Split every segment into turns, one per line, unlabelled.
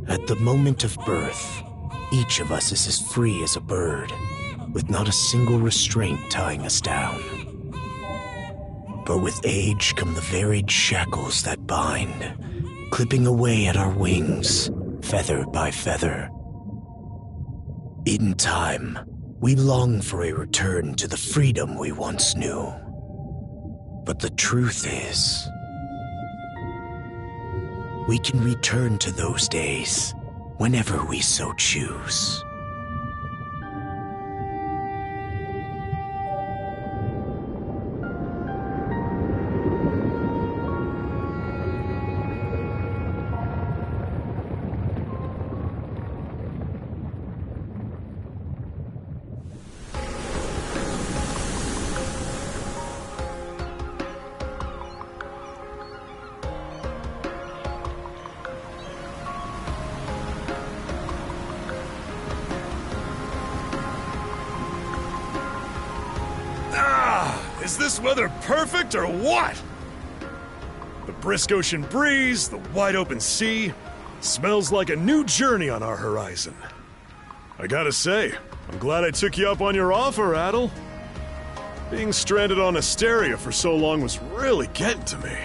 At the moment of birth, each of us is as free as a bird, with not a single restraint tying us down. But with age come the varied shackles that bind, clipping away at our wings, feather by feather. In time, we long for a return to the freedom we once knew. But the truth is, we can return to those days whenever we so choose.
Is this weather perfect or what? The brisk ocean breeze, the wide open sea, smells like a new journey on our horizon. I gotta say, I'm glad I took you up on your offer, Adol. Being stranded on Asteria for so long was really getting to me.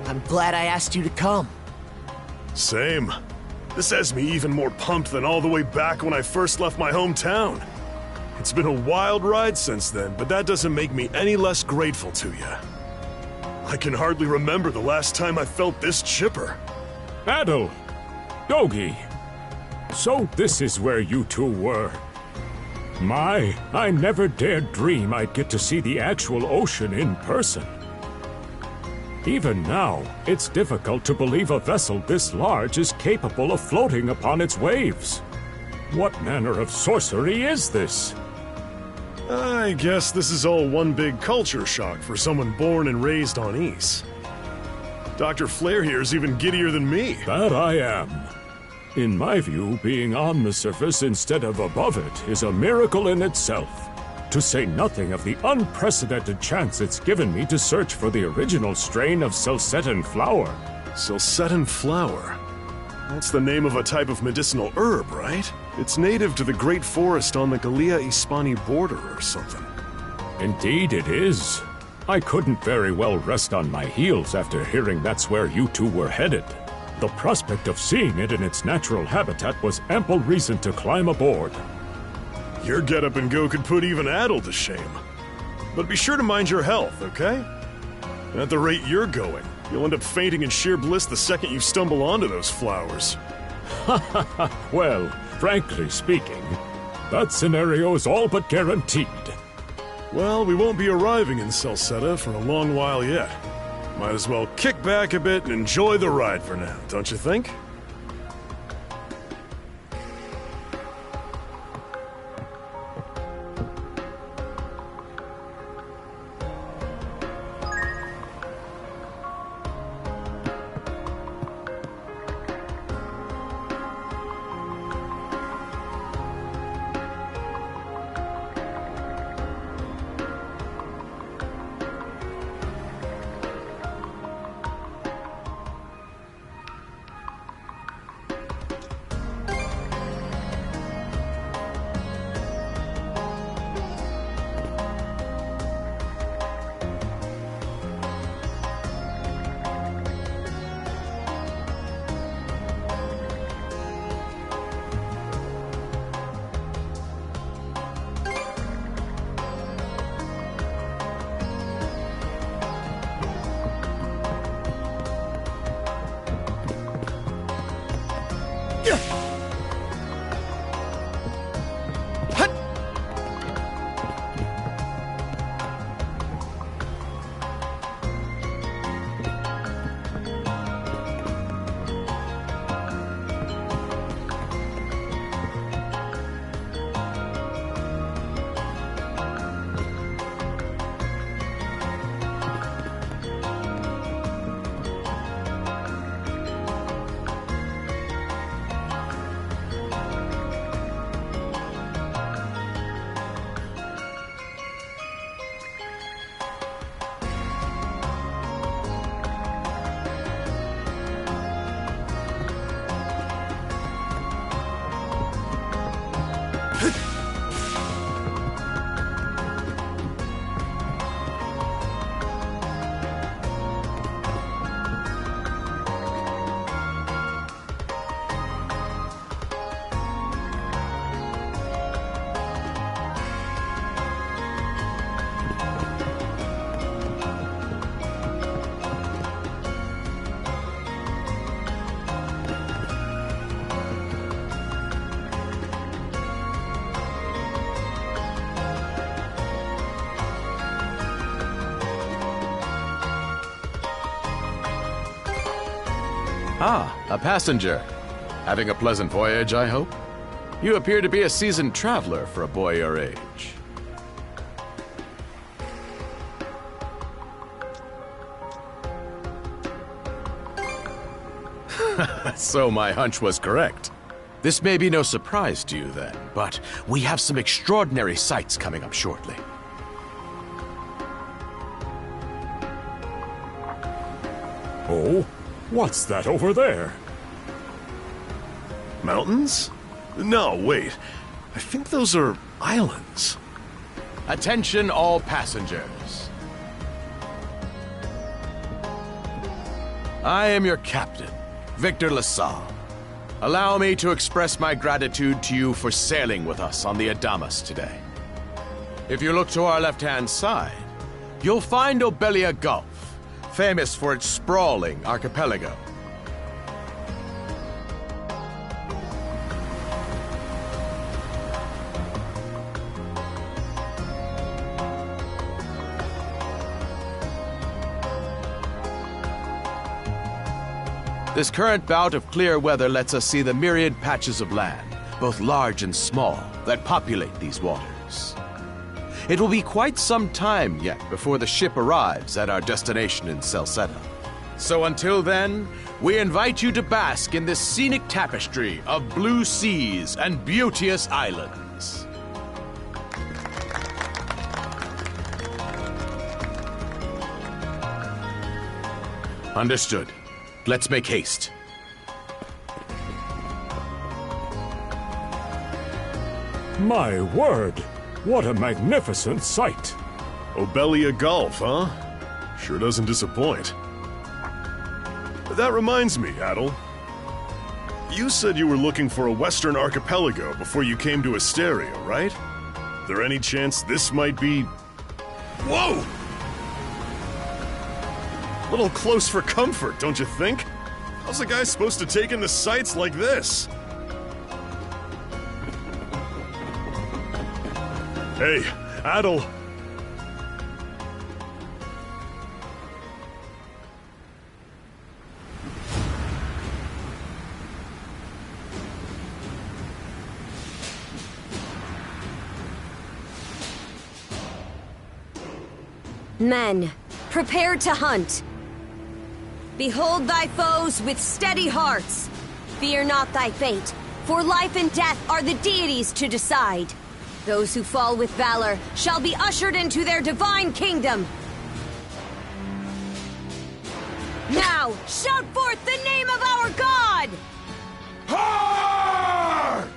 I'm glad I asked you to come.
Same. This has me even more pumped than all the way back when I first left my hometown. It's been a wild ride since then, but that doesn't make me any less grateful to you. I can hardly remember the last time I felt this chipper.
Adol! Dogi! So this is where you two were. My, I never dared dream I'd get to see the actual ocean in person. Even now, it's difficult to believe a vessel this large is capable of floating upon its waves. What manner of sorcery is this?
I guess this is all one big culture shock for someone born and raised on Ys. Dr. Flair here's even giddier than me.
That I am. In my view, being on the surface instead of above it is a miracle in itself. To say nothing of the unprecedented chance it's given me to search for the original strain of Selcetan flower.
Selcetan flower? That's the name of a type of medicinal herb, right? It's native to the Great Forest on the Gallia-Hispani border or something.
Indeed it is. I couldn't very well rest on my heels after hearing that's where you two were headed. The prospect of seeing it in its natural habitat was ample reason to climb aboard.
Your get-up and go could put even Adol to shame. But be sure to mind your health, okay? At the rate you're going, you'll end up fainting in sheer bliss the second you stumble onto those flowers.
Well, frankly speaking, that scenario is all but guaranteed.
Well, we won't be arriving in Celceta for a long while yet. Might as well kick back a bit and enjoy the ride for now, don't you think?
Ah, a passenger. Having a pleasant voyage, I hope? You appear to be a seasoned traveler for a boy your age. So my hunch was correct. This may be no surprise to you then, but we have some extraordinary sights coming up shortly.
Oh? What's that over there?
Mountains? No, wait. I think those are islands.
Attention all passengers. I am your captain, Victor LaSalle. Allow me to express my gratitude to you for sailing with us on the Adamas today. If you look to our left-hand side, you'll find Obelia Gulf, famous for its sprawling archipelago. This current bout of clear weather lets us see the myriad patches of land, both large and small, that populate these waters. It will be quite some time yet before the ship arrives at our destination in Celceta. So until then, we invite you to bask in this scenic tapestry of blue seas and beauteous islands. Understood. Let's make haste.
My word! What a magnificent sight!
Obelia Gulf, huh? Sure doesn't disappoint. That reminds me, Adol. You said you were looking for a western archipelago before you came to Asteria, right? Is there any chance this might be... Whoa! A little close for comfort, don't you think? How's a guy supposed to take in the sights like this? Hey, Adol!
Men, prepare to hunt. Behold thy foes with steady hearts. Fear not thy fate, for life and death are the deities to decide. Those who fall with valor shall be ushered into their divine kingdom. Now, shout forth the name of our god!
Har!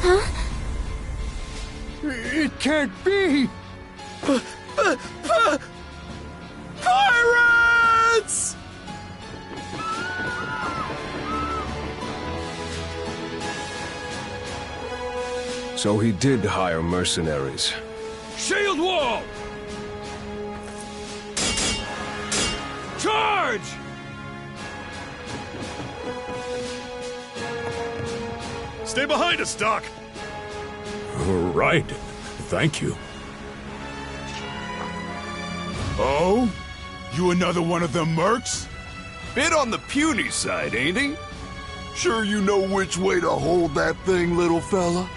Huh?
It can't be!
Pirates!
So he did hire mercenaries.
Shield wall! Charge!
Stay behind us, Doc!
Right. Thank you.
Oh? You another one of them mercs? Bit on the puny side, ain't he? Sure you know which way to hold that thing, little fella?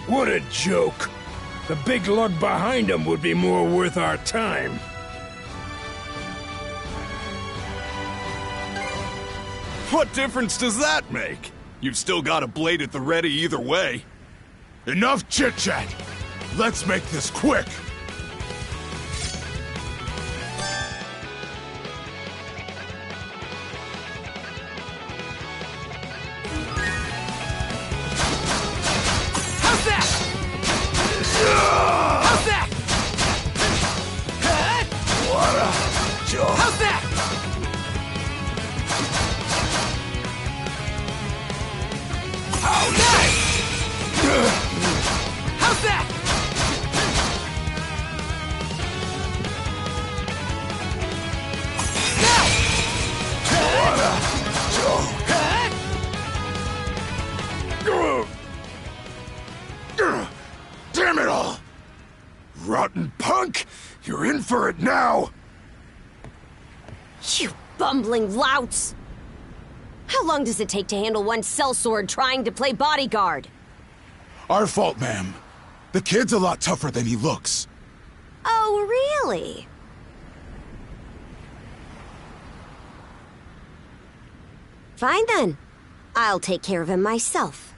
What a joke. The big lug behind him would be more worth our time.
What difference does that make? You've still got a blade at the ready either way. Enough chit-chat! Let's make this quick! for it now!
You bumbling louts! How long does it take to handle one sellsword trying to play bodyguard?
Our fault, ma'am. The kid's a lot tougher than he looks.
Oh, really? Fine then. I'll take care of him myself.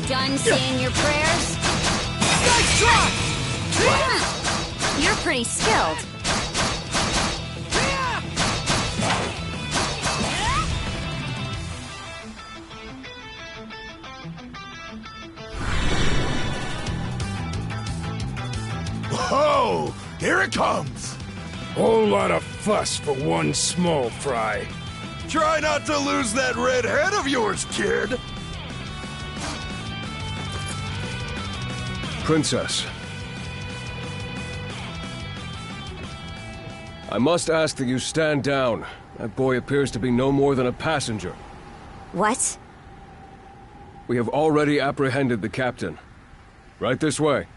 Done saying your prayers? Nice try! You're pretty skilled.
Whoa! Here it comes!
Whole lot of fuss for one small fry.
Try not to lose that red head of yours, kid!
Princess. I must ask that you stand down. That boy appears to be no more than a passenger.
What?
We have already apprehended the captain. Right this way.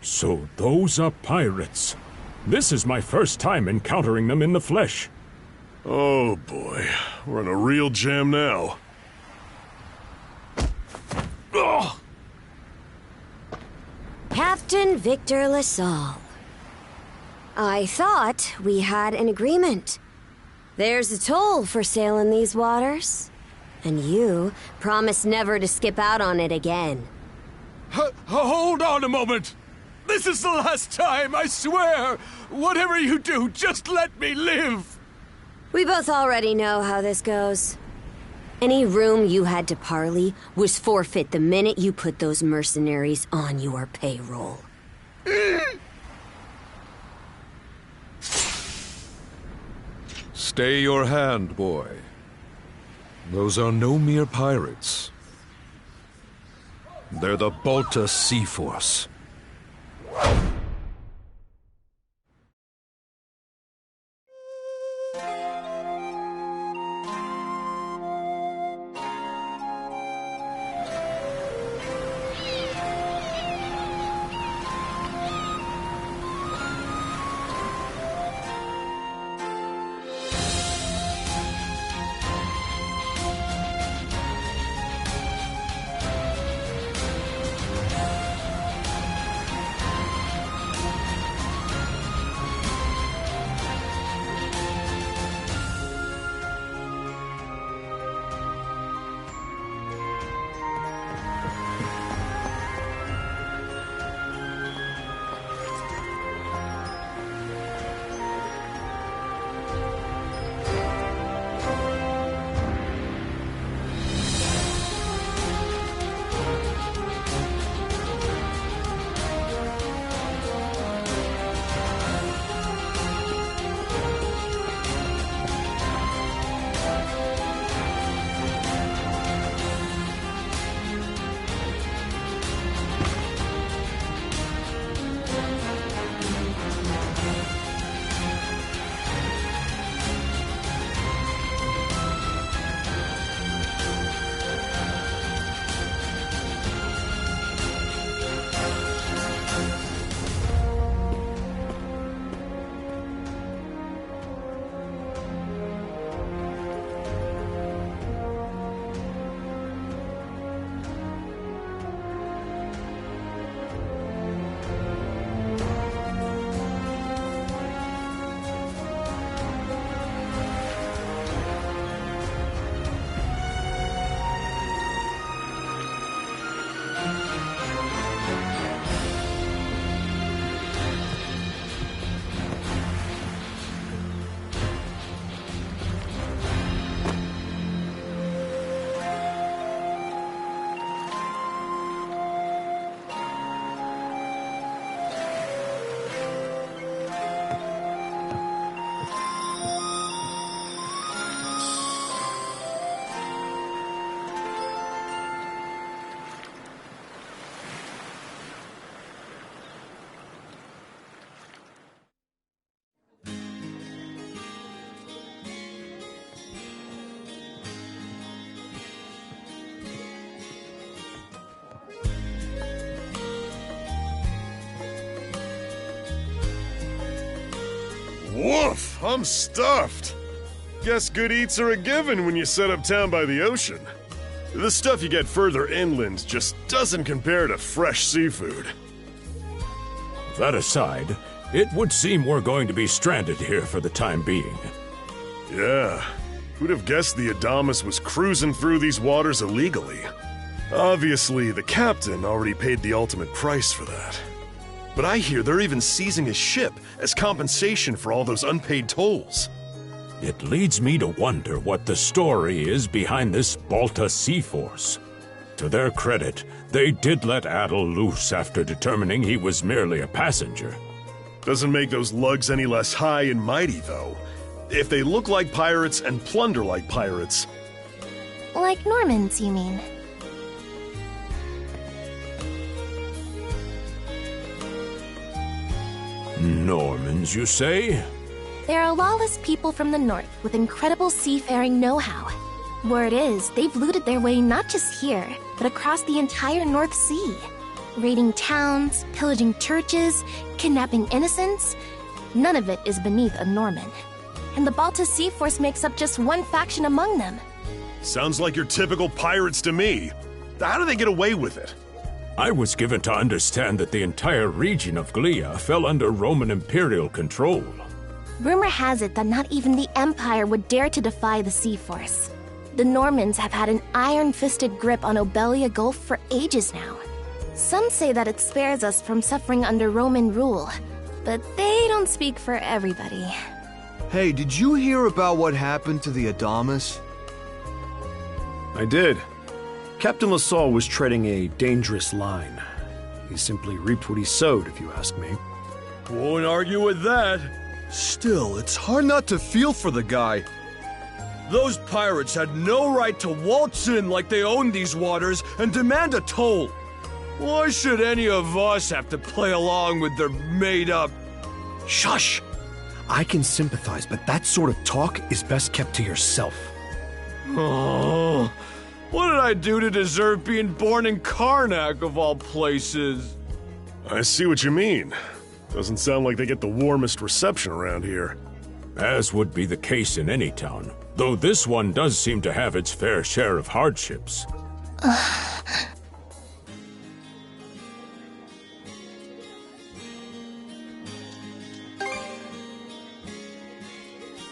So those are pirates. This is my first time encountering them in the flesh.
Oh boy, we're in a real jam now. Ugh.
Captain Victor LaSalle. I thought we had an agreement. There's a toll for sailing these waters. And you promised never to skip out on it again.
Hold on a moment! This is the last time, I swear! Whatever you do, just let me live!
We both already know how this goes. Any room you had to parley was forfeit the minute you put those mercenaries on your payroll.
Stay your hand, boy. Those are no mere pirates. They're the Balta Sea Force.
Woof, I'm stuffed. Guess good eats are a given when you set up town by the ocean. The stuff you get further inland just doesn't compare to fresh seafood.
That aside, it would seem we're going to be stranded here for the time being.
Yeah, who'd have guessed the Adamus was cruising through these waters illegally? Obviously, the captain already paid the ultimate price for that. But I hear they're even seizing his ship as compensation for all those unpaid tolls.
It leads me to wonder what the story is behind this Balta Sea Force. To their credit, they did let Adol loose after determining he was merely a passenger.
Doesn't make those lugs any less high and mighty, though. If they look like pirates and plunder like pirates...
Like Normans, you mean?
Normans, you say?
There are lawless people from the north with incredible seafaring know-how. Word is, they've looted their way not just here, but across the entire North Sea. Raiding towns, pillaging churches, kidnapping innocents. None of it is beneath a Norman. And the Balta Sea Force makes up just one faction among them.
Sounds like your typical pirates to me. How do they get away with it?
I was given to understand that the entire region of Glia fell under Roman imperial control.
Rumor has it that not even the Empire would dare to defy the Sea Force. The Normans have had an iron-fisted grip on Obelia Gulf for ages now. Some say that it spares us from suffering under Roman rule, but they don't speak for everybody.
Hey, did you hear about what happened to the Adamus?
I did. Captain LaSalle was treading a dangerous line. He simply reaped what he sowed, if you ask me.
Won't argue with that.
Still, it's hard not to feel for the guy.
Those pirates had no right to waltz in like they owned these waters and demand a toll. Why should any of us have to play along with their made-up...
Shush! I can sympathize, but that sort of talk is best kept to yourself.
Oh, what did I do to deserve being born in Carnac, of all places?
I see what you mean. Doesn't sound like they get the warmest reception around here.
As would be the case in any town, though this one does seem to have its fair share of hardships.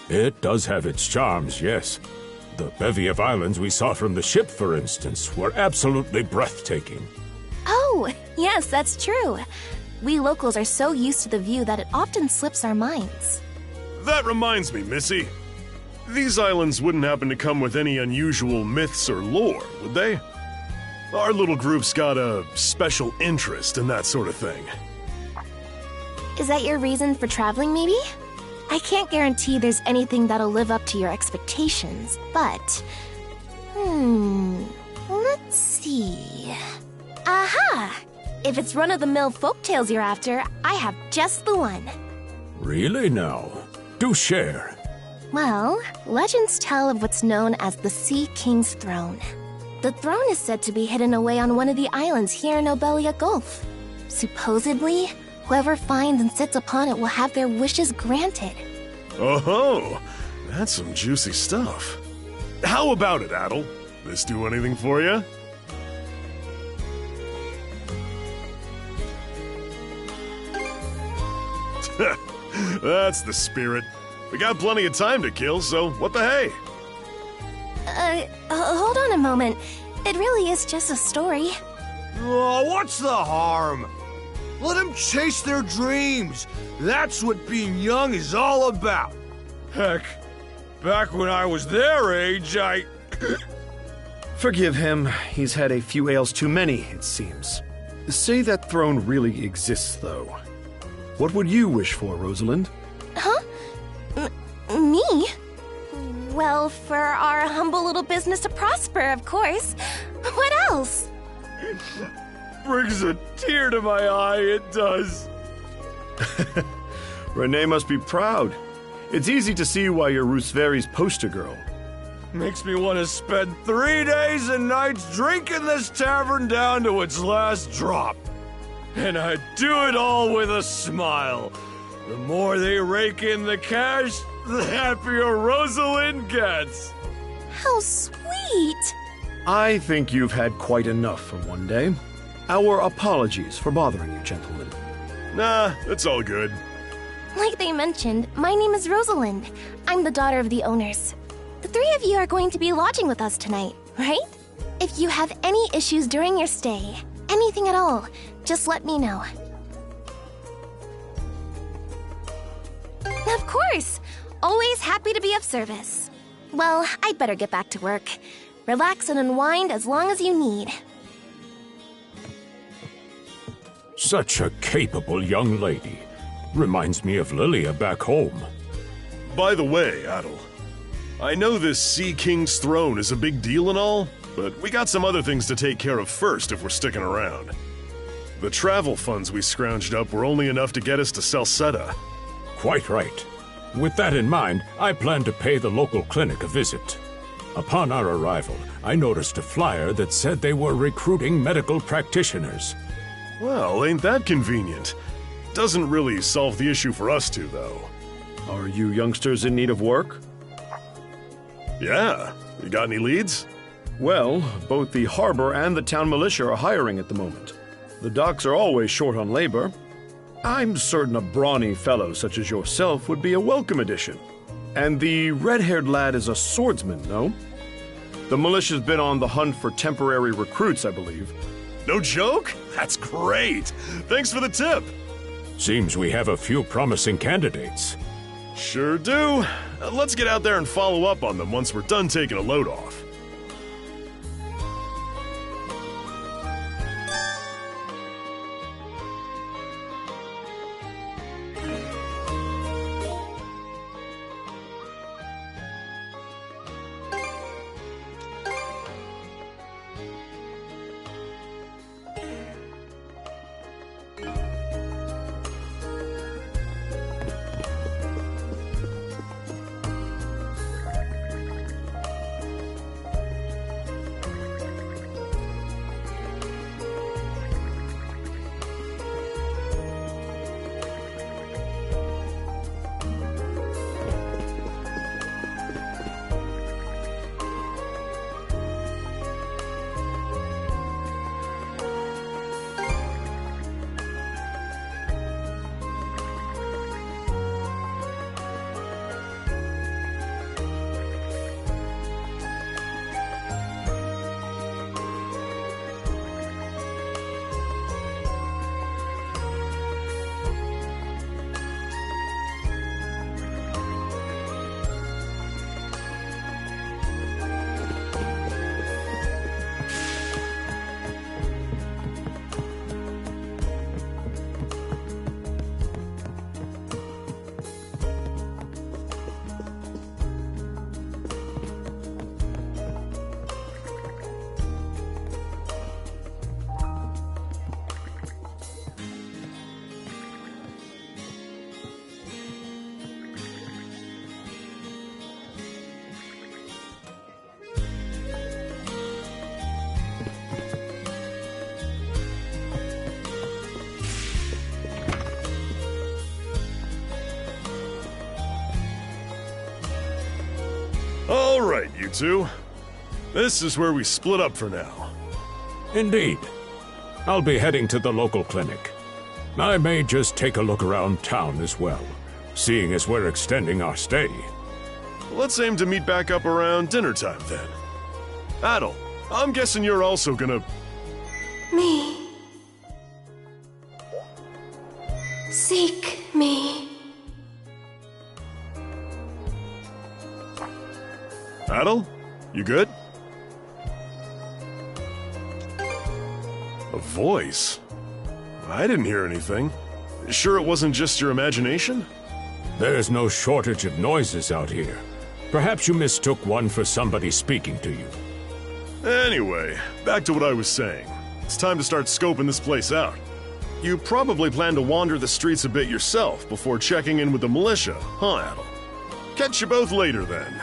It does have its charms, yes. The bevy of islands we saw from the ship, for instance, were absolutely breathtaking.
Oh, yes, that's true. We locals are so used to the view that it often slips our minds.
That reminds me, Missy. These islands wouldn't happen to come with any unusual myths or lore, would they? Our little group's got a special interest in that sort of thing.
Is that your reason for traveling, maybe? I can't guarantee there's anything that'll live up to your expectations, but... let's see... Aha! If it's run-of-the-mill folktales you're after, I have just the one.
Really now? Do share.
Well, legends tell of what's known as the Sea King's Throne. The throne is said to be hidden away on one of the islands here in Obelia Gulf. Supposedly, whoever finds and sits upon it will have their wishes granted.
Oh-ho! That's some juicy stuff. How about it, Adol? This do anything for you? That's the spirit. We got plenty of time to kill, so what the hey?
Hold on a moment. It really is just a story.
Oh, what's the harm? Let them chase their dreams. That's what being young is all about.
Heck, back when I was their age, I...
Forgive him. He's had a few ales too many, it seems. Say that throne really exists, though. What would you wish for, Rosalind?
Huh? Me? Well, for our humble little business to prosper, of course. What else?
Brings a tear to my eye, it does.
Renee must be proud. It's easy to see why you're Rooseveri's poster girl.
Makes me want to spend 3 days and nights drinking this tavern down to its last drop. And I'd do it all with a smile. The more they rake in the cash, the happier Rosalind gets.
How sweet!
I think you've had quite enough for one day. Our apologies for bothering you, gentlemen.
Nah, it's all good.
Like they mentioned, my name is Rosalind. I'm the daughter of the owners. The three of you are going to be lodging with us tonight, right? If you have any issues during your stay, anything at all, just let me know. Of course! Always happy to be of service. Well, I'd better get back to work. Relax and unwind as long as you need.
Such a capable young lady. Reminds me of Lilia back home.
By the way, Adol, I know this Sea King's throne is a big deal and all, but we got some other things to take care of first if we're sticking around. The travel funds we scrounged up were only enough to get us to Salsetta.
Quite right. With that in mind, I plan to pay the local clinic a visit. Upon our arrival, I noticed a flyer that said they were recruiting medical practitioners.
Well, ain't that convenient? Doesn't really solve the issue for us two, though.
Are you youngsters in need of work?
Yeah. You got any leads?
Well, both the harbor and the town militia are hiring at the moment. The docks are always short on labor. I'm certain a brawny fellow such as yourself would be a welcome addition. And the red-haired lad is a swordsman, no? The militia's been on the hunt for temporary recruits, I believe.
No joke? That's great! Thanks for the tip!
Seems we have a few promising candidates.
Sure do. Let's get out there and follow up on them once we're done taking a load off. All right, you two. This is where we split up for now.
Indeed. I'll be heading to the local clinic. I may just take a look around town as well, seeing as we're extending our stay.
Let's aim to meet back up around dinner time then. Adol, I'm guessing you're also gonna...
Me. Seek me.
Adol, you good? A voice? I didn't hear anything. Sure it wasn't just your imagination?
There's no shortage of noises out here. Perhaps you mistook one for somebody speaking to you.
Anyway, back to what I was saying. It's time to start scoping this place out. You probably plan to wander the streets a bit yourself before checking in with the militia, huh, Adol? Catch you both later then.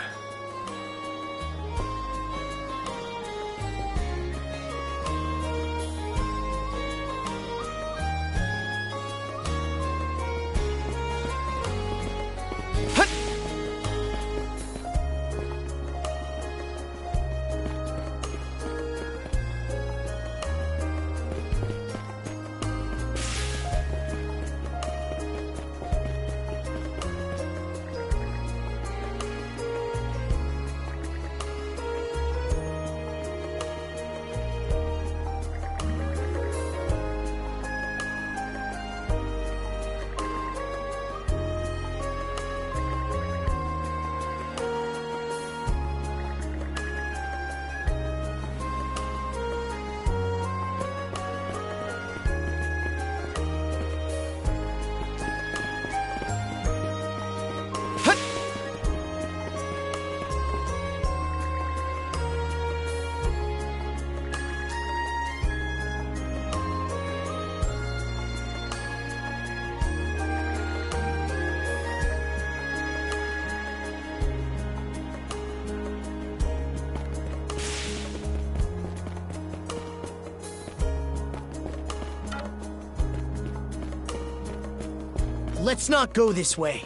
Let's not go this way.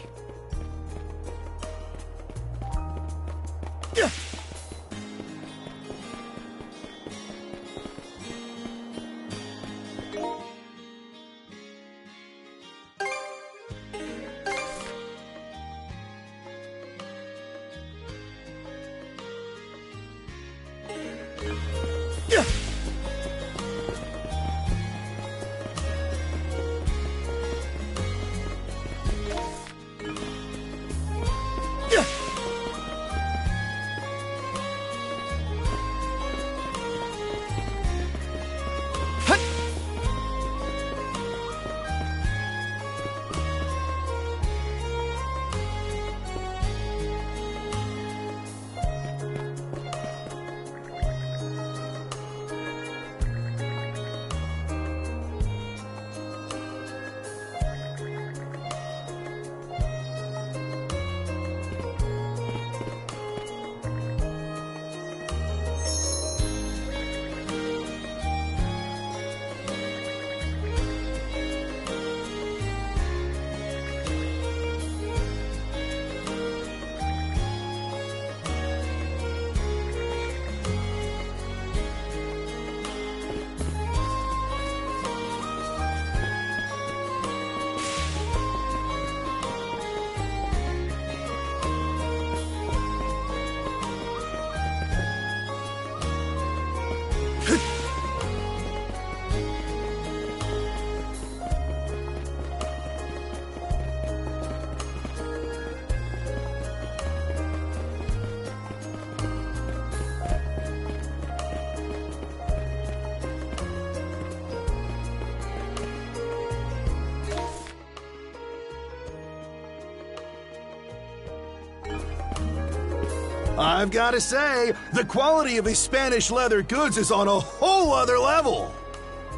I've got to say, the quality of his Spanish leather goods is on a whole other level.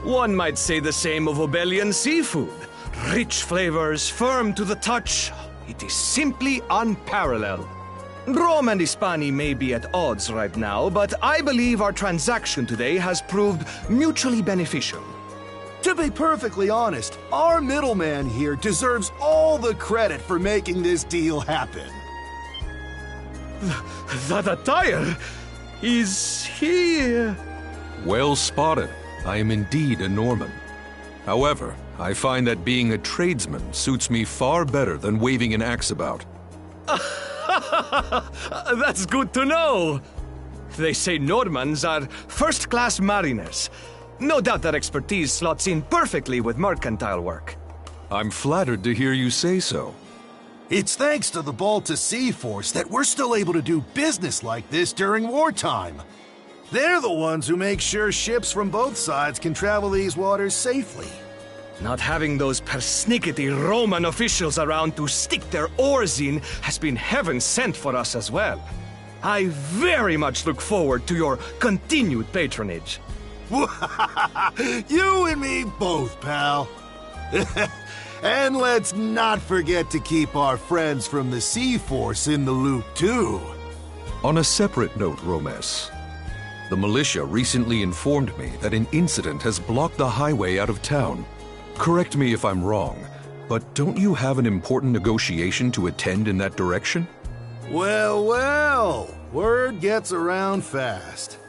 One might say the same of Obelian seafood. Rich flavors, firm to the touch. It is simply unparalleled. Rome and Hispani may be at odds right now, but I believe our transaction today has proved mutually beneficial.
To be perfectly honest, our middleman here deserves all the credit for making this deal happen.
That attire? Is he...
Well spotted. I am indeed a Norman. However, I find that being a tradesman suits me far better than waving an axe about.
That's good to know. They say Normans are first-class mariners. No doubt that expertise slots in perfectly with mercantile work.
I'm flattered to hear you say so.
It's thanks to the Balta Sea Force that we're still able to do business like this during wartime. They're the ones who make sure ships from both sides can travel these waters safely.
Not having those persnickety Roman officials around to stick their oars in has been heaven sent for us as well. I very much look forward to your continued patronage.
You and me both, pal. And let's not forget to keep our friends from the Sea Force in the loop, too.
On a separate note, Romes, the militia recently informed me that an incident has blocked the highway out of town. Correct me if I'm wrong, but don't you have an important negotiation to attend in that direction?
Well, well, word gets around fast.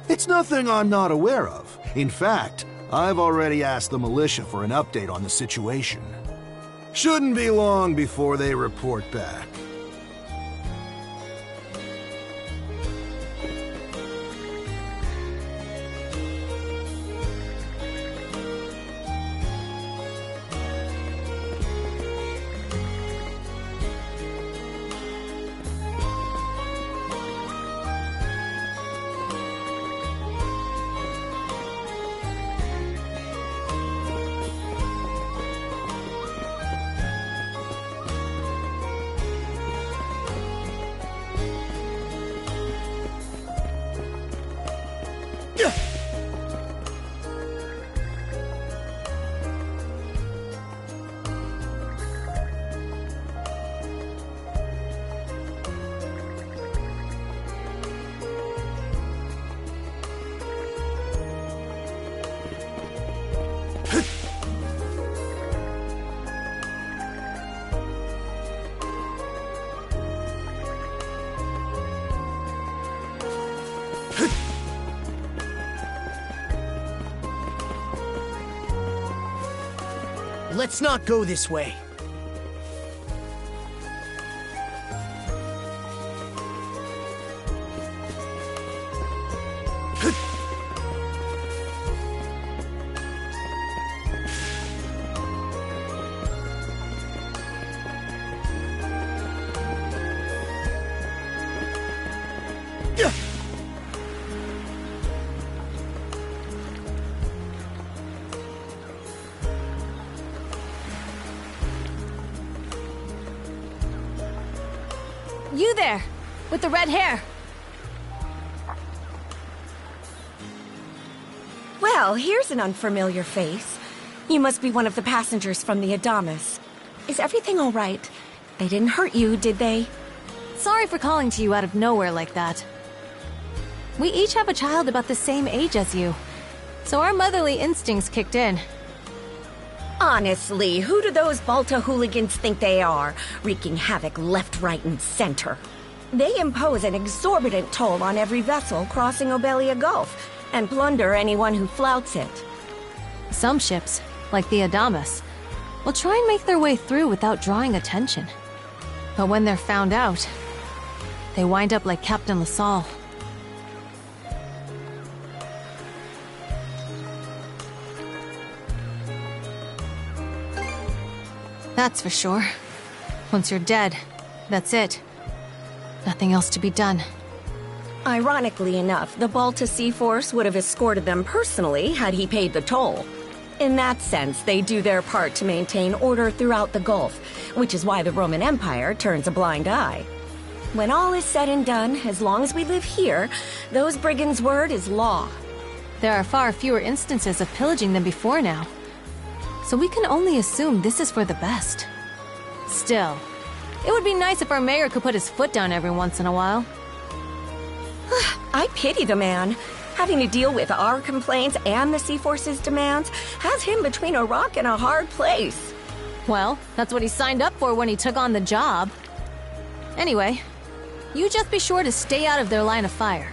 It's nothing I'm not aware of. In fact, I've already asked the militia for an update on the situation. Shouldn't be long before they report back.
Let's not go this way.
You there, with the red hair.
Well, here's an unfamiliar face. You must be one of the passengers from the Adamas. Is everything all right? They didn't hurt you, did they?
Sorry for calling to you out of nowhere like that. We each have a child about the same age as you, so our motherly instincts kicked in.
Honestly, who do those Balta hooligans think they are, wreaking havoc left, right, and center? They impose an exorbitant toll on every vessel crossing Obelia Gulf, and plunder anyone who flouts it.
Some ships, like the Adamas, will try and make their way through without drawing attention. But when they're found out, they wind up like Captain LaSalle. That's for sure. Once you're dead, that's it. Nothing else to be done.
Ironically enough, the Balta Sea Force would have escorted them personally had he paid the toll. In that sense, they do their part to maintain order throughout the Gulf, which is why the Roman Empire turns a blind eye. When all is said and done, as long as we live here, those brigands' word is law.
There are far fewer instances of pillaging than before now, so we can only assume this is for the best. Still, it would be nice if our mayor could put his foot down every once in a while.
I pity the man. Having to deal with our complaints and the Sea Force's demands has him between a rock and a hard place.
Well, that's what he signed up for when he took on the job. Anyway, you just be sure to stay out of their line of fire.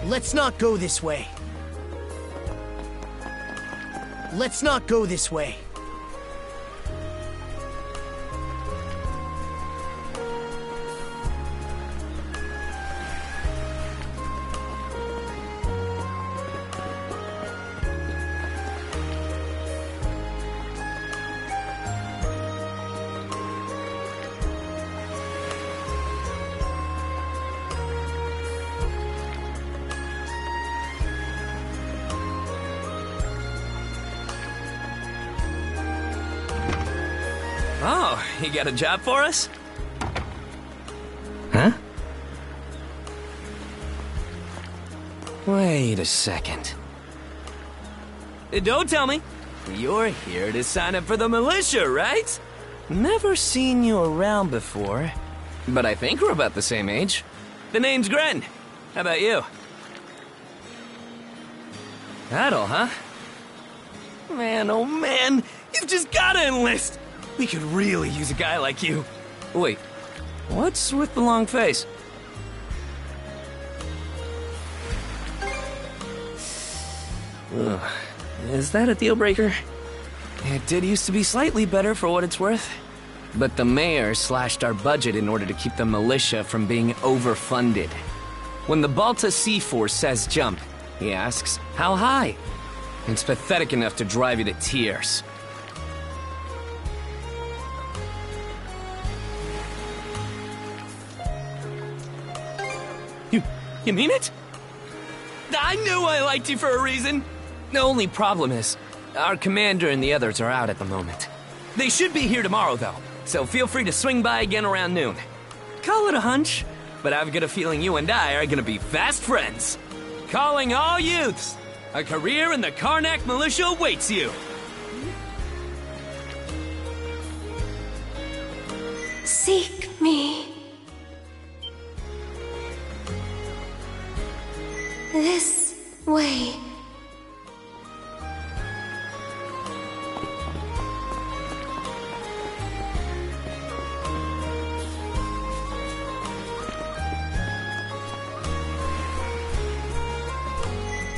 Let's not go this way. Let's not go this way.
Oh, you got a job for us? Huh? Wait a second. Don't tell me. You're here to sign up for the militia, right? Never seen you around before. But I think we're about the same age. The name's Gren. How about you? Adol, huh? Man, oh man, you've just gotta enlist! We could really use a guy like you. Wait, what's with the long face? Ugh. Is that a deal breaker? It did used to be slightly better for what it's worth. But the mayor slashed our budget in order to keep the militia from being overfunded. When the Balta Sea Force says jump, he asks, how high? It's pathetic enough to drive you to tears. You mean it? I knew I liked you for a reason! The only problem is, our commander and the others are out at the moment. They should be here tomorrow, though, so feel free to swing by again around noon. Call it a hunch, but I've got a feeling you and I are gonna be fast friends. Calling all youths! A career in the Carnac militia awaits you!
Seek me. This way.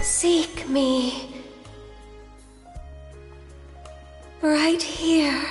Seek me. Right here.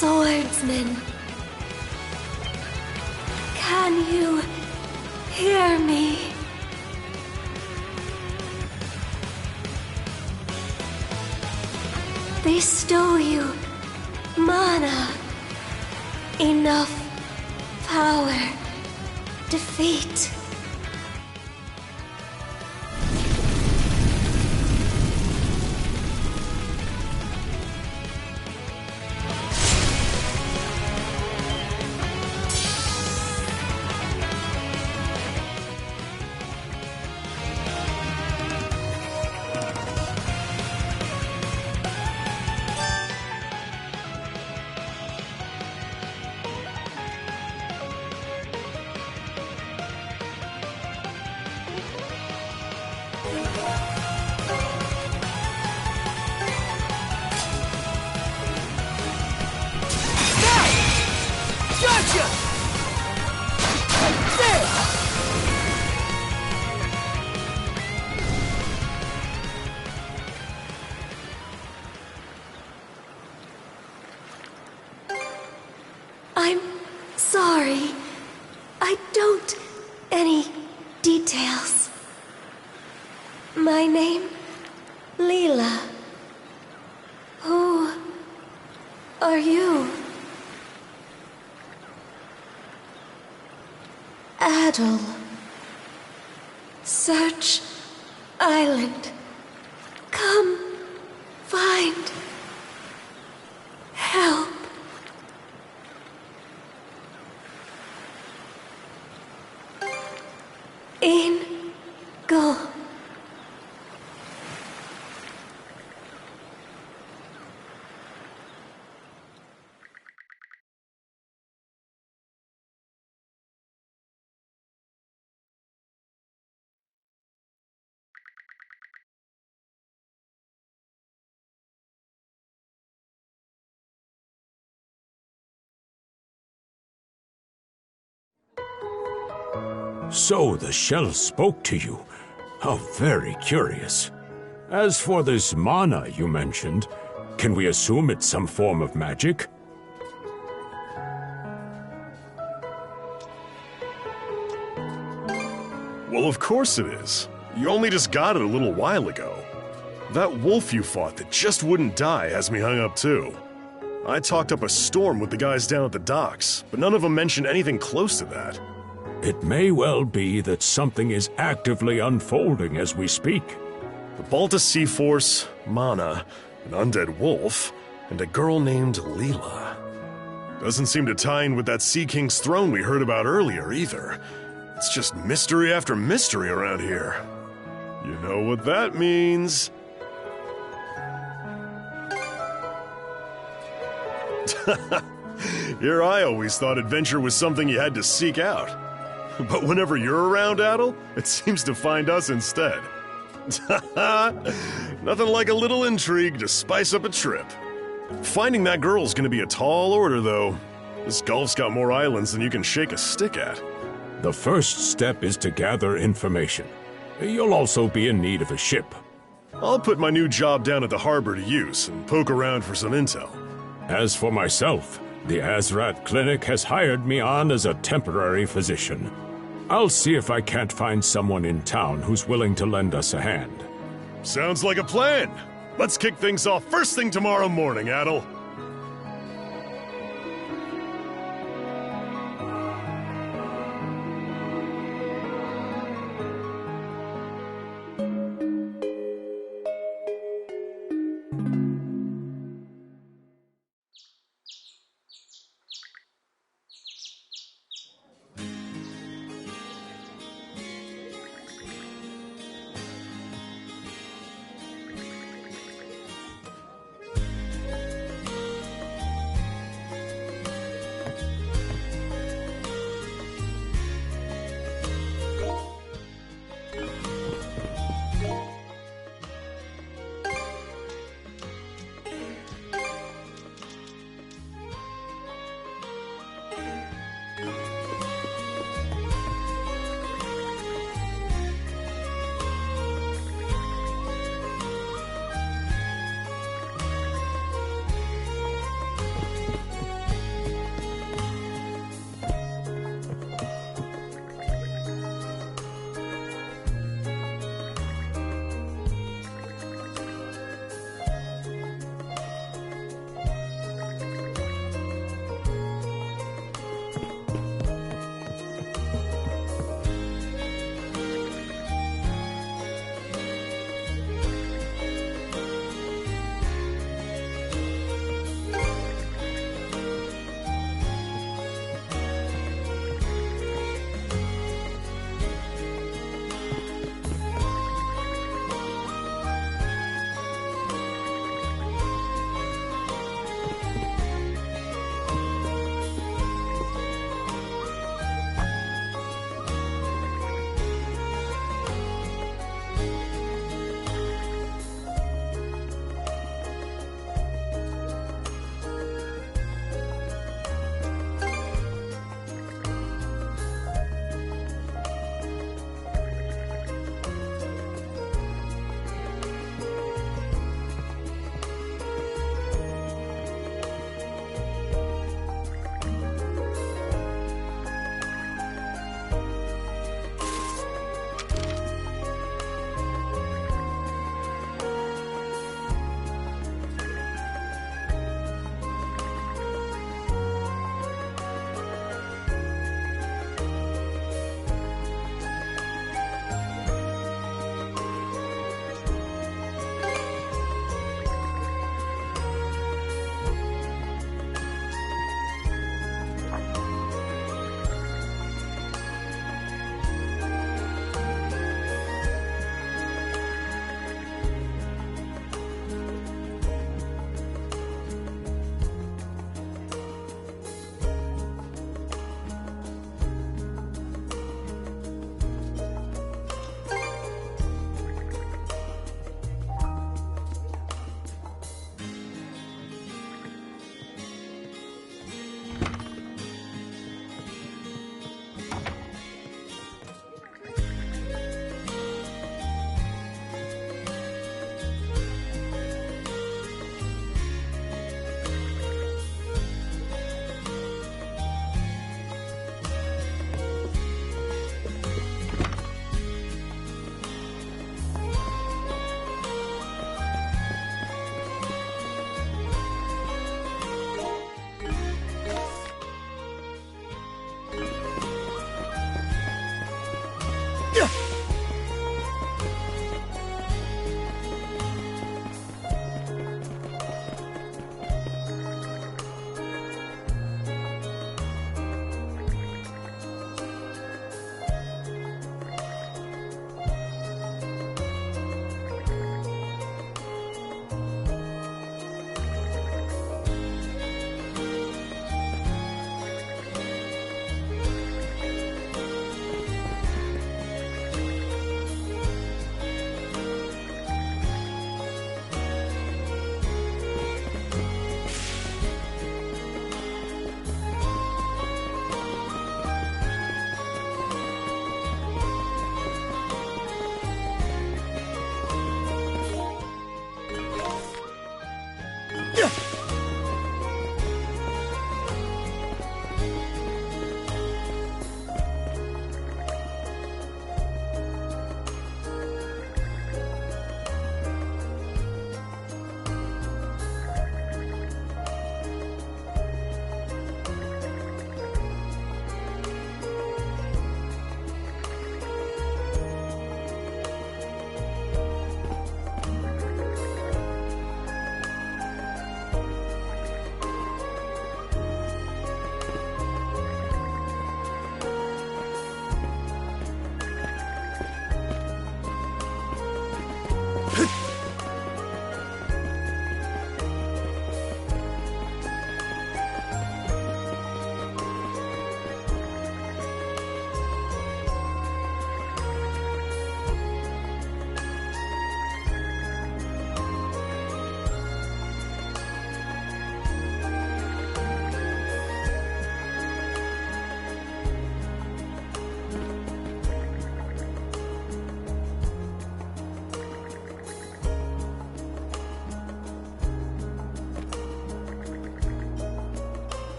Swordsman. Can you hear me? They stole you mana. Enough power. Defeat. I'm sorry. I don't... any details. My name? Leela. Who are you? Adol. Search Island. Come find help. In go.
So the shell spoke to you. How very curious. As for this mana you mentioned, can we assume it's some form of magic?
Well, of course it is. You only just got it a little while ago. That wolf you fought that just wouldn't die has me hung up too. I talked up a storm with the guys down at the docks, but none of them mentioned anything close to that.
It may well be that something is actively unfolding as we speak.
The Balta Sea Force, Mana, an undead wolf, and a girl named Leela. Doesn't seem to tie in with that Sea King's throne we heard about earlier either. It's just mystery after mystery around here. You know what that means. Here I always thought adventure was something you had to seek out. But whenever you're around, Adol, it seems to find us instead. Nothing like a little intrigue to spice up a trip. Finding that girl's gonna be a tall order, though. This Gulf's got more islands than you can shake a stick at.
The first step is to gather information. You'll also be in need of a ship.
I'll put my new job down at the harbor to use and poke around for some intel.
As for myself, the Azrat Clinic has hired me on as a temporary physician. I'll see if I can't find someone in town who's willing to lend us a hand.
Sounds like a plan. Let's kick things off first thing tomorrow morning, Adol.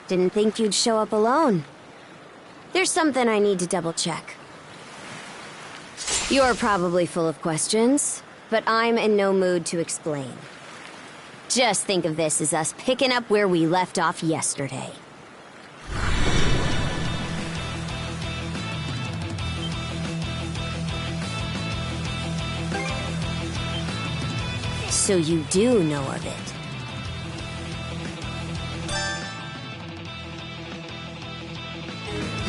Didn't think you'd show up alone. There's something I need to double-check. You're probably full of questions, but I'm in no mood to explain. Just think of this as us picking up where we left off yesterday. So you do know of it.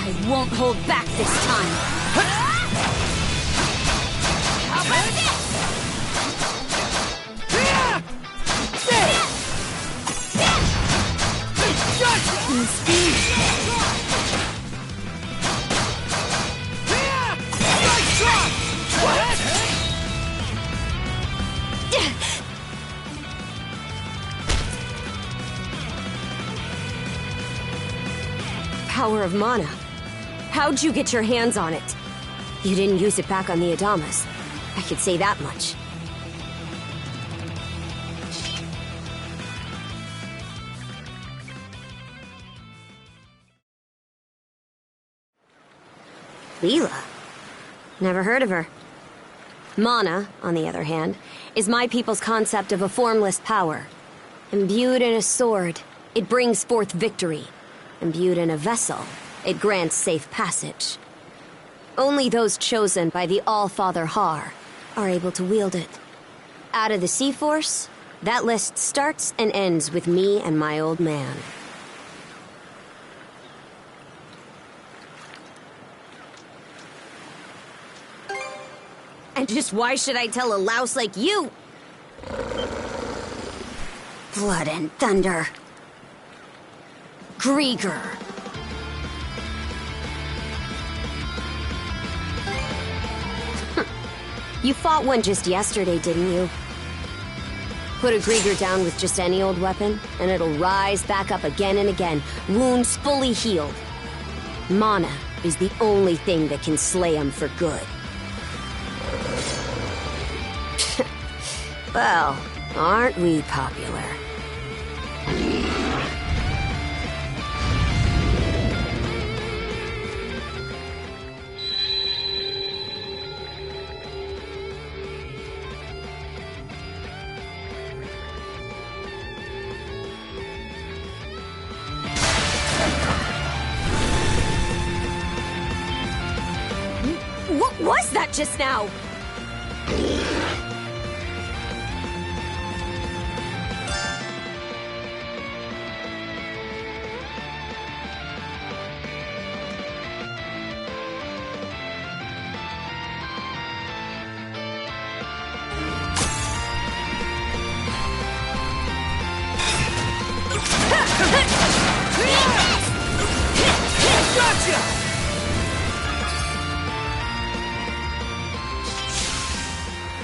I won't hold back this time. How about this? Power of mana. How'd you get your hands on it? You didn't use it back on the Adamas. I could say that much. Leela? Never heard of her. Mana, on the other hand, is my people's concept of a formless power. Imbued in a sword, it brings forth victory. Imbued in a vessel, it grants safe passage. Only those chosen by the All-Father Har are able to wield it. Out of the Sea Force, that list starts and ends with me and my old man. And just why should I tell a louse like you? Blood and thunder. Grieger. You fought one just yesterday, didn't you? Put a Grieger down with just any old weapon, and it'll rise back up again and again, wounds fully healed. Mana is the only thing that can slay him for good. Well, aren't we popular? What was that just now?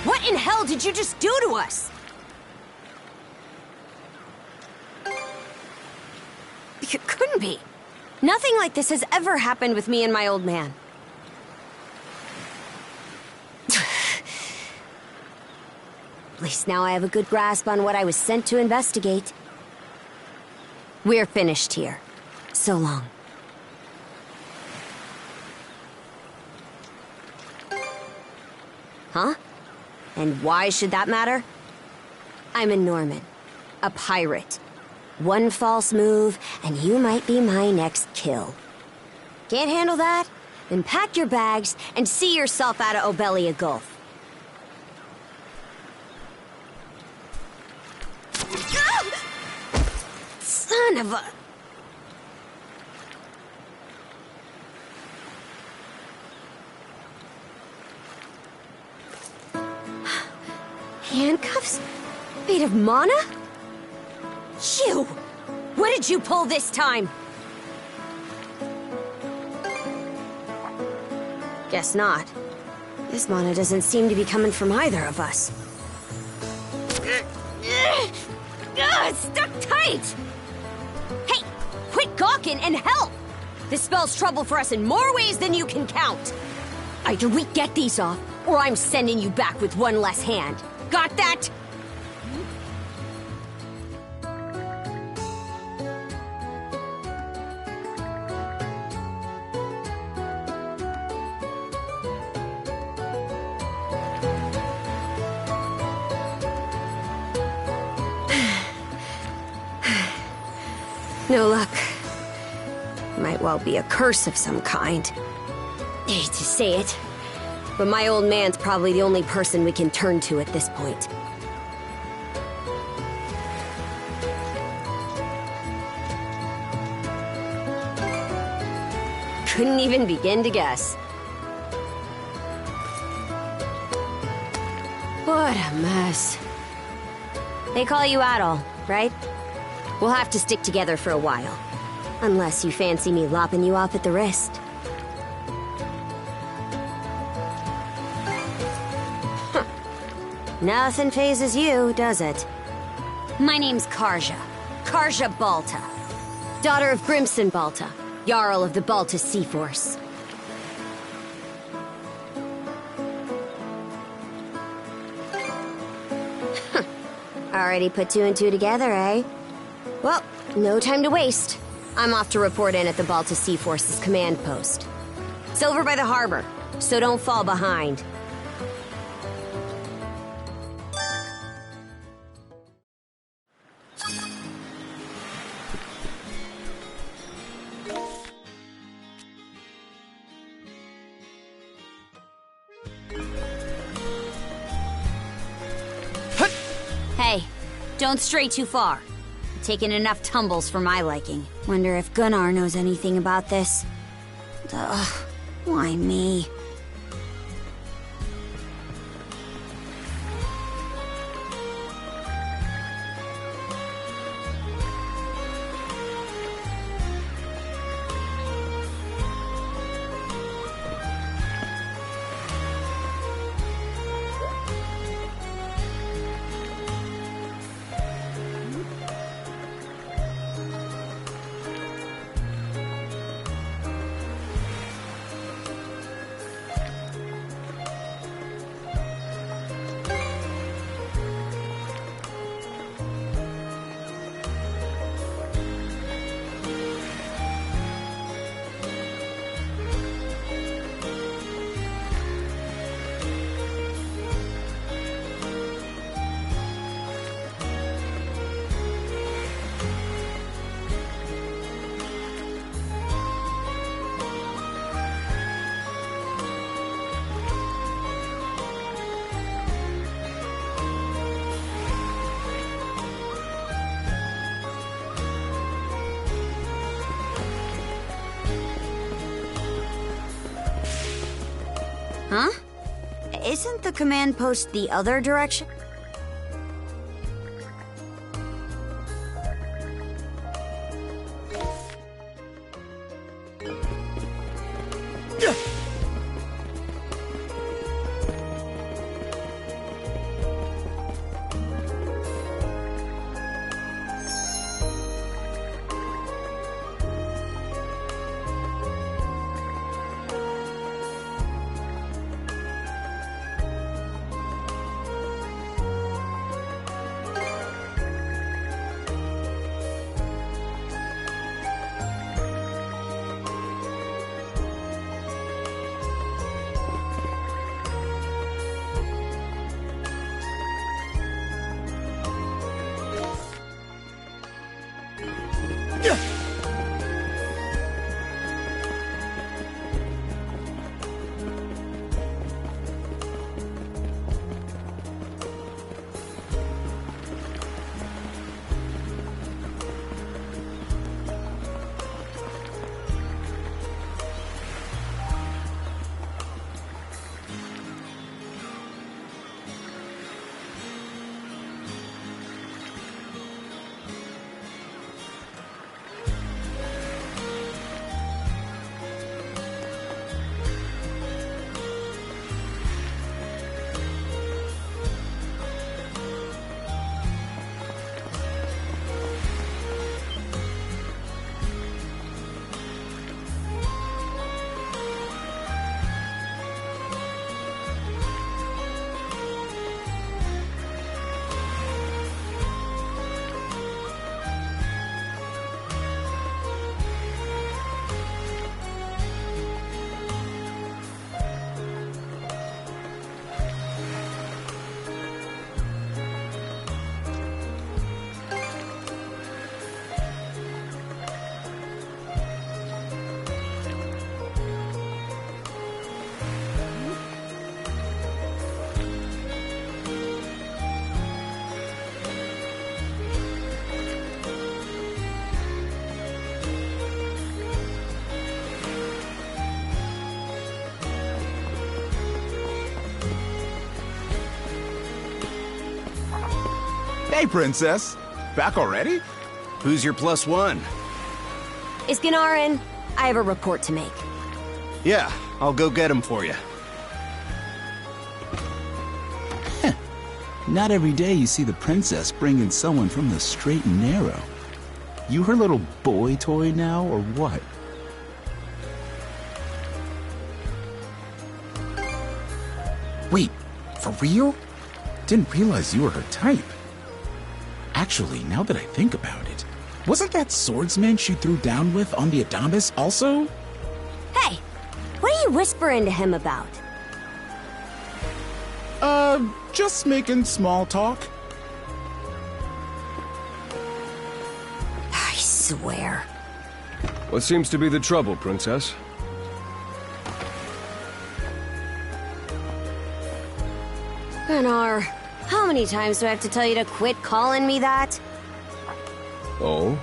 What in hell did you just do to us? It couldn't be. Nothing like this has ever happened with me and my old man. At least now I have a good grasp on what I was sent to investigate. We're finished here. So long. Huh? And why should that matter? I'm a Norman. A pirate. One false move, and you might be my next kill. Can't handle that? Then pack your bags and see yourself out of Obelia Gulf. Son of a... Handcuffs? Made of mana? You! What did you pull this time? Guess not. This mana doesn't seem to be coming from either of us. It's stuck tight! Hey, quit gawking and help! This spells trouble for us in more ways than you can count. Either we get these off, or I'm sending you back with one less hand. Got that? No luck. Might well be a curse of some kind. Hate to say it, but my old man's probably the only person we can turn to at this point. Couldn't even begin to guess. What a mess. They call you Adol, right? We'll have to stick together for a while. Unless you fancy me lopping you off at the wrist. Huh. Nothing phases you, does it? My name's Karja. Karja Balta. Daughter of Grimson Balta, Jarl of the Balta Sea Force. Already put two and two together, eh? Well, no time to waste. I'm off to report in at the Balta Sea Force's command post. It's over by the harbor, so don't fall behind. Hey, don't stray too far. Taken enough tumbles for my liking. Wonder if Gunnar knows anything about this. Ugh, why me? Huh? Isn't the command post the other direction?
Hey, Princess. Back already? Who's your plus one?
Is Gunnar in? I have a report to make.
Yeah, I'll go get him for you.
Not every day you see the princess bringing someone from the straight and narrow. You her little boy toy now, or what? Wait, for real? Didn't realize you were her type. Actually, now that I think about it, wasn't that swordsman she threw down with on the Adamas also?
Hey, what are you whispering to him about?
Just making small talk.
I swear.
What seems to be the trouble, Princess?
Gunnar, how many times do I have to tell you to quit calling me that?
Oh?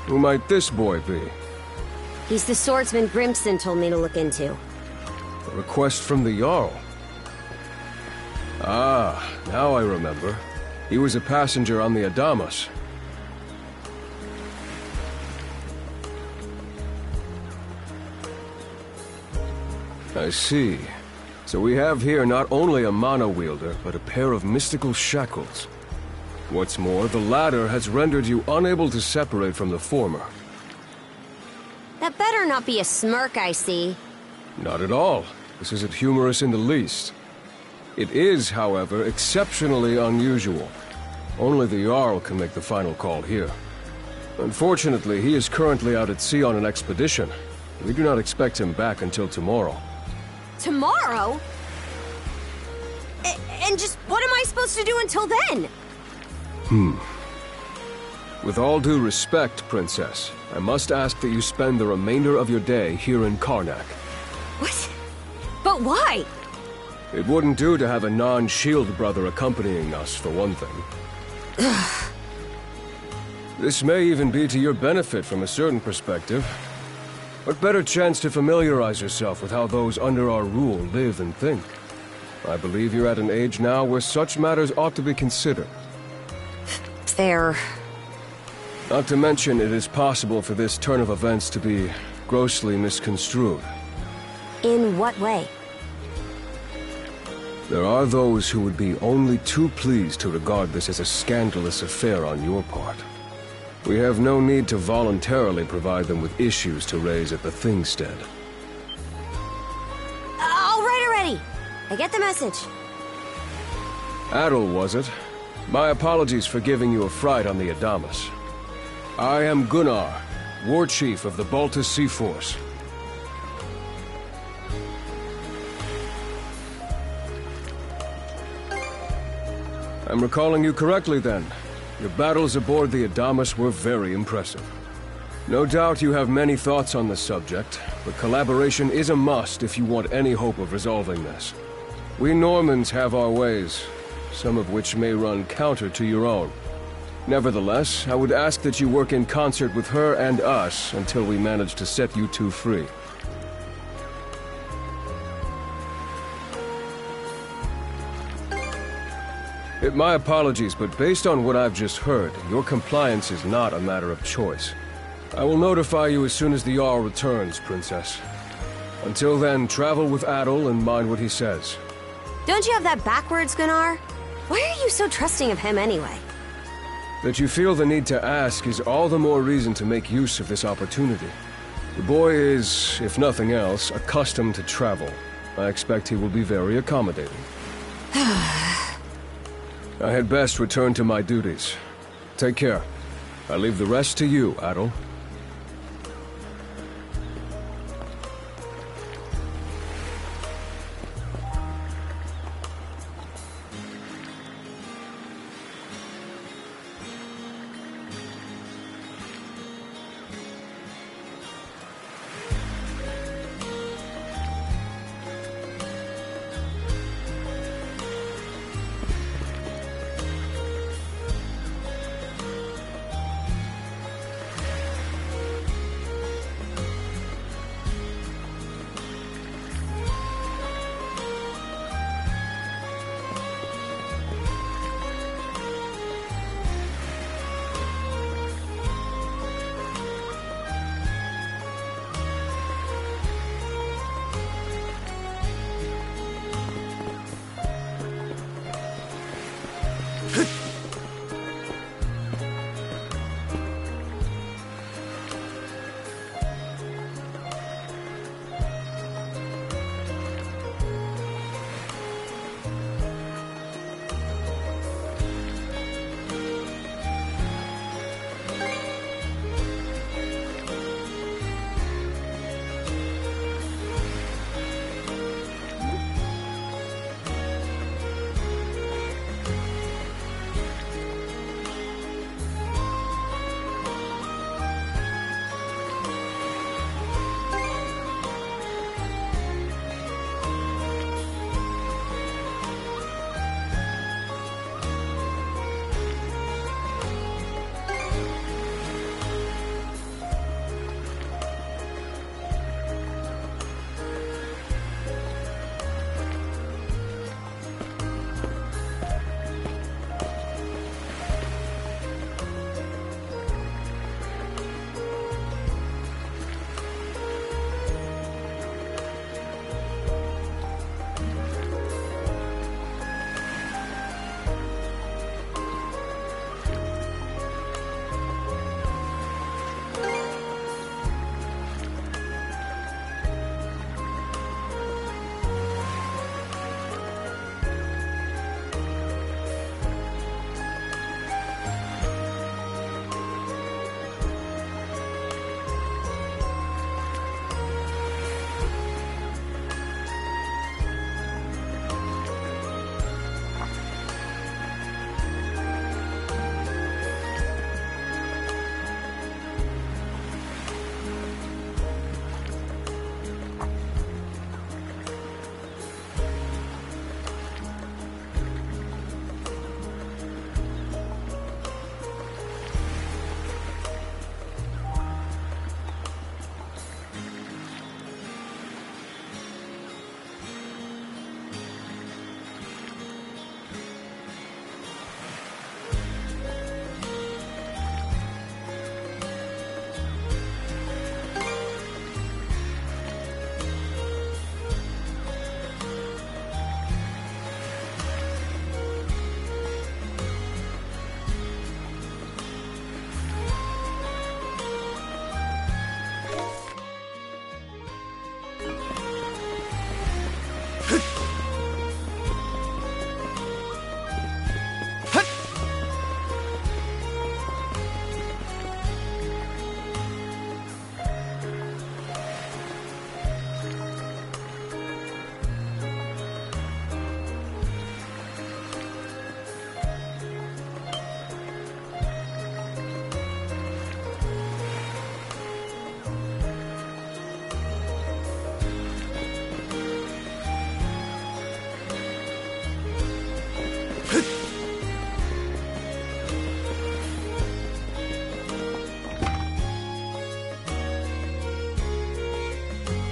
Who might this boy be?
He's the swordsman Grimson told me to look into.
A request from the Jarl. Ah, now I remember. He was a passenger on the Adamas. I see. So we have here not only a mana wielder, but a pair of mystical shackles. What's more, the latter has rendered you unable to separate from the former.
That better not be a smirk I see.
Not at all. This isn't humorous in the least. It is, however, exceptionally unusual. Only the Jarl can make the final call here. Unfortunately, he is currently out at sea on an expedition. We do not expect him back until tomorrow.
Tomorrow? And just what am I supposed to do until then?
With all due respect, Princess, I must ask that you spend the remainder of your day here in Carnac.
What? But why?
It wouldn't do to have a non-shield brother accompanying us, for one thing. This may even be to your benefit from a certain perspective. What better chance to familiarize yourself with how those under our rule live and think? I believe you're at an age now where such matters ought to be considered.
Fair.
Not to mention, it is possible for this turn of events to be grossly misconstrued.
In what way?
There are those who would be only too pleased to regard this as a scandalous affair on your part. We have no need to voluntarily provide them with issues to raise at the Thingstead.
All right already! I get the message.
Adol, was it? My apologies for giving you a fright on the Adamas. I am Gunnar, War Chief of the Balta Sea Force. I'm recalling you correctly, then. Your battles aboard the Adamas were very impressive. No doubt you have many thoughts on this subject, but collaboration is a must if you want any hope of resolving this. We Normans have our ways, some of which may run counter to your own. Nevertheless, I would ask that you work in concert with her and us until we manage to set you two free. My apologies, but based on what I've just heard, your compliance is not a matter of choice. I will notify you as soon as the Jarl returns, Princess. Until then, travel with Adol and mind what he says.
Don't you have that backwards, Gunnar? Why are you so trusting of him anyway?
That you feel the need to ask is all the more reason to make use of this opportunity. The boy is, if nothing else, accustomed to travel. I expect he will be very accommodating. I had best return to my duties. Take care. I leave the rest to you, Adol.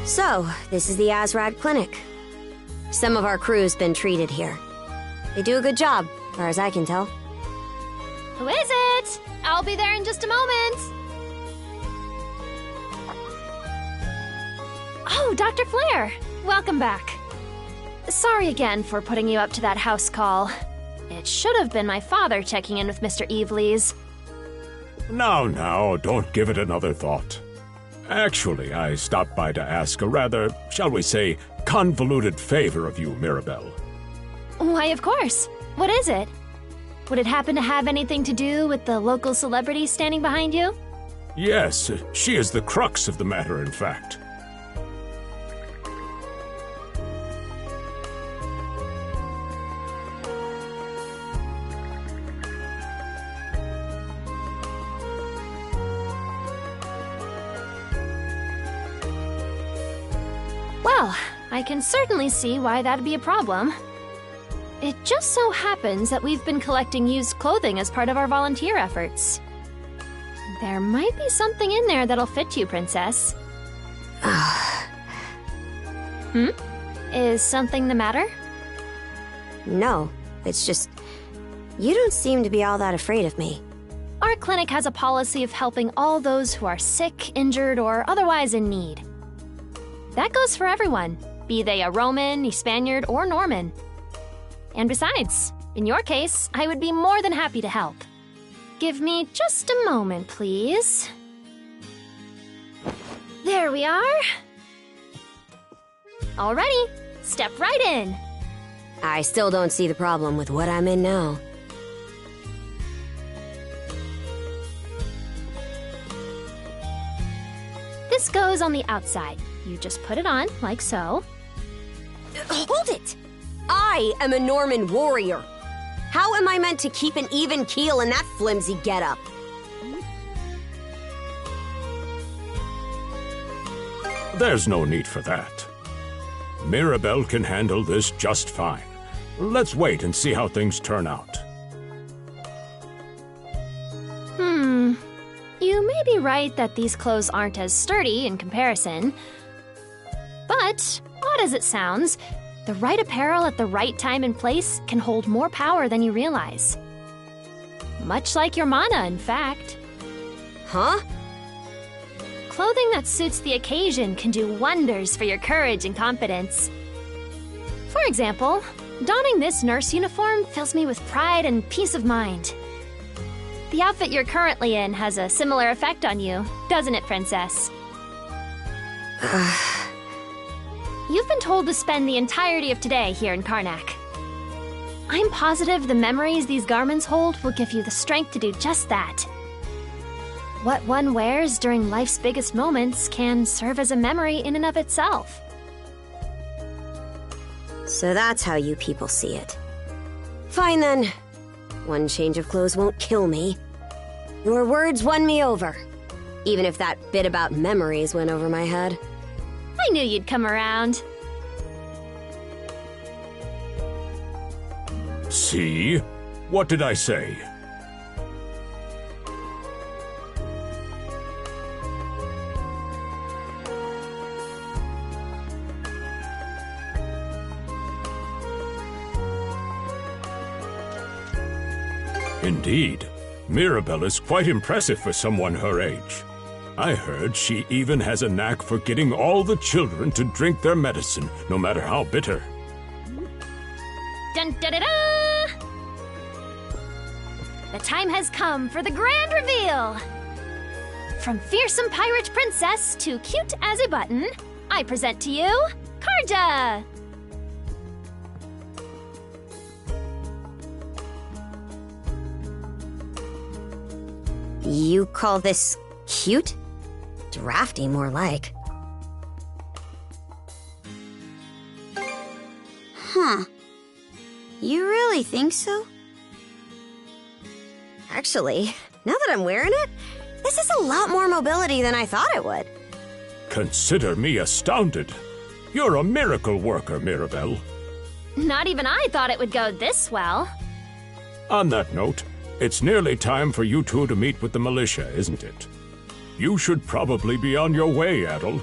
So, this is the Azrad Clinic. Some of our crew's been treated here. They do a good job, as far as I can tell.
Who is it? I'll be there in just a moment. Oh, Dr. Flair. Welcome back. Sorry again for putting you up to that house call. It should have been my father checking in with Mr. Evelees.
Now, don't give it another thought. Actually, I stopped by to ask a rather, shall we say, convoluted favor of you, Mirabelle.
Why, of course. What is it? Would it happen to have anything to do with the local celebrity standing behind you?
Yes, she is the crux of the matter, in fact.
Well, I can certainly see why that'd be a problem. It just so happens that we've been collecting used clothing as part of our volunteer efforts. There might be something in there that'll fit you, Princess. Is something the matter?
No, it's just... you don't seem to be all that afraid of me.
Our clinic has a policy of helping all those who are sick, injured, or otherwise in need. That goes for everyone, be they a Roman, a Spaniard, or Norman. And besides, in your case, I would be more than happy to help. Give me just a moment, please. There we are. Alrighty, step right in.
I still don't see the problem with what I'm in now.
This goes on the outside. You just put it on, like so.
Hold it! I am a Norman warrior. How am I meant to keep an even keel in that flimsy getup?
There's no need for that. Mirabelle can handle this just fine. Let's wait and see how things turn out.
You may be right that these clothes aren't as sturdy in comparison. But, odd as it sounds, the right apparel at the right time and place can hold more power than you realize. Much like your mana, in fact.
Huh?
Clothing that suits the occasion can do wonders for your courage and confidence. For example, donning this nurse uniform fills me with pride and peace of mind. The outfit you're currently in has a similar effect on you, doesn't it, Princess? You've been told to spend the entirety of today here in Carnac. I'm positive the memories these garments hold will give you the strength to do just that. What one wears during life's biggest moments can serve as a memory in and of itself.
So that's how you people see it. Fine then. One change of clothes won't kill me. Your words won me over. Even if that bit about memories went over my head.
I knew you'd come around.
See? What did I say? Indeed. Mirabelle is quite impressive for someone her age. I heard she even has a knack for getting all the children to drink their medicine, no matter how bitter.
Dun da da da! The time has come for the grand reveal! From fearsome pirate princess to cute as a button, I present to you, Karja!
You call this cute? Drafty, more like. Huh. You really think so? Actually, now that I'm wearing it, this is a lot more mobility than I thought it would.
Consider me astounded. You're a miracle worker, Mirabelle.
Not even I thought it would go this well.
On that note, it's nearly time for you two to meet with the militia, isn't it? You should probably be on your way, Adol.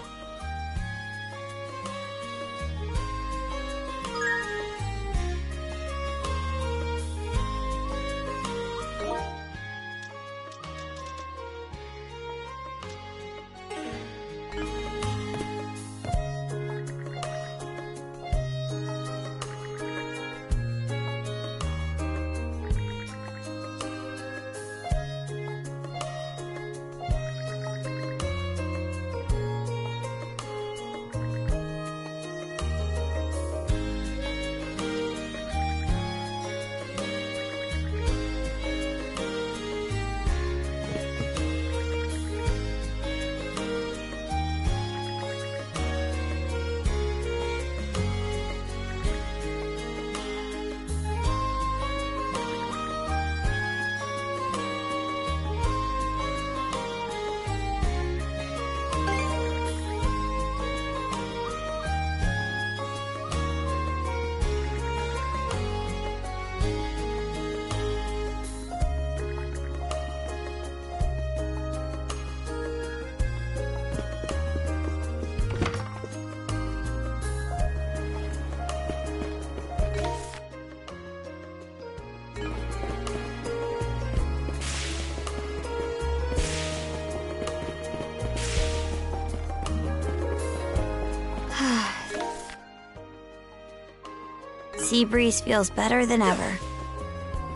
sea breeze feels better than ever.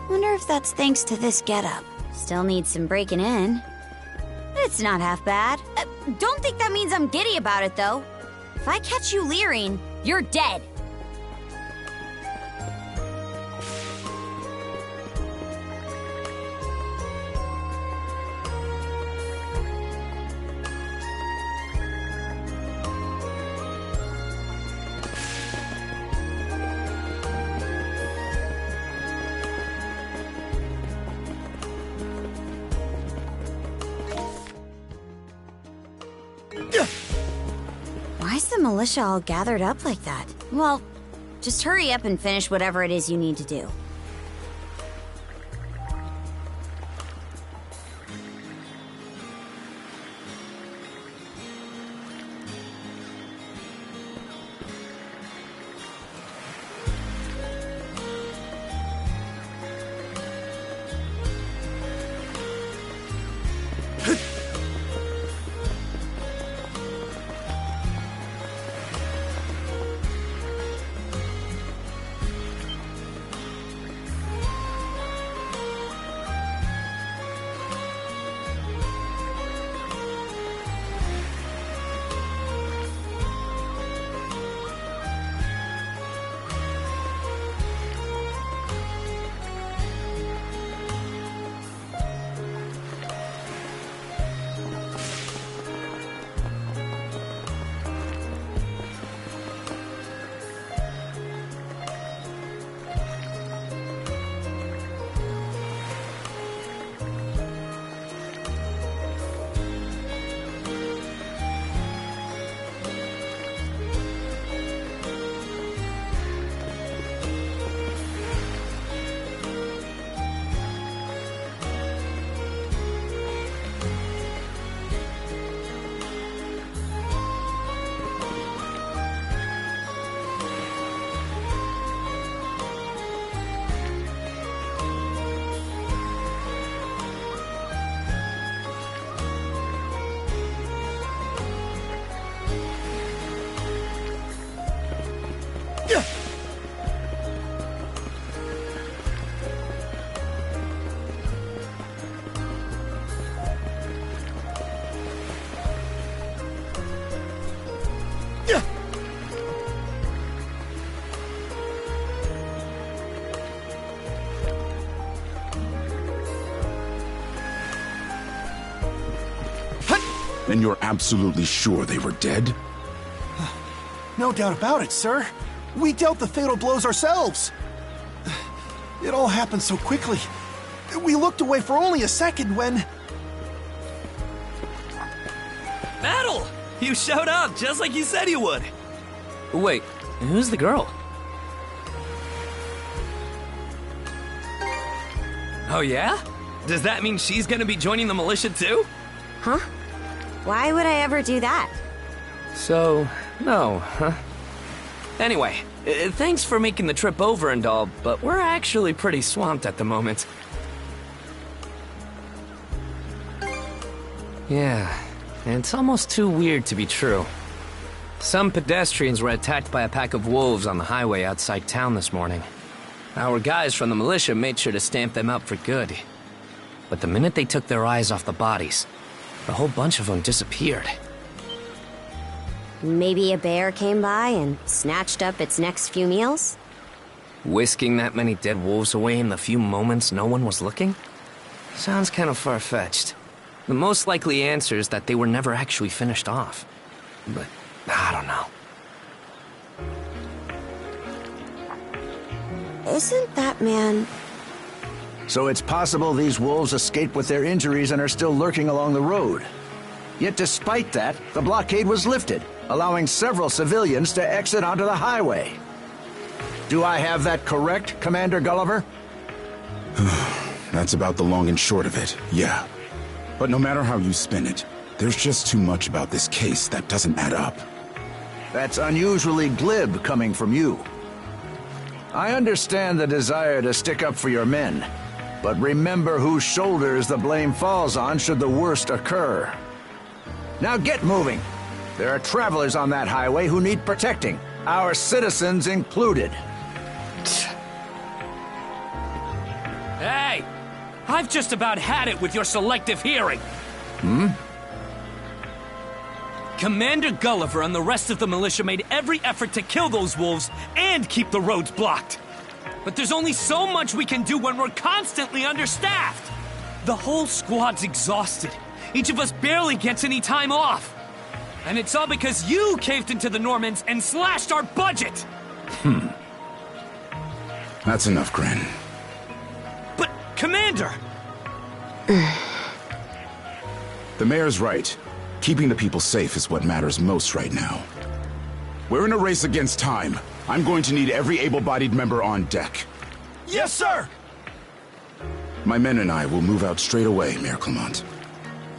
Wonder if that's thanks to this getup. Still needs some breaking in. It's not half bad. Don't think that means I'm giddy about it, though. If I catch you leering, you're dead. Why's the militia all gathered up like that? Well, just hurry up and finish whatever it is you need to do.
And you're absolutely sure they were dead?
No doubt about it, sir. We dealt the fatal blows ourselves. It all happened so quickly. We looked away for only a second when...
Adol! You showed up just like you said you would. Wait, who's the girl? Oh yeah? Does that mean she's gonna be joining the militia too?
Huh? Why would I ever do that?
So, no, huh? Anyway, thanks for making the trip over and all, but we're actually pretty swamped at the moment. Yeah, it's almost too weird to be true. Some pedestrians were attacked by a pack of wolves on the highway outside town this morning. Our guys from the militia made sure to stamp them out for good. But the minute they took their eyes off the bodies, the whole bunch of them disappeared.
Maybe a bear came by and snatched up its next few meals?
Whisking that many dead wolves away in the few moments no one was looking? Sounds kind of far-fetched. The most likely answer is that they were never actually finished off. But, I don't know.
Isn't that man...
So it's possible these wolves escaped with their injuries and are still lurking along the road. Yet despite that, the blockade was lifted, allowing several civilians to exit onto the highway. Do I have that correct, Commander Gulliver?
That's about the long and short of it, yeah. But no matter how you spin it, there's just too much about this case that doesn't add up.
That's unusually glib coming from you. I understand the desire to stick up for your men, but remember whose shoulders the blame falls on should the worst occur. Now get moving. There are travelers on that highway who need protecting, our citizens included.
I've just about had it with your selective hearing. Commander Gulliver and the rest of the militia made every effort to kill those wolves and keep the roads blocked. But there's only so much we can do when we're constantly understaffed. The whole squad's exhausted. Each of us barely gets any time off. And it's all because you caved into the Normans and slashed our budget!
That's enough, Grin.
But, Commander!
The mayor's right. Keeping the people safe is what matters most right now. We're in a race against time. I'm going to need every able-bodied member on deck.
Yes, sir!
My men and I will move out straight away, Mayor Clement.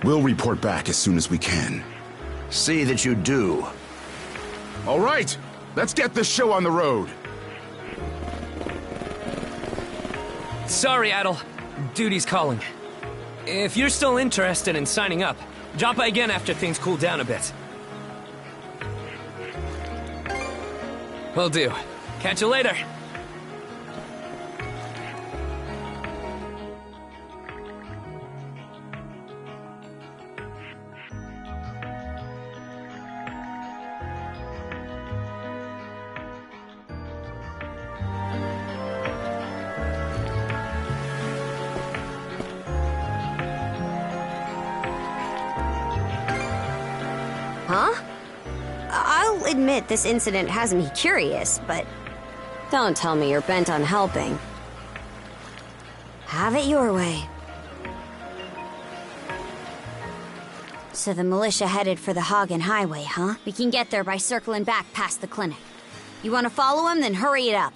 We'll report back as soon as we can.
See that you do.
All right, let's get this show on the road.
Sorry, Adol. Duty's calling. If you're still interested in signing up, drop by again after things cool down a bit. Will do. Catch you later.
Huh? I'll admit this incident has me curious, but don't tell me you're bent on helping. Have it your way. So the militia headed for the Haagen highway, huh? We can get there by circling back past the clinic. You want to follow him? Then hurry it up.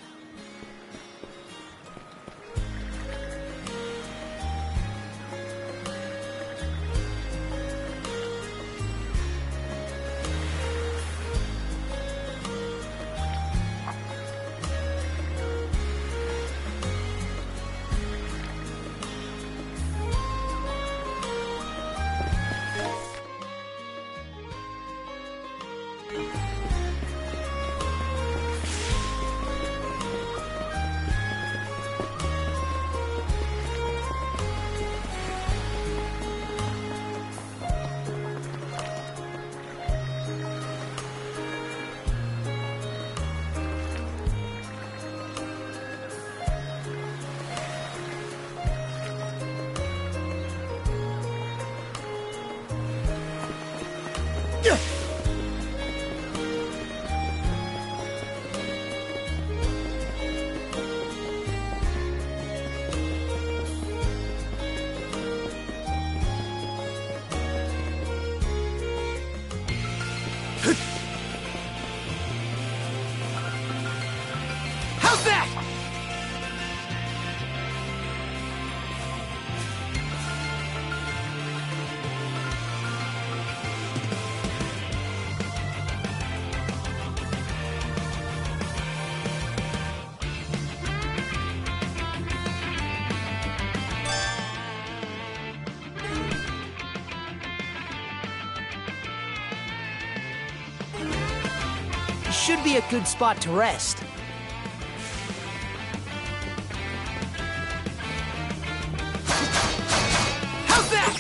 How's that?
Should be a good spot to rest.
How's that?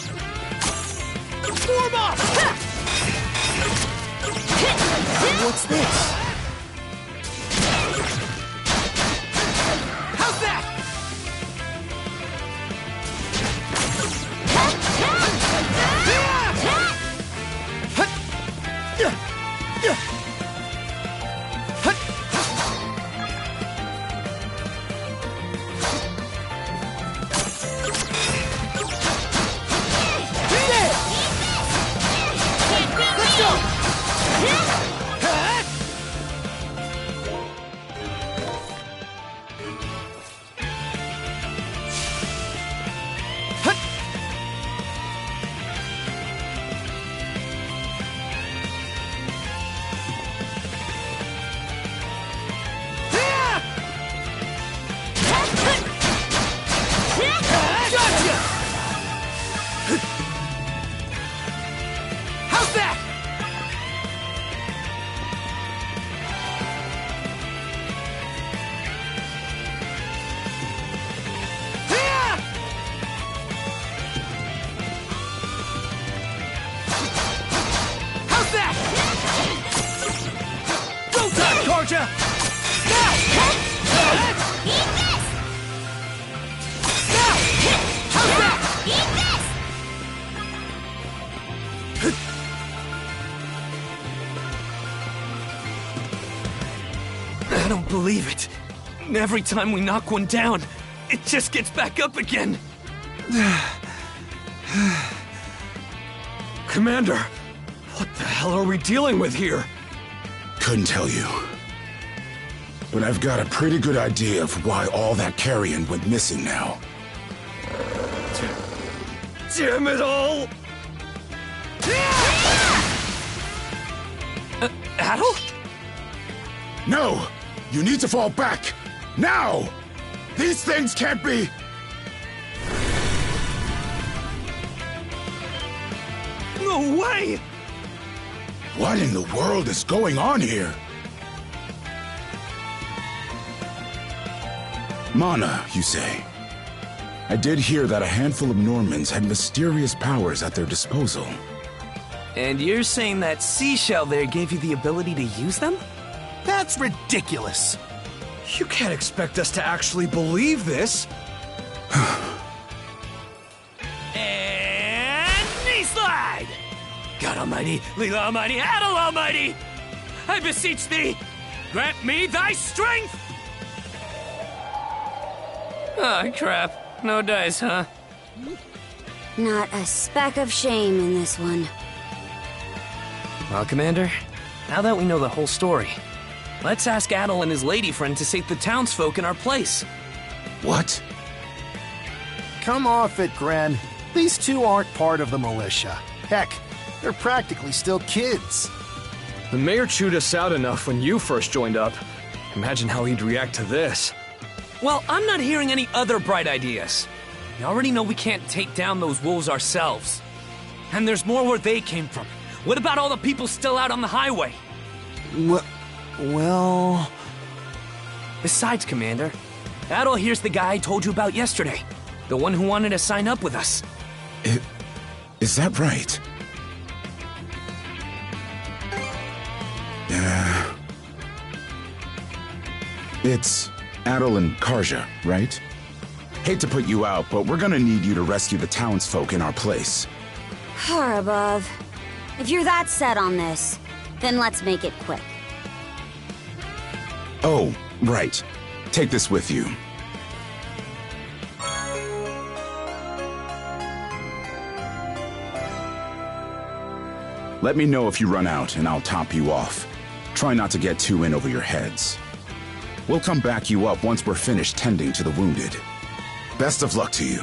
Form up!
What's this?
How's that?
gotcha!
Now!
Eat this!
Now! How's that?
I don't believe it. Every time we knock one down, it just gets back up again.
Commander, what the hell are we dealing with here?
Couldn't tell you. But I've got a pretty good idea of why all that carrion went missing now.
Damn it all!
Adol?
No! You need to fall back! Now! These things can't be...
No way!
What in the world is going on here? Mana, you say? I did hear that a handful of Normans had mysterious powers at their disposal.
And you're saying that seashell there gave you the ability to use them?
That's ridiculous.
You can't expect us to actually believe this.
And knee slide! God Almighty, Leela Almighty, Adol Almighty! I beseech thee, grant me thy strength! Ah, crap. No dice, huh?
Not a speck of shame in this one.
Well, Commander, now that we know the whole story, let's ask Adol and his lady friend to save the townsfolk in our place.
What?
Come off it, Gren. These two aren't part of the militia. Heck, they're practically still kids.
The mayor chewed us out enough when you first joined up. Imagine how he'd react to this.
Well, I'm not hearing any other bright ideas. We already know we can't take down those wolves ourselves. And there's more where they came from. What about all the people still out on the highway?
Well...
Besides, Commander, Adol here's the guy I told you about yesterday. The one who wanted to sign up with us.
Is that right? It's Adol and Karja, right? Hate to put you out, but we're gonna need you to rescue the townsfolk in our place.
Far above. If you're that set on this, then let's make it quick.
Oh, right. Take this with you. Let me know if you run out, and I'll top you off. Try not to get too in over your heads. We'll come back you up once we're finished tending to the wounded. Best of luck to you.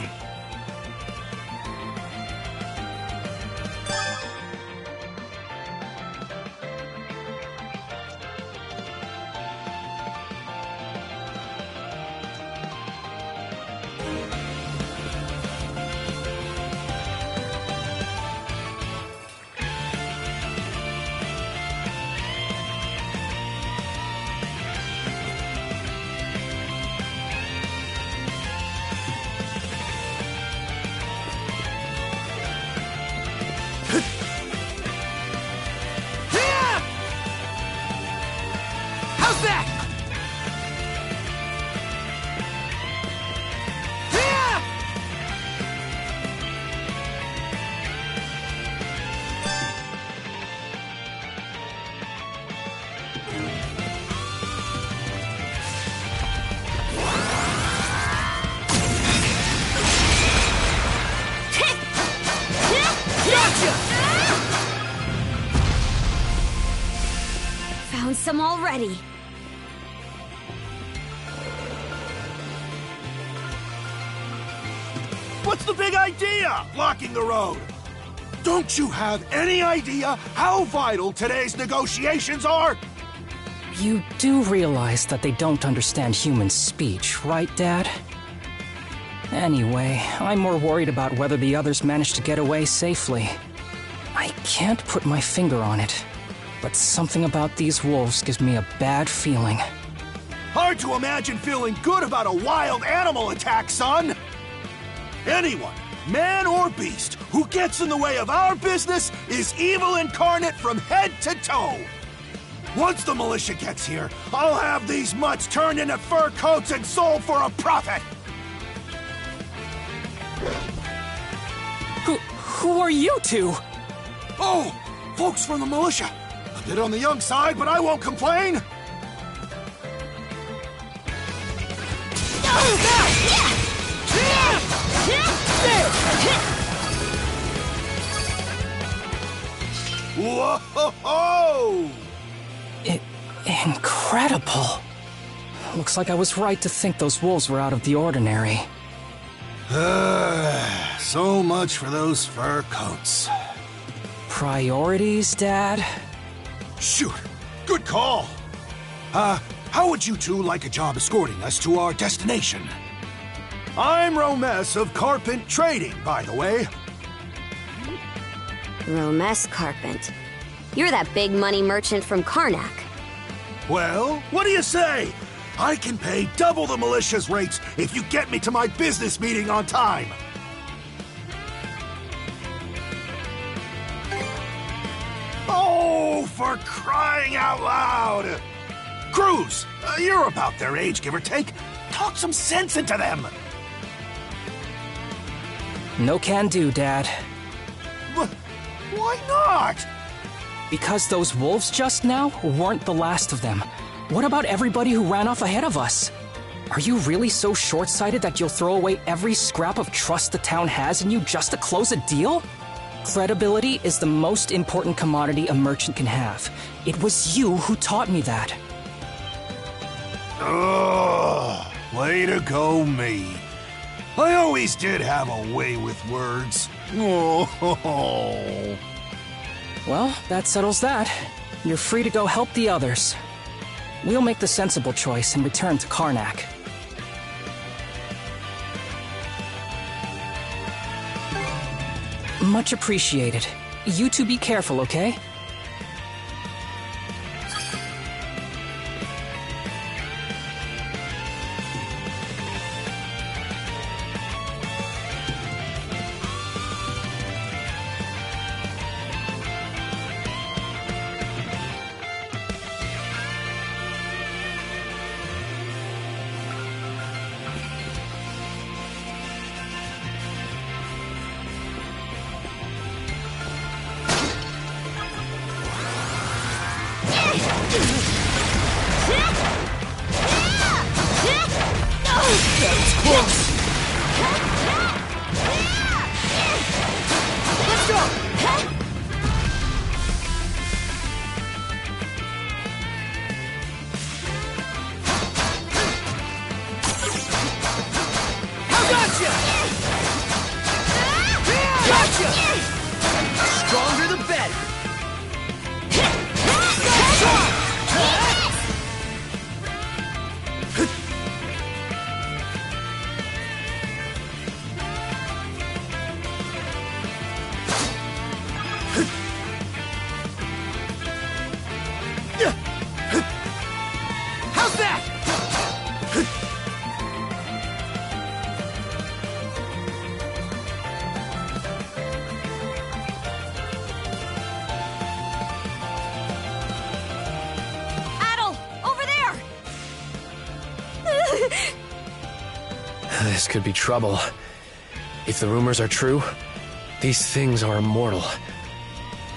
Found some already.
What's the big idea? Blocking the road. Don't you have any idea how vital today's negotiations are?
You do realize that they don't understand human speech, right, Dad? Anyway, I'm more worried about whether the others managed to get away safely. I can't put my finger on it, but something about these wolves gives me a bad feeling.
Hard to imagine feeling good about a wild animal attack, son! Anyone, man or beast, who gets in the way of our business is evil incarnate from head to toe! Once the militia gets here, I'll have these mutts turned into fur coats and sold for a profit!
Who are you two?
Oh, folks from the militia. A bit on the young side, but I won't complain. Whoa!
Incredible. Looks like I was right to think those wolves were out of the ordinary.
So much for those fur coats.
Priorities, Dad?
Shoot, good call. How would you two like a job escorting us to our destination? I'm Romes of Carpent Trading, by the way.
Romes Carpent. You're that big money merchant from Carnac.
Well, what do you say? I can pay double the militia's rates if you get me to my business meeting on time. Oh, for crying out loud! Cruz, you're about their age, give or take. Talk some sense into them.
No can do, Dad.
Why not?
Because those wolves just now weren't the last of them. What about everybody who ran off ahead of us? Are you really so short-sighted that you'll throw away every scrap of trust the town has in you just to close a deal? Credibility is the most important commodity a merchant can have. It was you who taught me that.
Oh, way to go, me. I always did have a way with words. Oh.
Well, that settles that. You're free to go help the others. We'll make the sensible choice and return to Carnac. Much appreciated. You two be careful, okay?
Stronger the better. How's that?
Adol, over there!
This could be trouble. If the rumors are true, these things are immortal.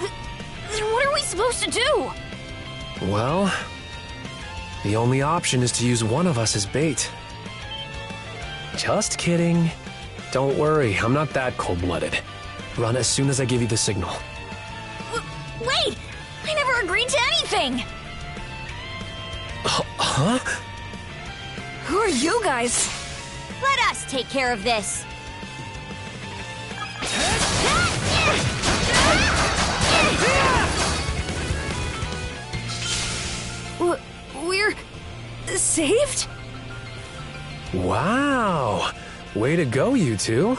Then what are we supposed to do?
Well, the only option is to use one of us as bait. Just kidding. Don't worry, I'm not that cold-blooded. Run as soon as I give you the signal.
Wait! I never agreed to anything!
Huh?
Who are you guys? Let us take care of this. We're saved?
Wow! Way to go, you two.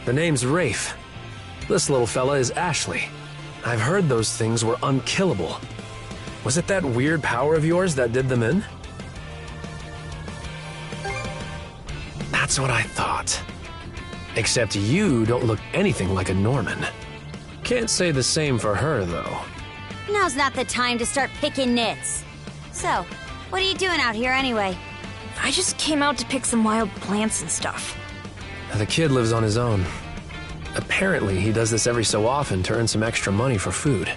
The name's Rafe. This little fella is Ashley. I've heard those things were unkillable. Was it that weird power of yours that did them in? That's what I thought. Except you don't look anything like a Norman. Can't say the same for her, though.
Now's not the time to start picking nits. So, what are you doing out here anyway?
I just came out to pick some wild plants and stuff.
The kid lives on his own. Apparently, he does this every so often to earn some extra money for food.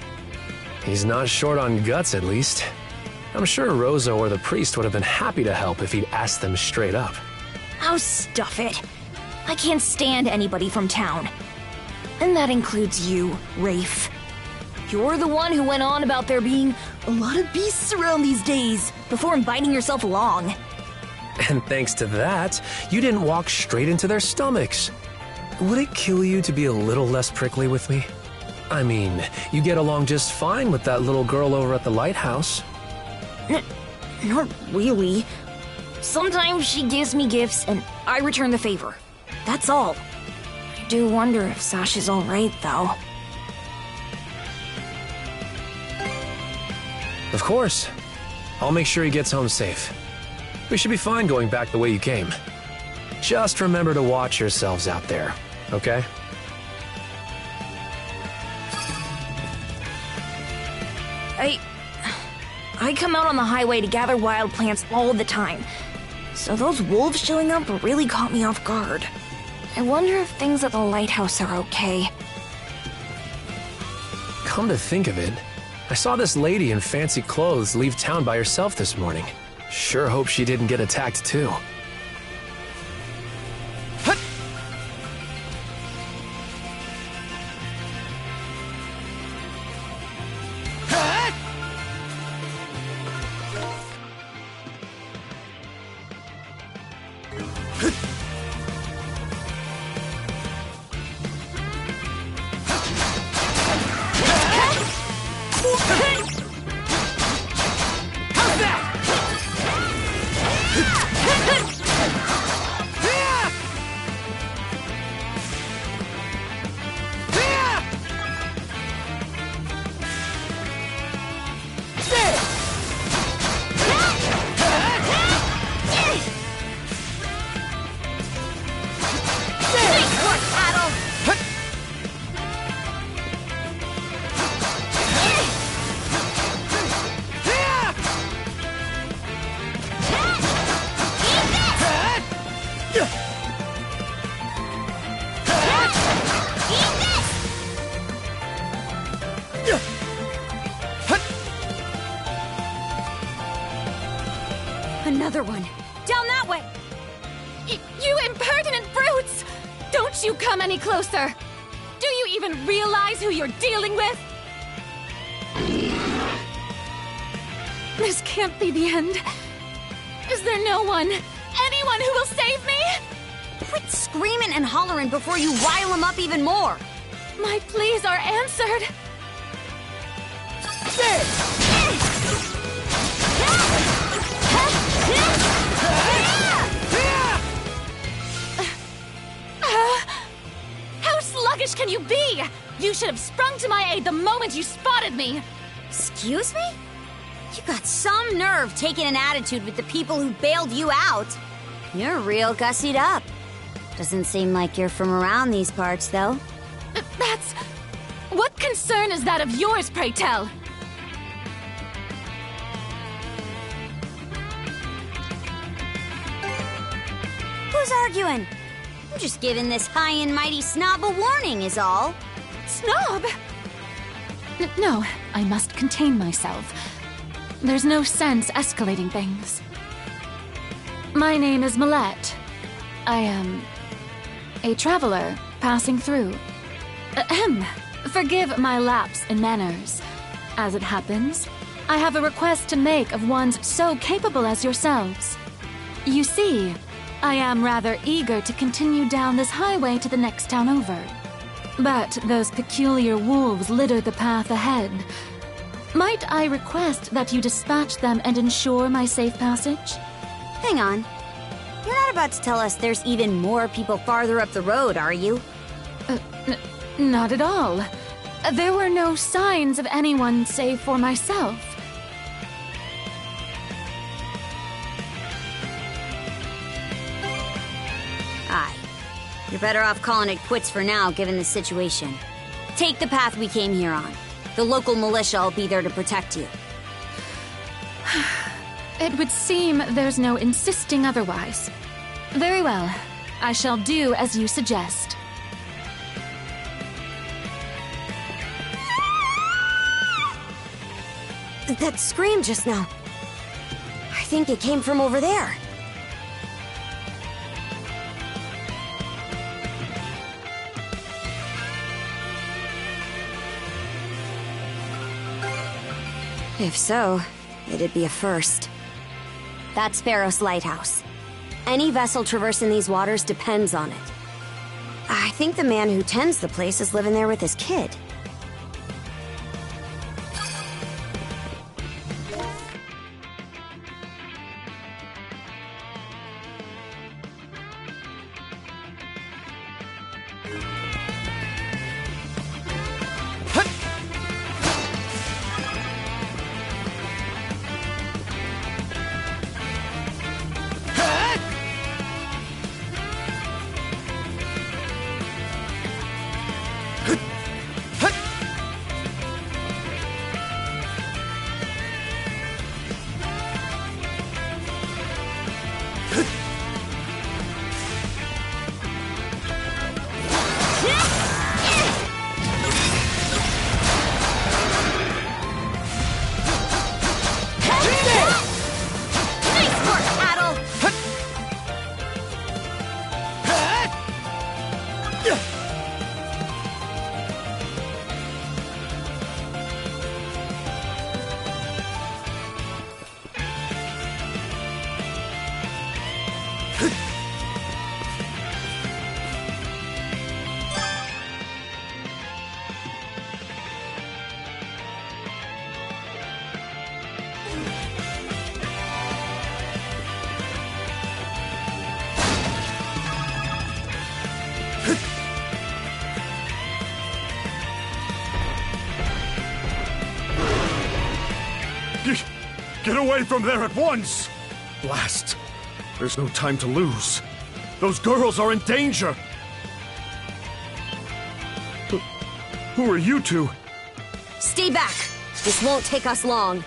He's not short on guts, at least. I'm sure Rosa or the priest would have been happy to help if he'd asked them straight up.
Oh, stuff it. I can't stand anybody from town. And that includes you, Rafe. You're the one who went on about there being a lot of beasts around these days, before inviting yourself along.
And thanks to that, you didn't walk straight into their stomachs. Would it kill you to be a little less prickly with me? I mean, you get along just fine with that little girl over at the Lighthouse.
Not really. Sometimes she gives me gifts and I return the favor. That's all. I do wonder if Sash is alright, though.
Of course. I'll make sure he gets home safe. We should be fine going back the way you came. Just remember to watch yourselves out there, okay?
I come out on the highway to gather wild plants all the time. So those wolves showing up really caught me off guard. I wonder if things at the Lighthouse are okay.
Come to think of it, I saw this lady in fancy clothes leave town by herself this morning. Sure hope she didn't get attacked too.
Another one. Down that way!
You impertinent brutes! Don't you come any closer! Do you even realize who you're dealing with? This can't be the end. Is there no one, anyone who will save me?
Quit screaming and hollering before you rile them up even more!
My pleas are answered. How sluggish can you be? You should have sprung to my aid the moment you spotted me.
Excuse me? You got some nerve taking an attitude with the people who bailed you out. You're real gussied up. Doesn't seem like you're from around these parts, though.
That's... What concern is that of yours, pray tell?
Who's arguing? I'm just giving this high and mighty snob a warning, is all.
Snob? No, I must contain myself. There's no sense escalating things. My name is Millette. I am a traveler passing through. Ahem. Forgive my lapse in manners. As it happens, I have a request to make of ones so capable as yourselves. You see, I am rather eager to continue down this highway to the next town over. But those peculiar wolves litter the path ahead. Might I request that you dispatch them and ensure my safe passage?
Hang on. You're not about to tell us there's even more people farther up the road, are you?
Not at all. There were no signs of anyone save for myself.
Aye. You're better off calling it quits for now, given the situation. Take the path we came here on. The local militia will be there to protect you.
It would seem there's no insisting otherwise. Very well. I shall do as you suggest.
That scream just now. I think it came from over there. If so, it'd be a first. That's Sparrow's Lighthouse. Any vessel traversing these waters depends on it. I think the man who tends the place is living there with his kid.
Get away from there at once! Blast. There's no time to lose. Those girls are in danger! Who are you two?
Stay back! This won't take us long.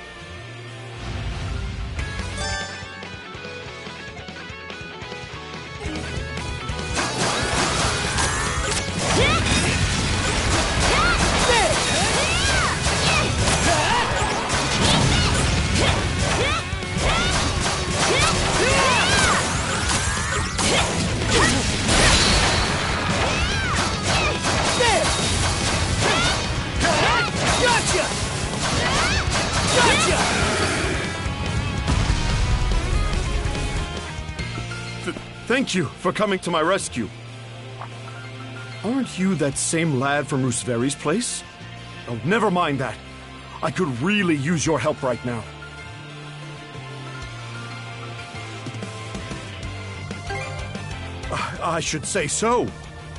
Thank you for coming to my rescue. Aren't you that same lad from Rooseveri's place? Oh, never mind that. I could really use your help right now. I should say so.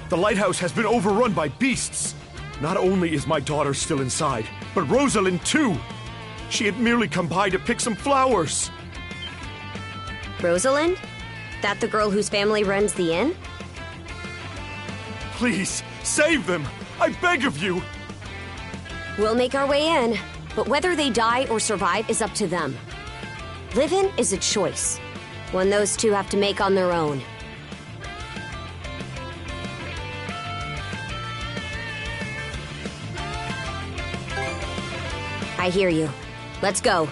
The lighthouse has been overrun by beasts. Not only is my daughter still inside, but Rosalind too. She had merely come by to pick some flowers.
Rosalind? That the girl whose family runs the inn?
Please, save them! I beg of you!
We'll make our way in, but whether they die or survive is up to them. Living is a choice, one those two have to make on their own. I hear you. Let's go.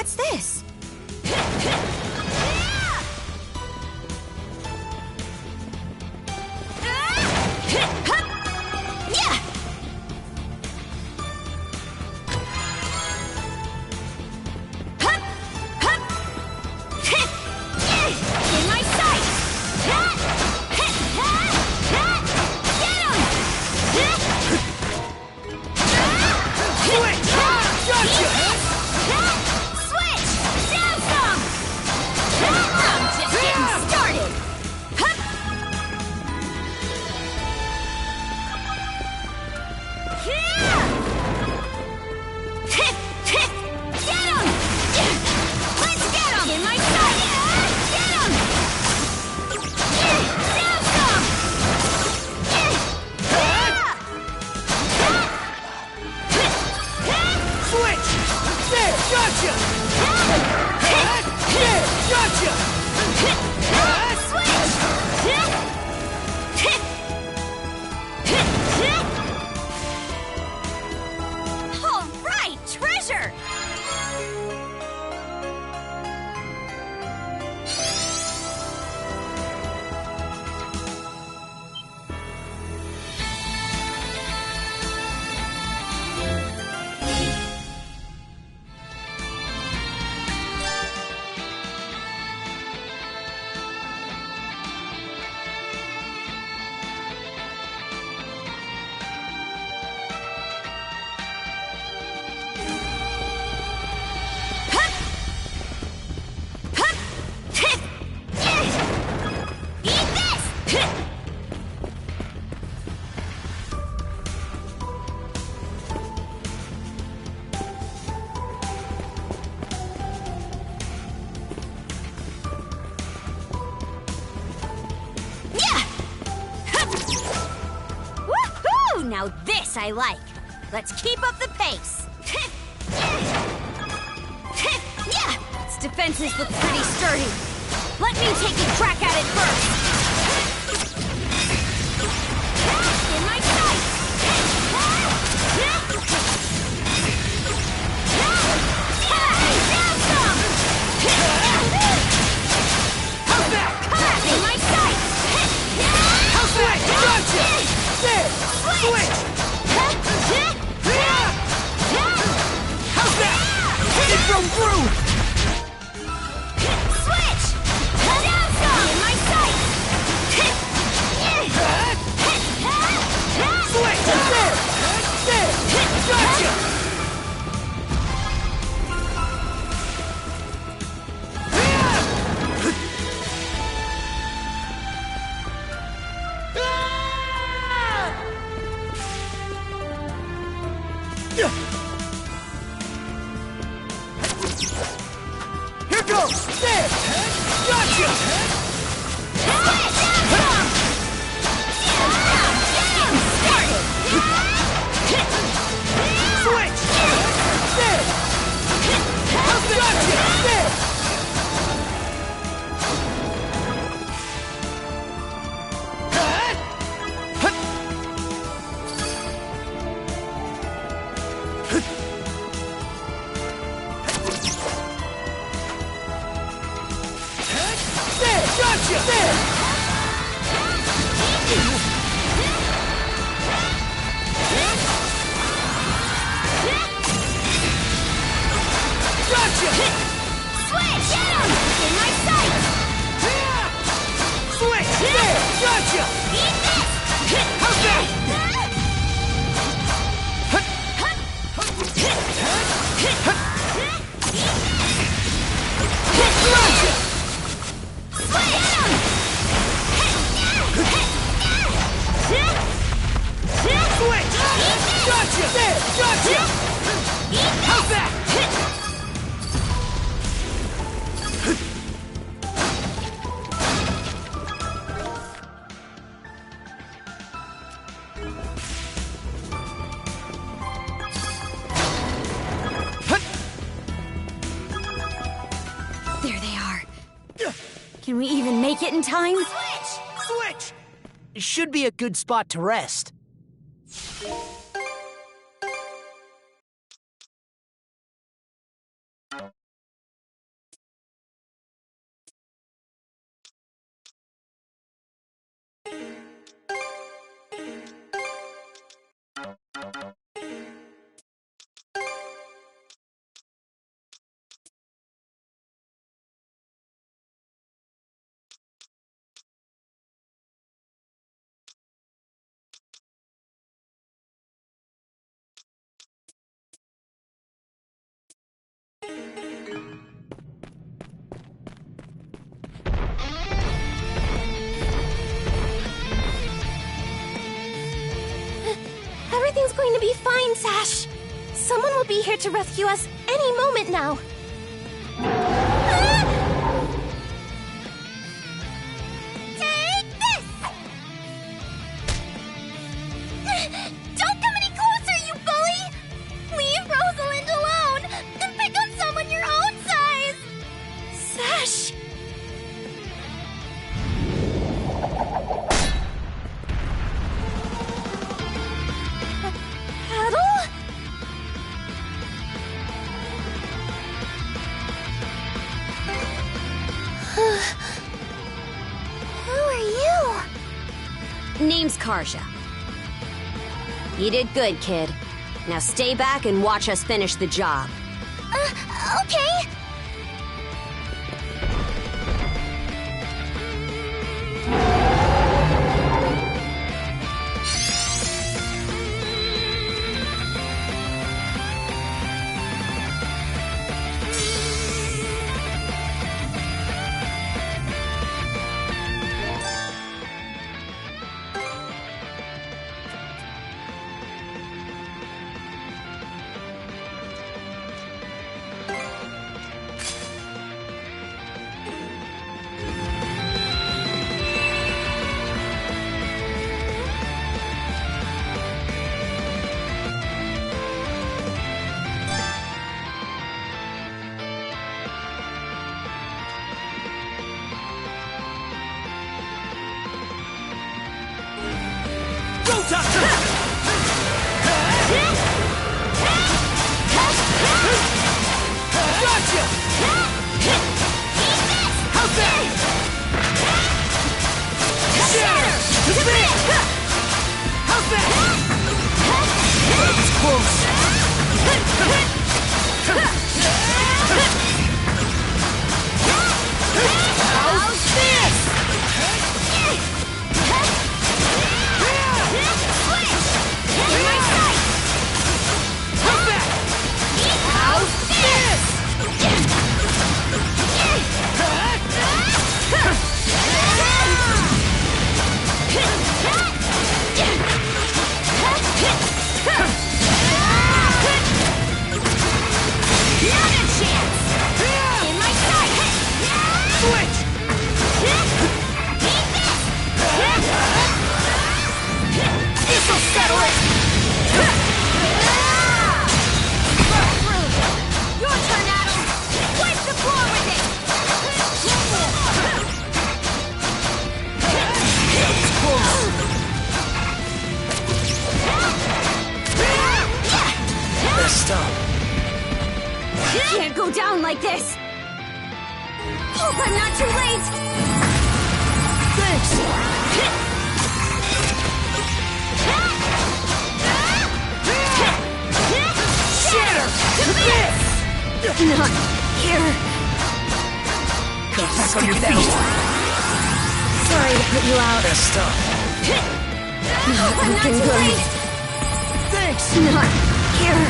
What's this? Now this I like. Let's keep up the pace. Its defenses look pretty sturdy. Let me take a crack at it first. In my sight. Down some. How's that? In my sight. How's that? Gotcha. There. Switch! How's that? It broke through! Switch! Down some! In my sight! Switch! There! There! Gotcha! Here goes! There! Gotcha! Switch! There! Gotcha! There! Gotcha! There! Gotcha! Switch! Get him! In my sight! Switch! There! Gotcha! Eat this! How's that? Gotcha! Switch! Gotcha! There! Gotcha! How's that? There they are. Can we even make it in time?
Switch! Switch! Should be a good spot to rest.
fine, Sash. Someone will be here to rescue us any moment now. Take this! Don't come any closer, you bully! Leave Rosalind alone and pick on someone your own size! Sash! Adol? Who are you?
Name's Karja. You did good, kid. Now stay back and watch us finish the job.
Okay.
Can't go down like this! Hope I'm not too late! Thanks! Shatter! Not here!
Go back on your feet!
Sorry to put you out.
Messed up.
Not looking good.
Thanks!
Not here!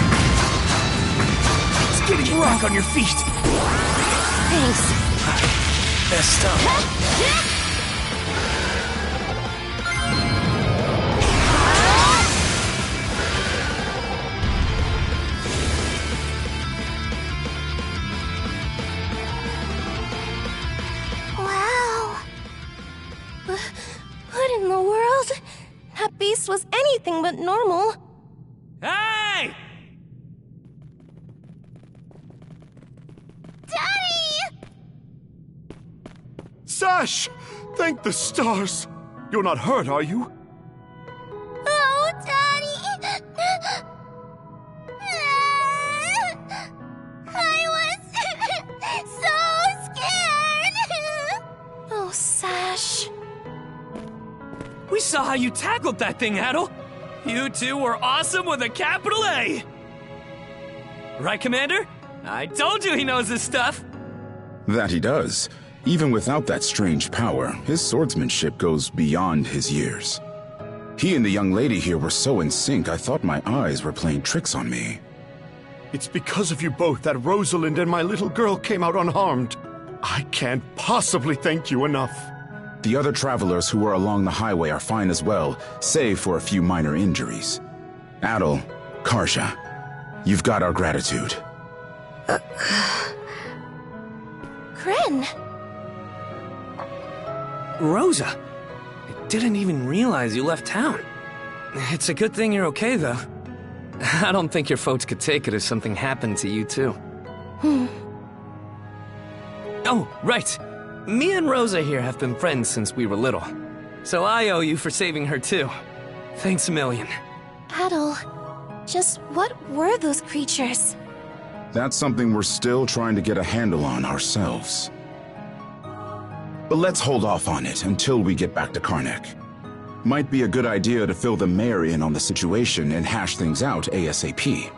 Getting you back on your feet.
Thanks.
Messed up.
Wow. What in the world? That beast was anything but normal.
Hey!
Sash! Thank the stars! You're not hurt, are you?
Oh, Daddy! I was so scared! Oh, Sash.
We saw how you tackled that thing, Adol. You two were awesome with a capital A! Right, Commander? I told you he knows his stuff!
That he does. Even without that strange power, his swordsmanship goes beyond his years. He and the young lady here were so in sync, I thought my eyes were playing tricks on me.
It's because of you both that Rosalind and my little girl came out unharmed. I can't possibly thank you enough.
The other travelers who were along the highway are fine as well, save for a few minor injuries. Adol, Karja, you've got our gratitude.
Kren!
Rosa! I didn't even realize you left town. It's a good thing you're okay, though. I don't think your folks could take it if something happened to you, too. Oh, right. Me and Rosa here have been friends since we were little. So I owe you for saving her, too. Thanks a million.
Adol, just what were those creatures?
That's something we're still trying to get a handle on ourselves. But let's hold off on it until we get back to Carnac. Might be a good idea to fill the mayor in on the situation and hash things out ASAP.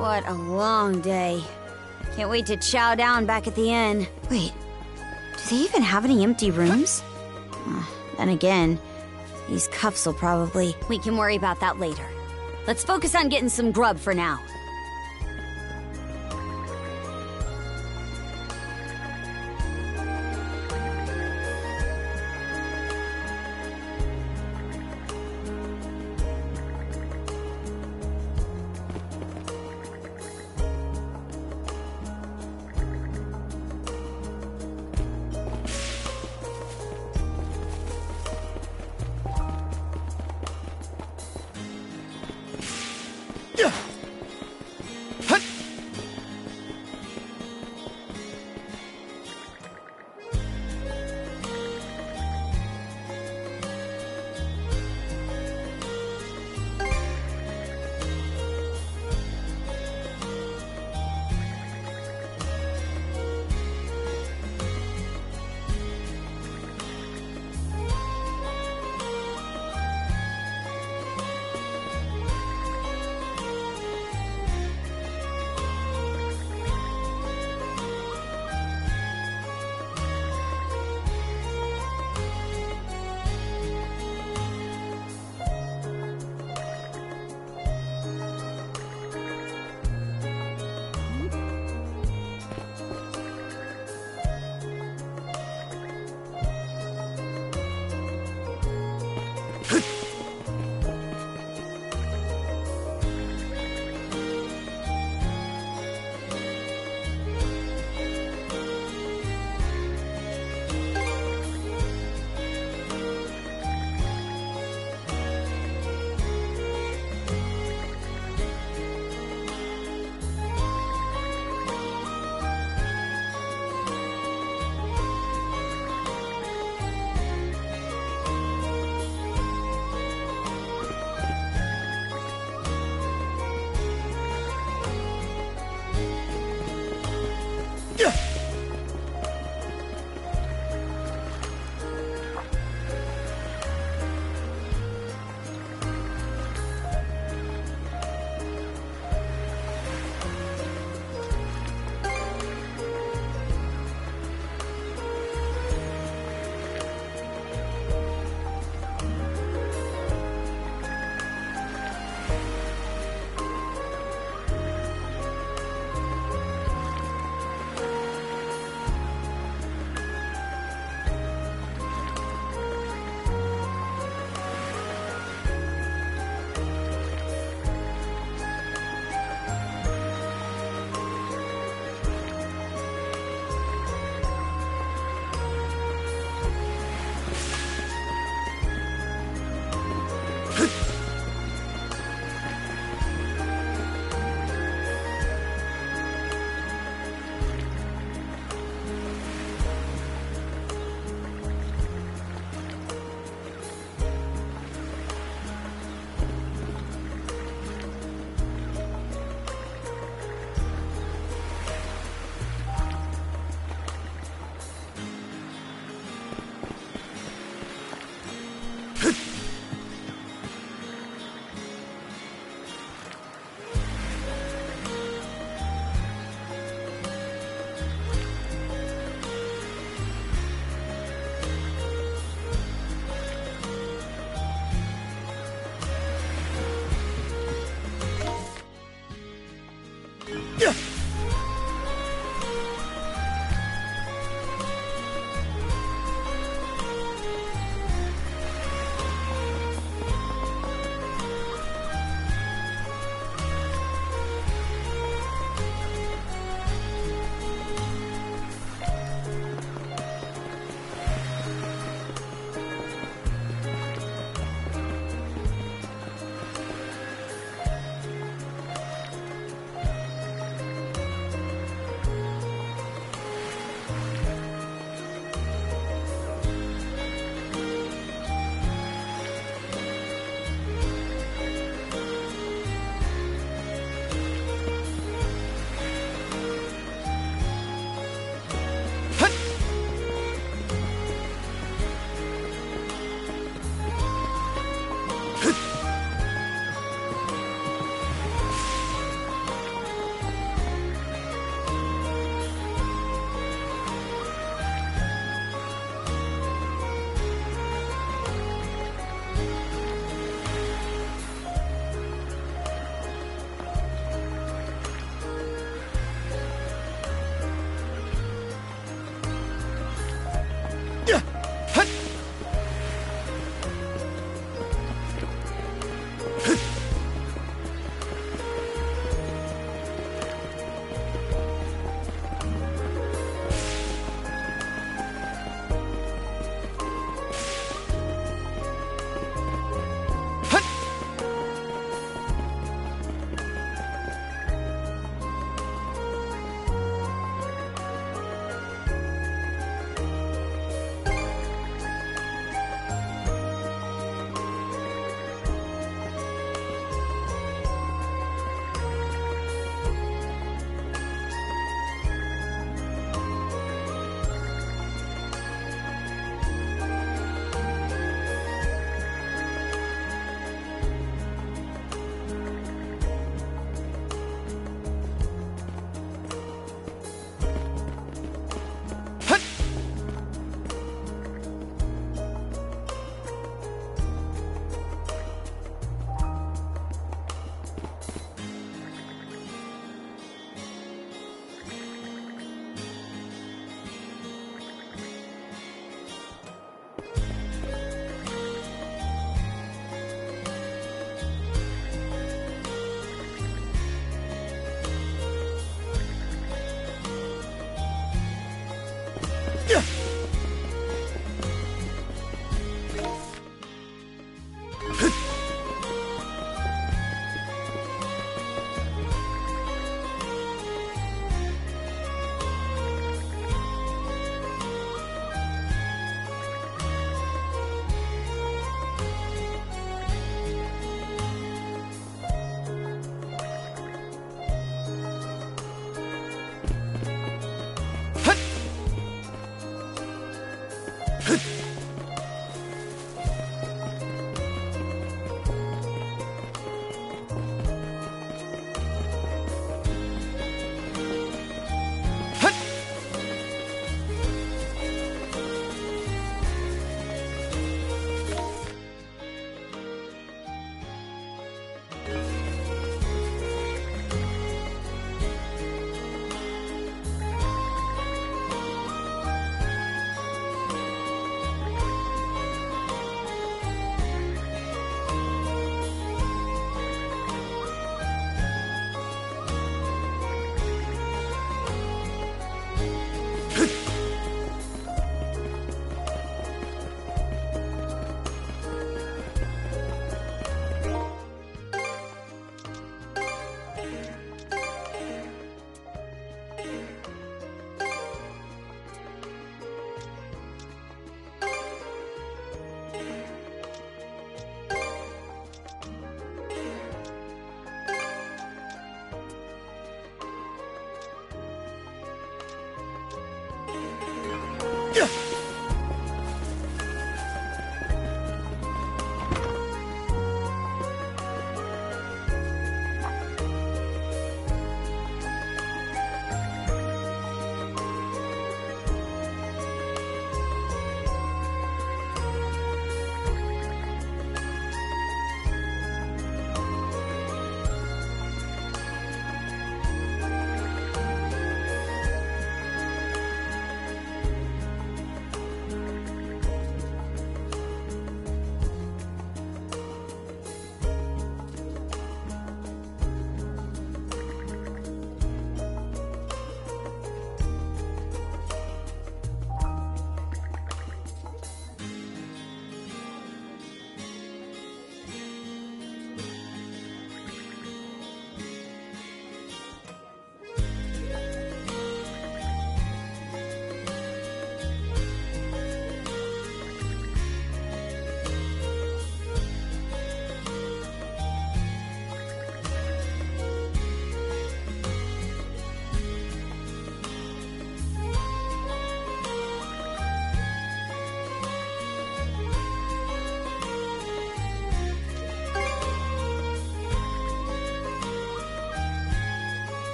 What a long day. Can't wait to chow down back at the inn. Wait, do they even have any empty rooms? Then again, these cuffs will probably... We can worry about that later. Let's focus on getting some grub for now.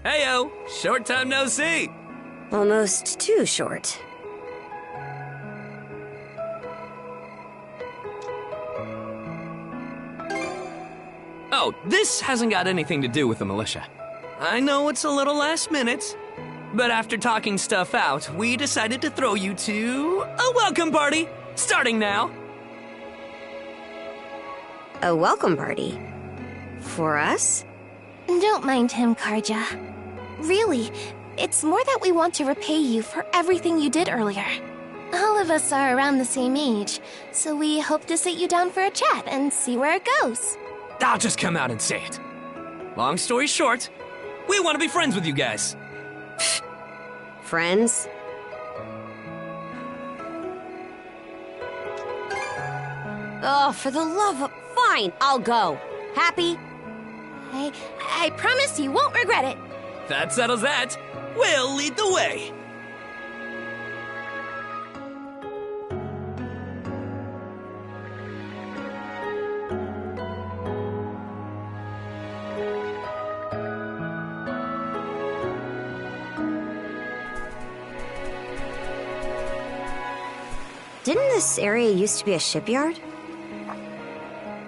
Heyo, short time no see.
Almost too short.
Oh, this hasn't got anything to do with the militia. I know it's a little last minute, but after talking stuff out, we decided to throw you to a welcome party, starting now.
A welcome party? For us?
Don't mind him, Karja. Really, it's more that we want to repay you for everything you did earlier. All of us are around the same age, so we hope to sit you down for a chat and see where it goes.
I'll just come out and say it. Long story short, we want to be friends with you guys.
Friends? Oh, for the love of... Fine, I'll go. Happy?
I promise you won't regret it.
That settles that. We'll lead the way.
Didn't this area used to be a shipyard?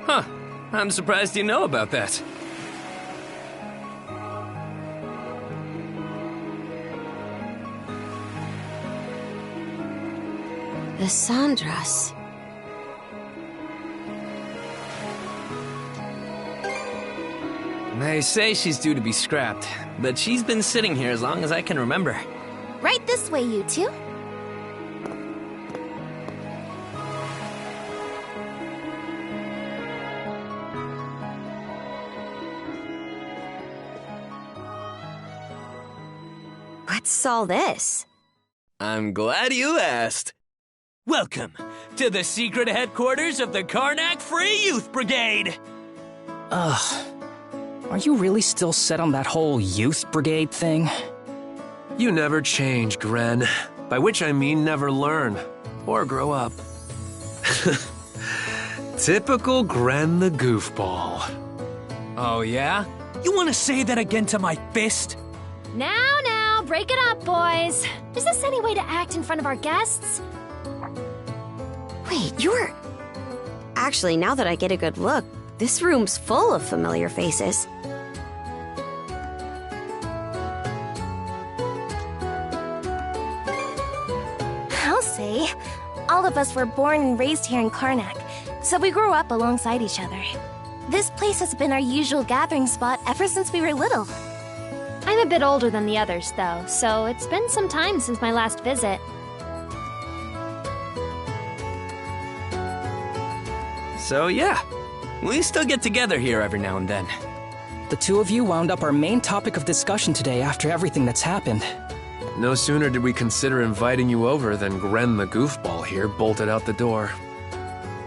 Huh. I'm surprised you know about that.
The Sandras.
They say she's due to be scrapped, but she's been sitting here as long as I can remember.
Right this way, you two.
What's all this?
I'm glad you asked. Welcome to the secret headquarters of the Carnac Free Youth Brigade.
Ugh. Are you really still set on that whole youth brigade thing?
You never change, Gren. By which I mean never learn. Or grow up. Typical Gren the goofball.
Oh yeah? You want to say that again to my fist?
Now, break it up, boys. Is this any way to act in front of our guests?
Wait, you're... Actually, now that I get a good look, this room's full of familiar faces.
I'll say. All of us were born and raised here in Carnac, so we grew up alongside each other. This place has been our usual gathering spot ever since we were little.
I'm a bit older than the others, though, so it's been some time since my last visit.
So yeah, we still get together here every now and then.
The two of you wound up our main topic of discussion today after everything that's happened.
No sooner did we consider inviting you over than Gren the goofball here bolted out the door.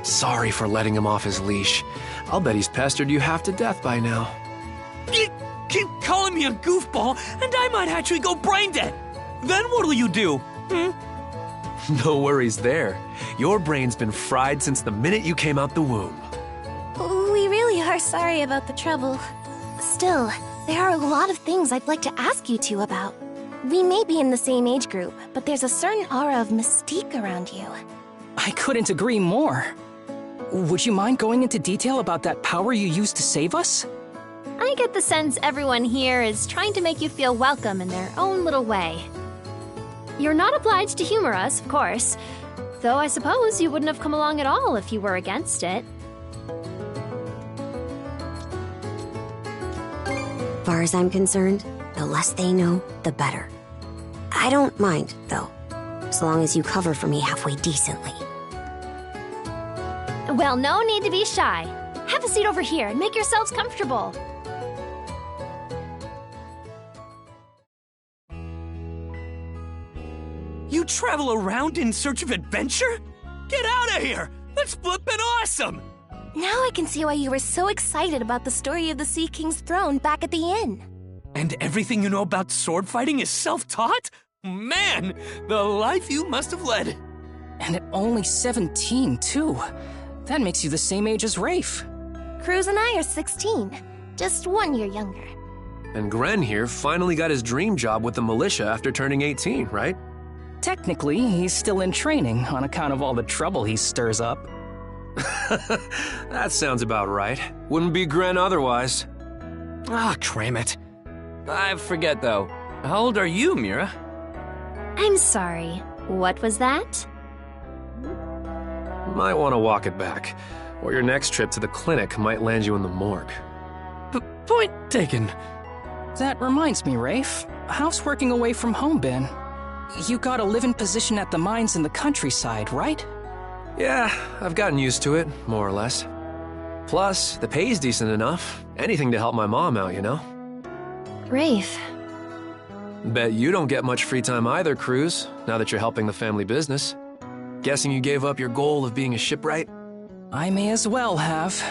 Sorry for letting him off his leash. I'll bet he's pestered you half to death by now.
You keep calling me a goofball, and I might actually go brain dead. Then what'll you do?
No worries there. Your brain's been fried since the minute you came out the womb.
We really are sorry about the trouble. Still, there are a lot of things I'd like to ask you two about. We may be in the same age group, but there's a certain aura of mystique around you.
I couldn't agree more. Would you mind going into detail about that power you used to save us?
I get the sense everyone here is trying to make you feel welcome in their own little way. You're not obliged to humor us, of course, though I suppose you wouldn't have come along at all if you were against it.
Far as I'm concerned, the less they know, the better. I don't mind, though, as long as you cover for me halfway decently.
Well, no need to be shy. Have a seat over here and make yourselves comfortable.
You travel around in search of adventure? Get out of here! That's flippin' awesome!
Now I can see why you were so excited about the story of the Sea King's throne back at the inn.
And everything you know about sword fighting is self-taught? Man, the life you must have led.
And at only 17, too. That makes you the same age as Rafe.
Cruz and I are 16, just 1 year younger.
And Gren here finally got his dream job with the militia after turning 18, right?
Technically, he's still in training on account of all the trouble he stirs up.
That sounds about right. Wouldn't be Gren otherwise.
Ah, cram it. I forget, though. How old are you, Mira?
I'm sorry. What was that?
Might want to walk it back, or your next trip to the clinic might land you in the morgue.
Point taken.
That reminds me, Rafe. How's working away from home been? You got a live-in position at the mines in the countryside, right?
Yeah, I've gotten used to it, more or less. Plus, the pay's decent enough. Anything to help my mom out, you know?
Rafe.
Bet you don't get much free time either, Cruz, now that you're helping the family business. Guessing you gave up your goal of being a shipwright?
I may as well have.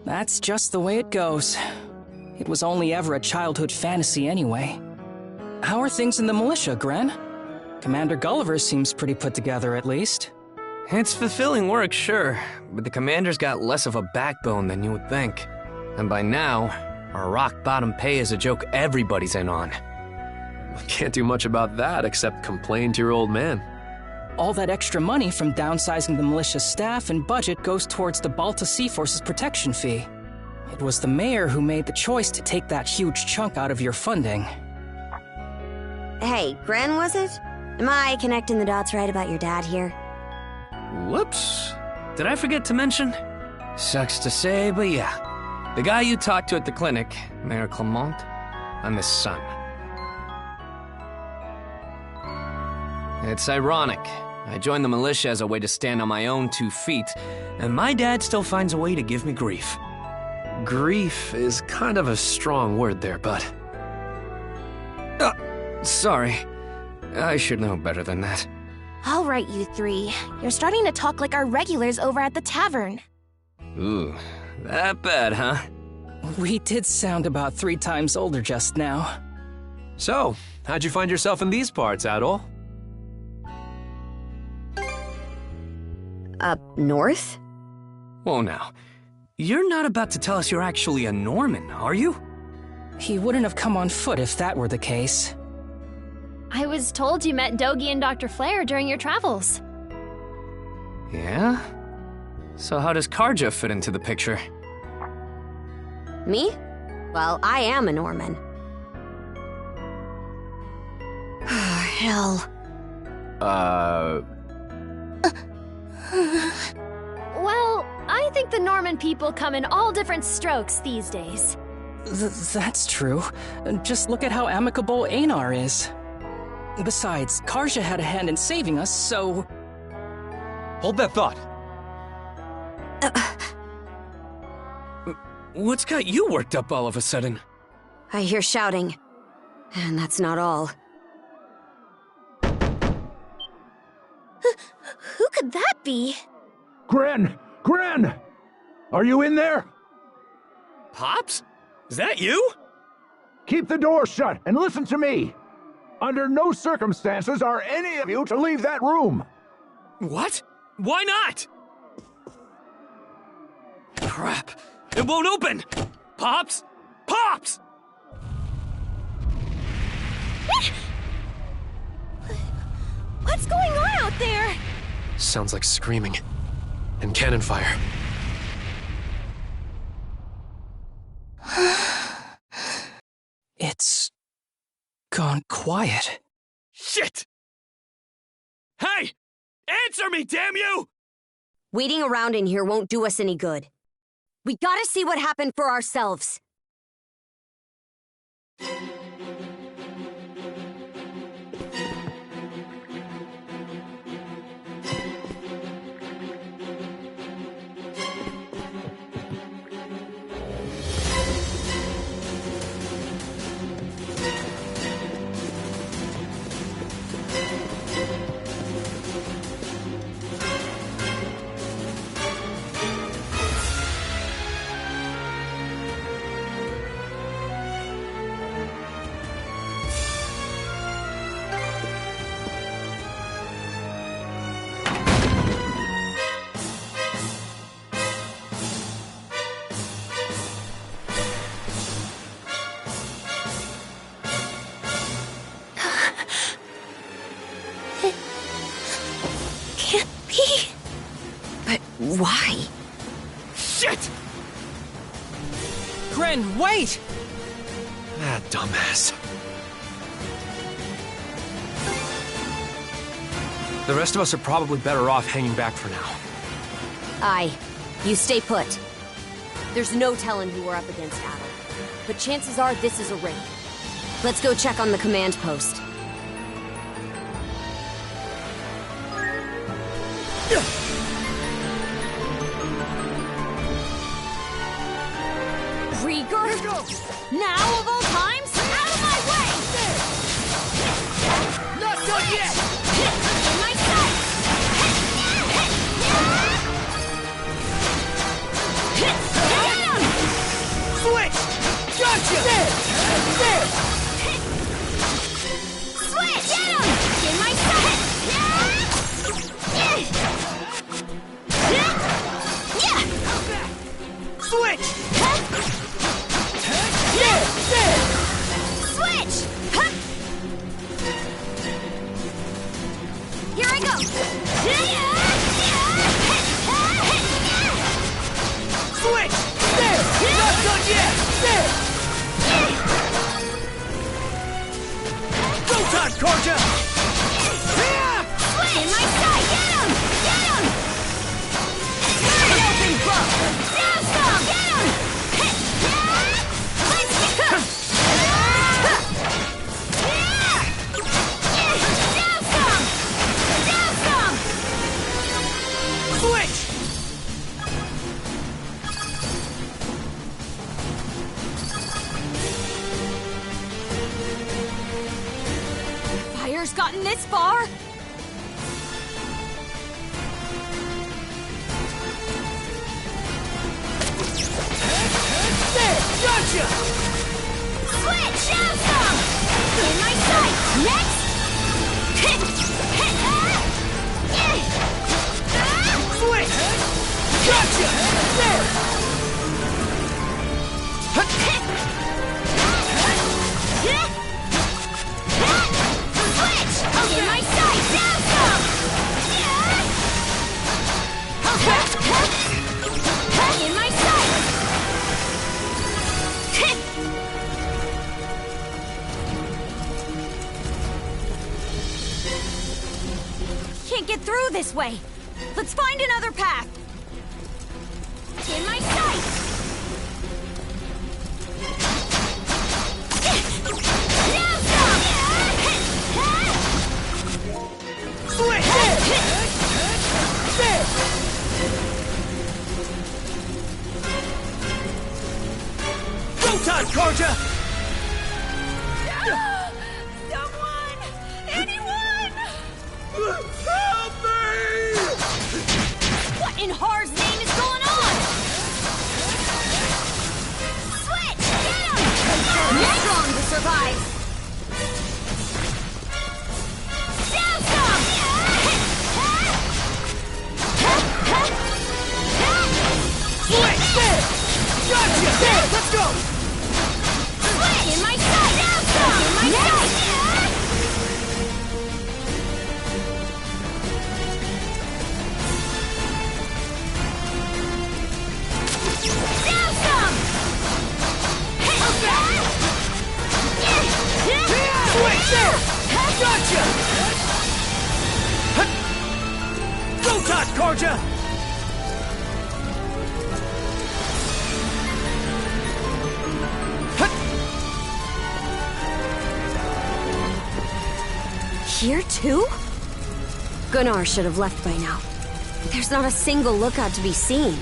That's just the way it goes. It was only ever a childhood fantasy anyway. How are things in the militia, Gren? Commander Gulliver seems pretty put together, at least.
It's fulfilling work, sure, but the commander's got less of a backbone than you would think. And by now, our rock-bottom pay is a joke everybody's in on.
Can't do much about that except complain to your old man.
All that extra money from downsizing the militia staff and budget goes towards the Balta Sea Force's protection fee. It was the mayor who made the choice to take that huge chunk out of your funding.
Hey, Gren, was it? Am I connecting the dots right about your dad here?
Whoops. Did I forget to mention? Sucks to say, but yeah. The guy you talked to at the clinic, Mayor Clement, I'm his son. It's ironic. I joined the militia as a way to stand on my own 2 feet, and my dad still finds a way to give me grief.
Grief is kind of a strong word there, bud.
Sorry. I should know better than that.
All right, you three. You're starting to talk like our regulars over at the tavern.
Ooh, that bad, huh?
We did sound about 3 times older just now.
So, how'd you find yourself in these parts, Adol?
Up north?
Whoa now. You're not about to tell us you're actually a Norman, are you?
He wouldn't have come on foot if that were the case.
I was told you met Dogi and Dr. Flair during your travels.
Yeah? So how does Karja fit into the picture?
Me? Well, I am a Norman. Hell.
Well, I think the Norman people come in all different strokes these days.
That's true. Just look at how amicable Einar is. Besides, Karja had a hand in saving us, so...
Hold that thought.
What's got you worked up all of a sudden?
I hear shouting. And that's not all.
Who could that be?
Gren! Gren! Are you in there?
Pops? Is that you?
Keep the door shut and listen to me. Under no circumstances are any of you to leave that room.
What? Why not? Crap. It won't open! Pops? Pops!
What's going on out there?
Sounds like screaming. And cannon fire.
It's... gone quiet.
Shit! Hey! Answer me, damn you!
Waiting around in here won't do us any good. We gotta see what happened for ourselves.
Ren, wait!
Ah, dumbass. The rest of us are probably better off hanging back for now.
Aye. You stay put. There's no telling who we're up against, Adol. But chances are this is a raid. Let's go check on the command post. Rieger? Now of all times? Out of my way!
Not done yet!
In my sight!
Switch! Gotcha! There!
Switch! Get him! In my sight!
Switch!
Switch! Here I go!
Switch! There! Not done yet! There! Go time, Karja!
Switch! In my sight! Get him! Get him! Wide open club! Down some! Get him! Let's get him! Down some! Down some!
Switch!
Fire's gotten this far?
There! Gotcha!
Switch! Down some! In my sight! Next!
Switch! Gotcha! There!
Switch! In my sight! Down some! In my sight! Can't get through this way. Let's find another path. In my sight! Now some!
Switch! There! Go time, Karja!
Someone! Anyone!
Help me!
What in Har's name is going on? Switch! Get him! You're strong to survive. Down some!
Switch! There! Gotcha! There! Let's go!
Switch! In my sight! Down some! In my sight! Down some!
Switch! There! Gotcha! Go time, Karja!
Here too? Gunnar should have left by now. There's not a single lookout to be seen.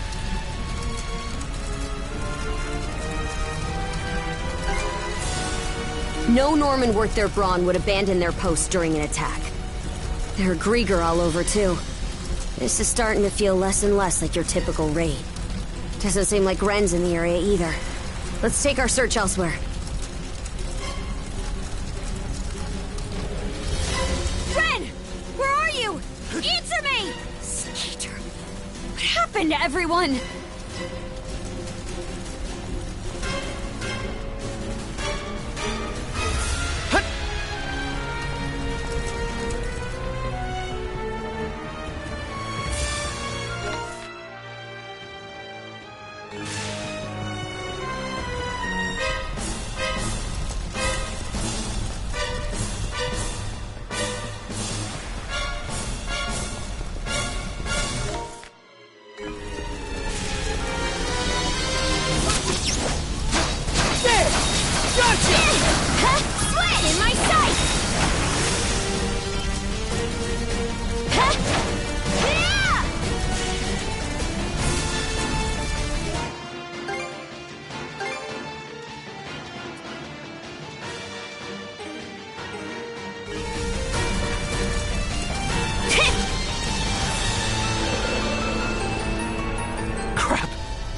No Norman worth their brawn would abandon their post during an attack. There are Grieger all over too. This is starting to feel less and less like your typical raid. Doesn't seem like Ren's in the area either. Let's take our search elsewhere. Ren! Where are you? Answer me! Skeeter, what happened to everyone?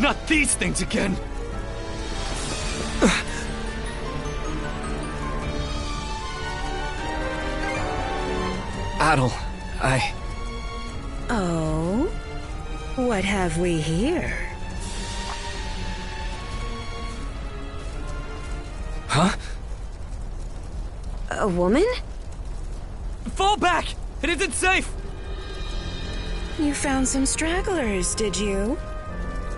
Not these things again! Adol,
Oh? What have we here?
Huh?
A woman?
Fall back! It isn't safe!
You found some stragglers, did you?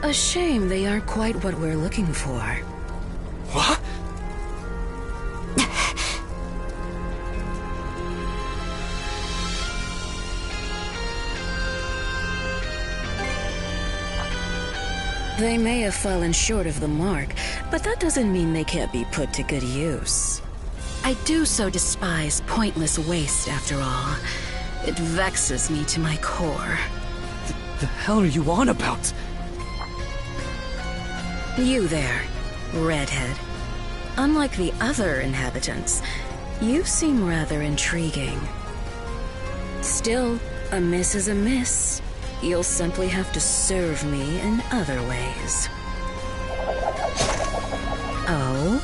A shame they aren't quite what we're looking for.
What?
They may have fallen short of the mark, but that doesn't mean they can't be put to good use. I do so despise pointless waste, after all. It vexes me to my core.
The hell are you on about?
You there, redhead. Unlike the other inhabitants, you seem rather intriguing. Still, a miss is a miss. You'll simply have to serve me in other ways. Oh?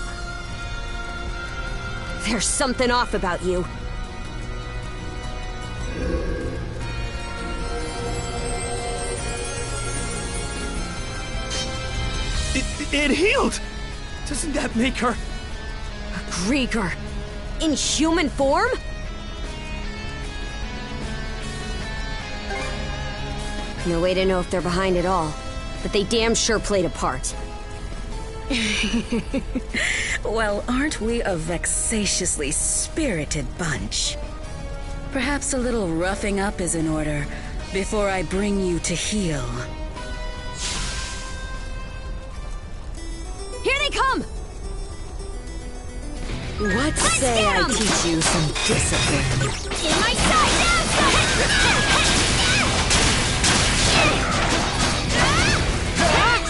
There's something off about you.
It healed! Doesn't that make her...
A Grieger? In human form? No way to know if they're behind it all, but they damn sure played a part.
Well, aren't we a vexatiously spirited bunch? Perhaps a little roughing up is in order before I bring you to heel.
Here they come!
What say I teach you some discipline?
In my sight!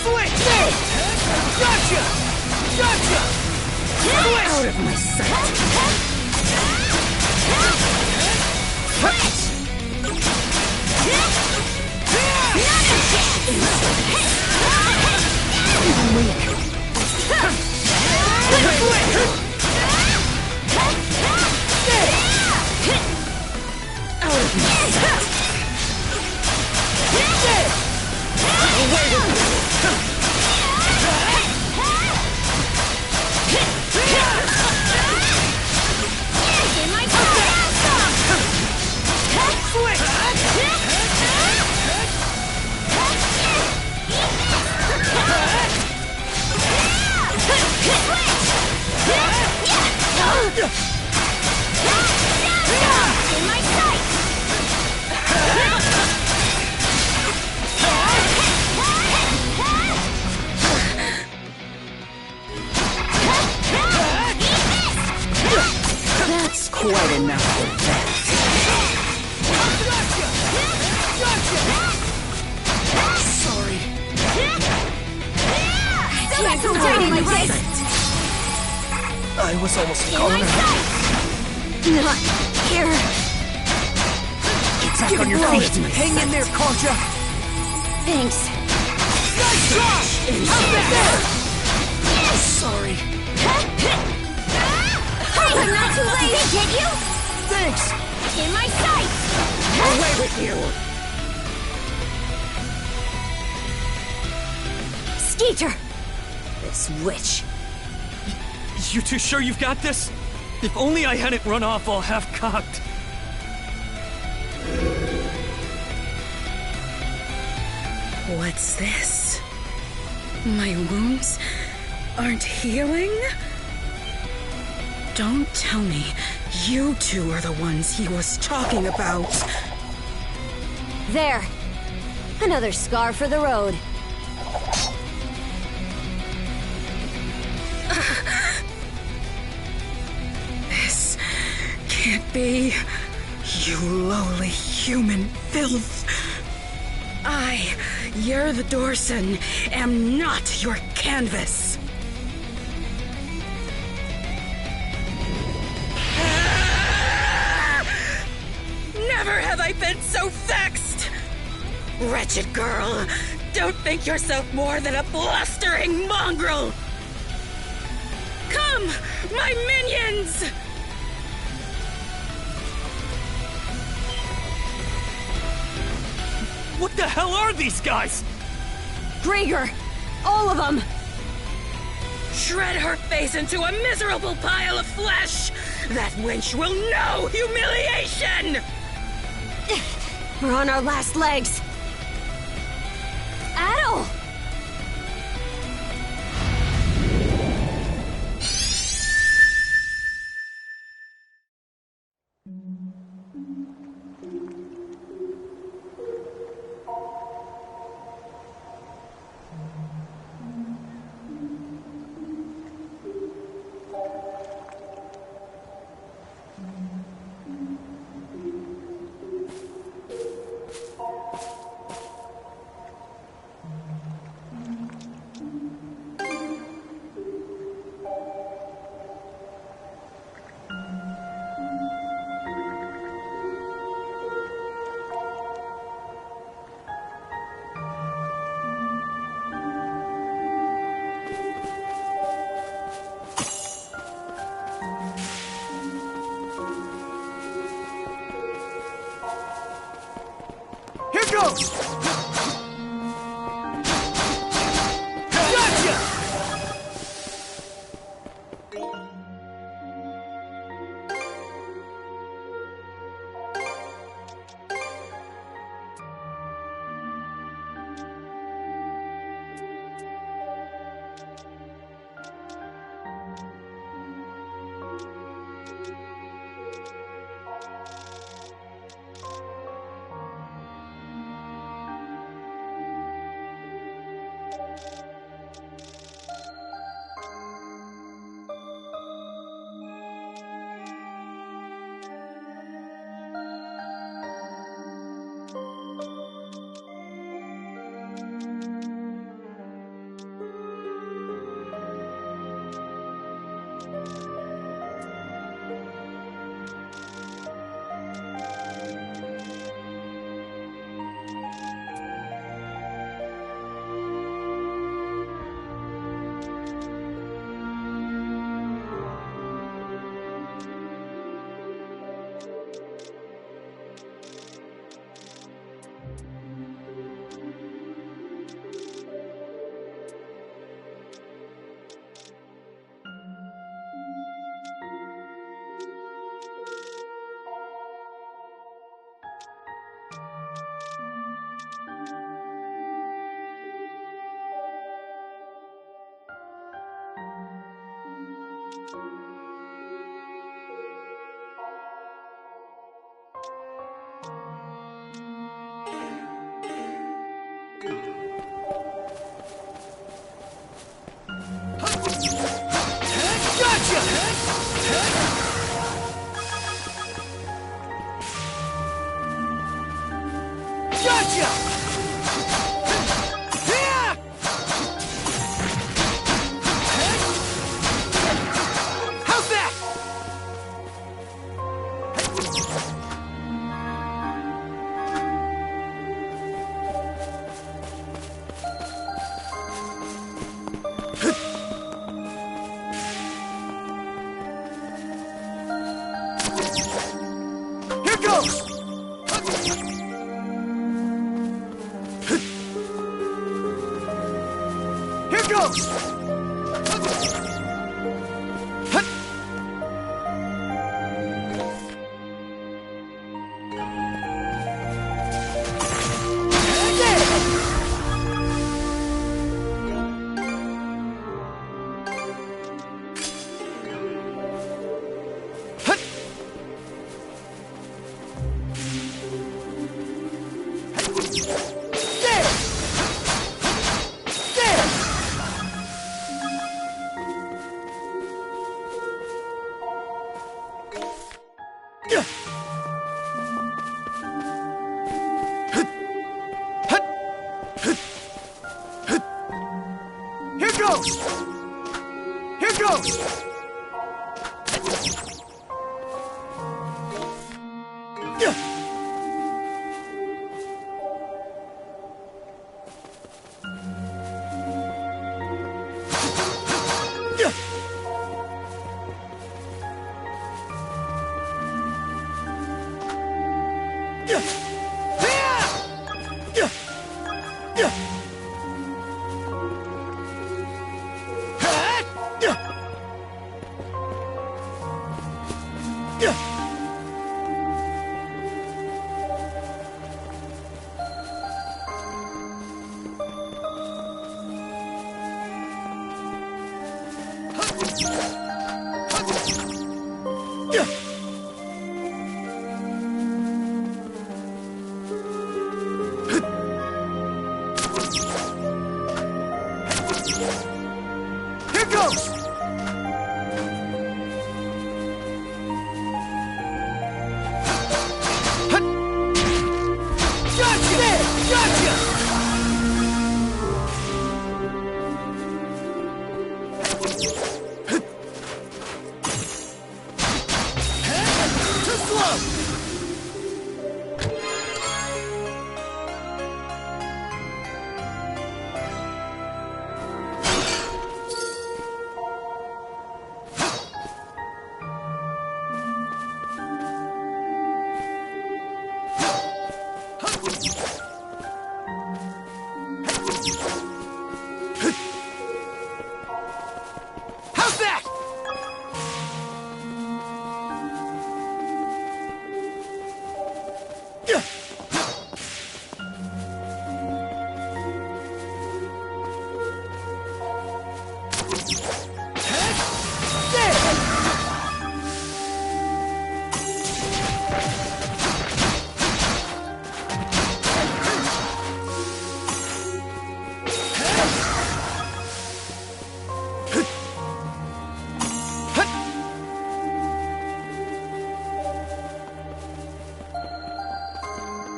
Switch! Gotcha! Gotcha! Switch!
Out of my sight! That's quite enough of that.
Sorry.
Still got some dirt in my wrist!
I was almost calling her.
Not here.
Get back on your feet!
Hang in there, Concha!
Thanks.
Nice try! How's that there? Sorry.
Hey, I'm not too late! Did they get you?
Thanks!
In my sight!
Away with you!
Skeeter! This witch.
You two sure you've got this? If only I hadn't run off all half-cocked.
What's this? My wounds aren't healing? Don't tell me you two are the ones he was talking about.
There. Another scar for the road.
This can't be. You lowly human filth. I, Yer the Dorson, am not your canvas. Never have I been so vexed! Wretched girl, Don't think yourself more than a blustering mongrel! Come, my minions!
What the hell are these guys?
Gregor! All of them!
Shred her face into a miserable pile of flesh! That wench will know humiliation!
We're on our last legs.
Adol!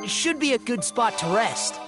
Should be a good spot to rest.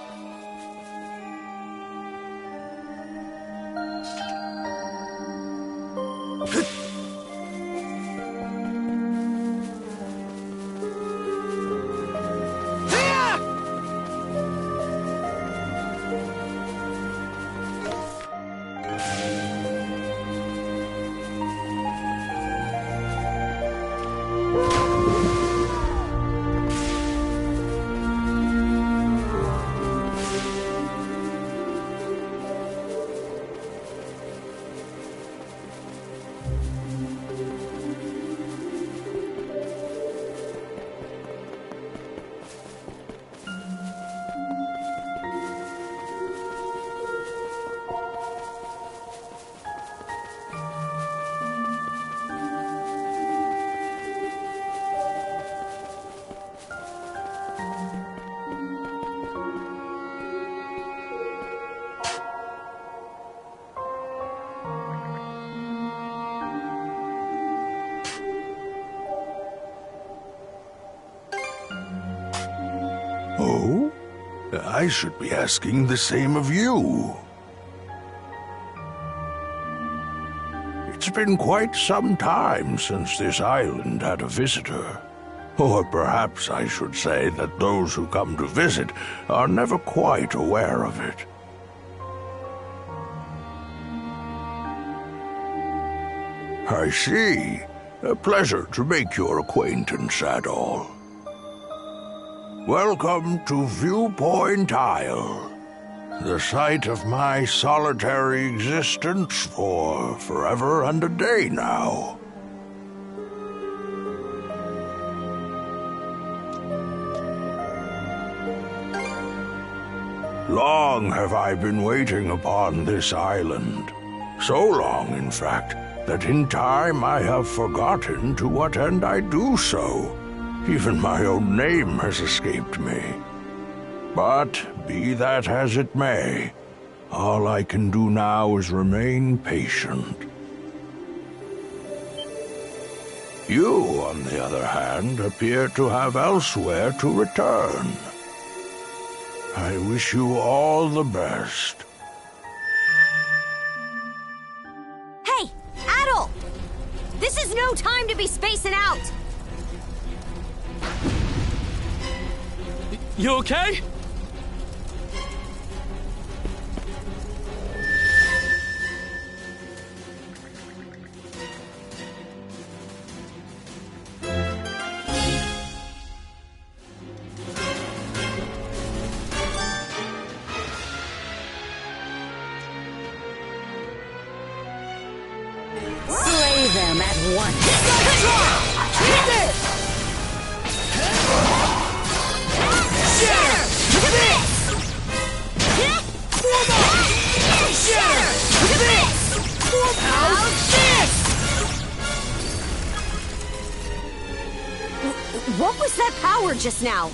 Oh? I should be asking the same of you. It's been quite some time since this island had a visitor. Or perhaps I should say that those who come to visit are never quite aware of it. I see. A pleasure to make your acquaintance, Adol. Welcome to Viewpoint Isle, the site of my solitary existence for forever and a day now. Long have I been waiting upon this island. So long, in fact, that in time I have forgotten to what end I do so. Even my own name has escaped me. But be that as it may, all I can do now is remain patient. You, on the other hand, appear to have elsewhere to return. I wish you all the best.
Hey, Adol! This is no time to be spacing out!
You okay?
one.
What was that power just now?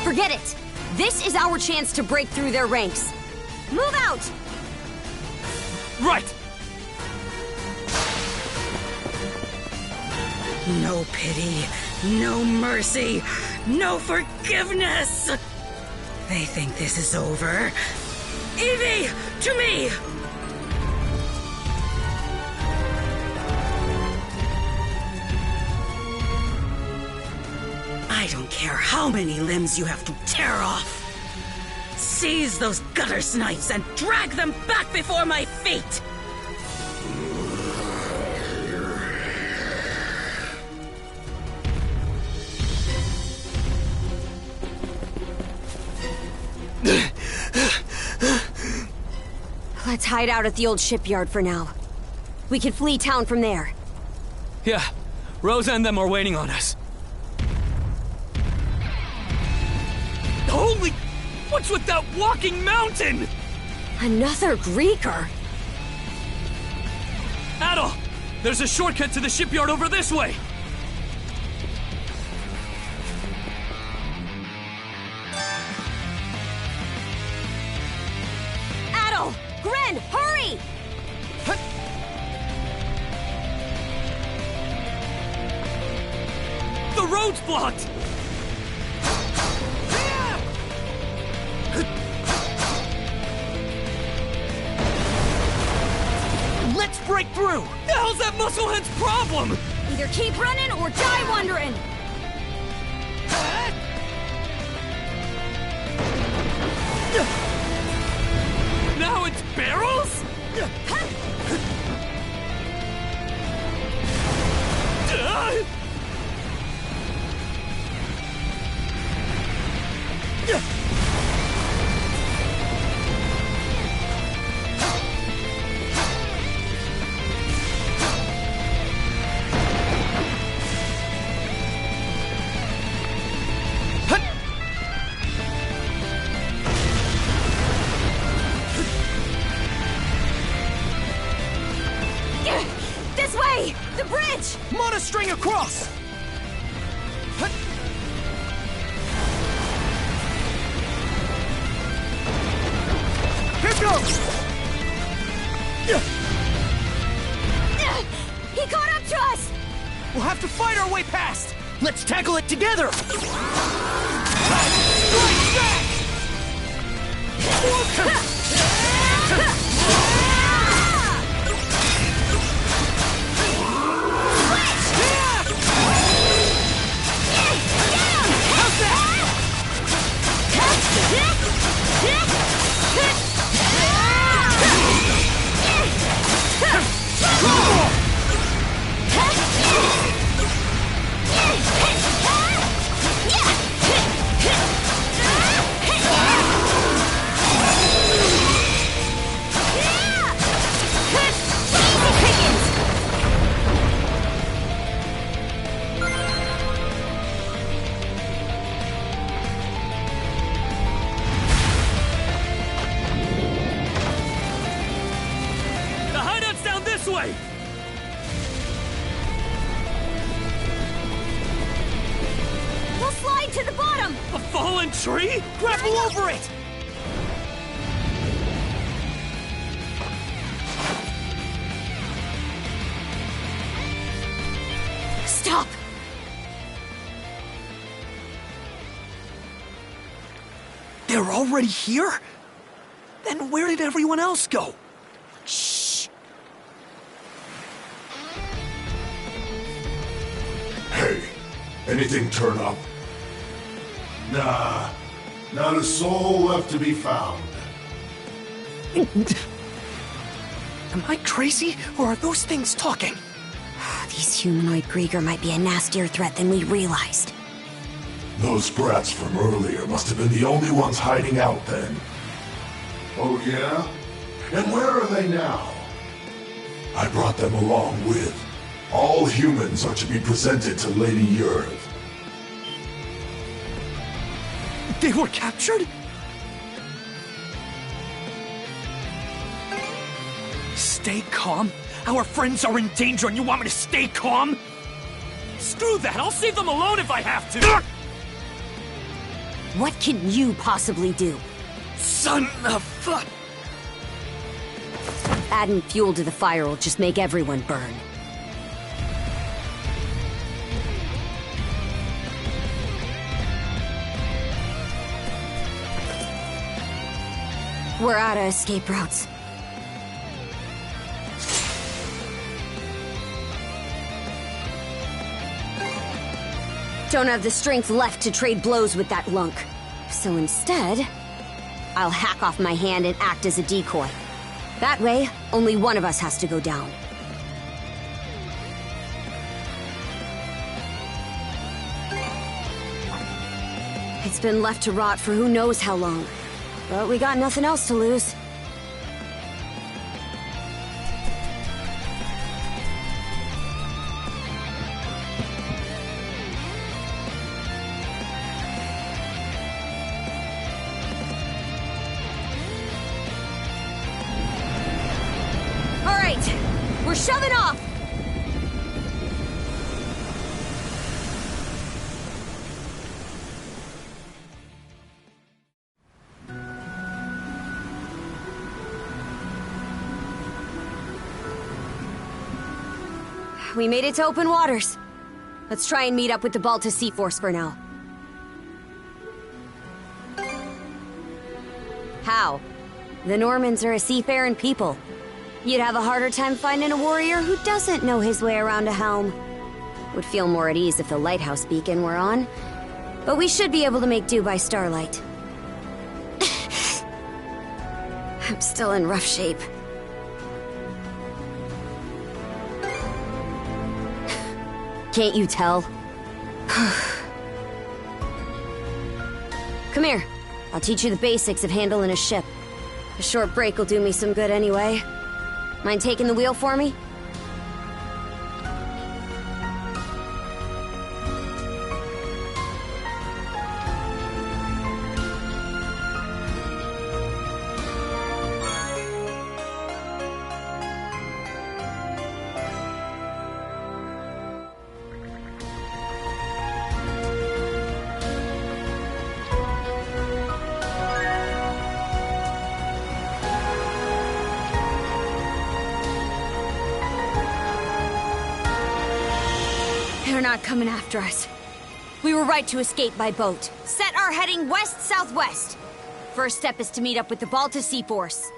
Forget it! This is our chance to break through their ranks. Move out!
Right!
No pity, no mercy, no forgiveness! They think this is over. Evie, to me! I don't care how many limbs you have to tear off. Seize those gutter snipes and drag them back before my feet!
Let's hide out at the old shipyard for now. We can flee town from there.
Yeah, Rosa and them are waiting on us. Holy... What's with that walking mountain?
Another Greeker?
Adol! There's a shortcut to the shipyard over this way!
Adol! Gren, hurry!
The road's blocked!
Let's break through!
The hell's that musclehead's problem?
Either keep running or die wandering!
Now it's barrels?
This way! The bridge!
Monostring across! Here goes!
He caught up to us!
We'll have to fight our way past! Let's tackle it together!
We'll slide to the bottom!
A fallen tree?
Grapple over it!
Stop!
They're already here? Then where did everyone else go?
Shh!
Hey, anything turn up?
Nah, not a soul left to be found.
Am I crazy, or are those things talking?
These humanoid Grieger might be a nastier threat than we realized.
Those brats from earlier must have been the only ones hiding out then. Oh yeah? And where are they now? I brought them along with. All humans are to be presented to Lady Yurth.
They were captured? Stay calm? Our friends are in danger and you want me to stay calm? Screw that! I'll save them alone if I have to!
What can you possibly do?
Son of fuck!
Adding fuel to the fire will just make everyone burn. We're out of escape routes. Don't have the strength left to trade blows with that lunk. So instead, I'll hack off my hand and act as a decoy. That way, only one of us has to go down. It's been left to rot for who knows how long. But we got nothing else to lose. All right, we're shoving off! We made it to open waters. Let's try and meet up with the Balta Sea Force for now. How? The Normans are a seafaring people. You'd have a harder time finding a warrior who doesn't know his way around a helm. Would feel more at ease if the lighthouse beacon were on. But we should be able to make do by starlight. I'm still in rough shape. Can't you tell? Come here. I'll teach you the basics of handling a ship. A short break will do me some good anyway. Mind taking the wheel for me? They're not coming after us. We were right to escape by boat. Set our heading west-southwest. First step is to meet up with the Balta Sea Force.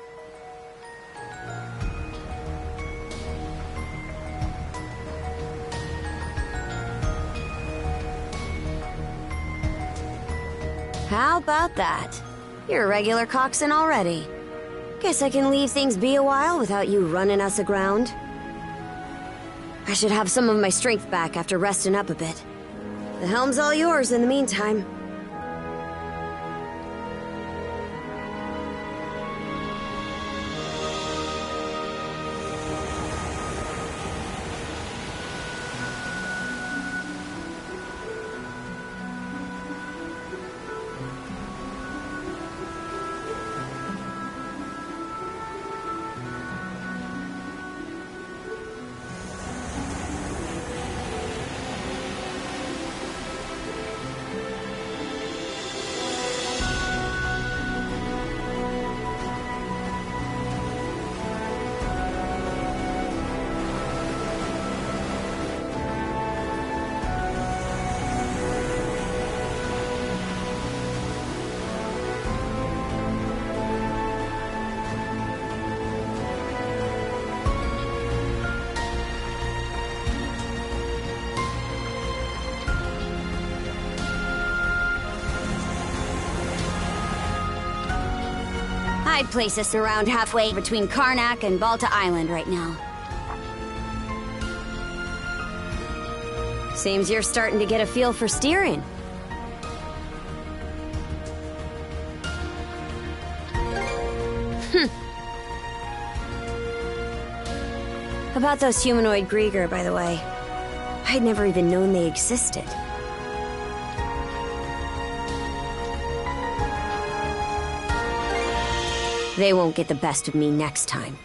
How about that? You're a regular coxswain already. Guess I can leave things be a while without you running us aground. I should have some of my strength back after resting up a bit. The helm's all yours in the meantime. I'd place us around halfway between Carnac and Balta Island right now. Seems you're starting to get a feel for steering. About those humanoid Grieger, by the way. I'd never even known they existed. They won't get the best of me next time.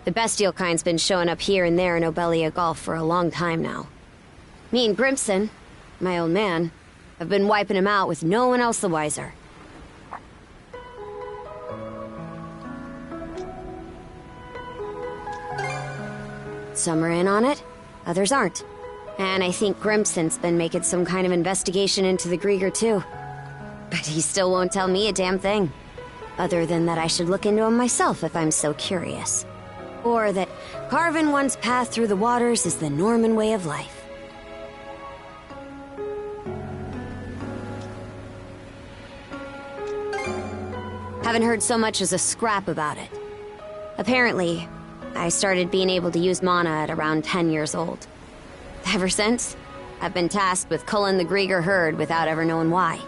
The bestial kind's been showing up here and there in Obelia Gulf for a long time now. Me and Grimson, my old man, have been wiping him out with no one else the wiser. Some are in on it, others aren't. And I think Grimson's been making some kind of investigation into the Grieger too. But he still won't tell me a damn thing. Other than that I should look into him myself if I'm so curious. Or that carving one's path through the waters is the Norman way of life. Haven't heard so much as a scrap about it. Apparently, I started being able to use mana at around 10 years old. Ever since, I've been tasked with culling the Grieger herd without ever knowing why.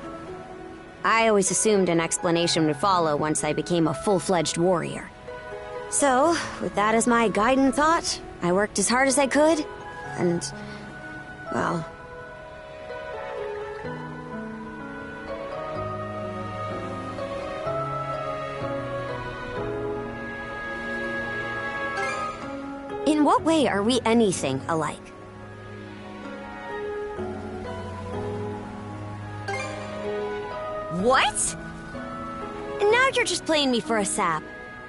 I always assumed an explanation would follow once I became a full-fledged warrior. So, with that as my guiding thought, I worked as hard as I could, and, well... In what way are we anything alike? What? And now you're just playing me for a sap.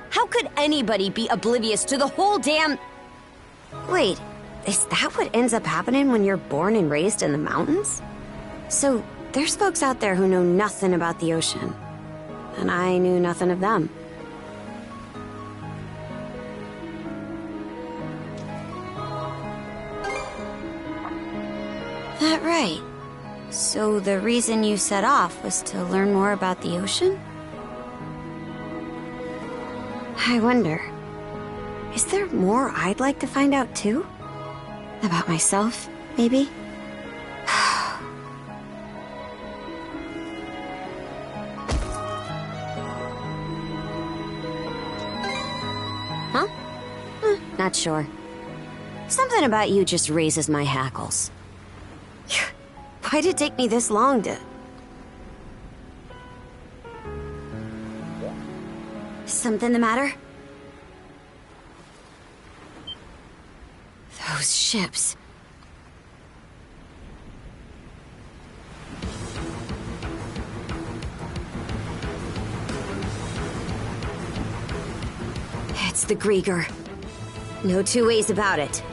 How could anybody be oblivious to the whole damn... Wait, is that what ends up happening when you're born and raised in the mountains? So, there's folks out there who know nothing about the ocean. And I knew nothing of them. That right. So the reason you set off was to learn more about the ocean? I wonder, is there more I'd like to find out too? About myself, maybe? Huh? Not sure. Something about you just raises my hackles. Why'd it take me this long to... Something the matter? Those ships... It's the Grieger. No two ways about it.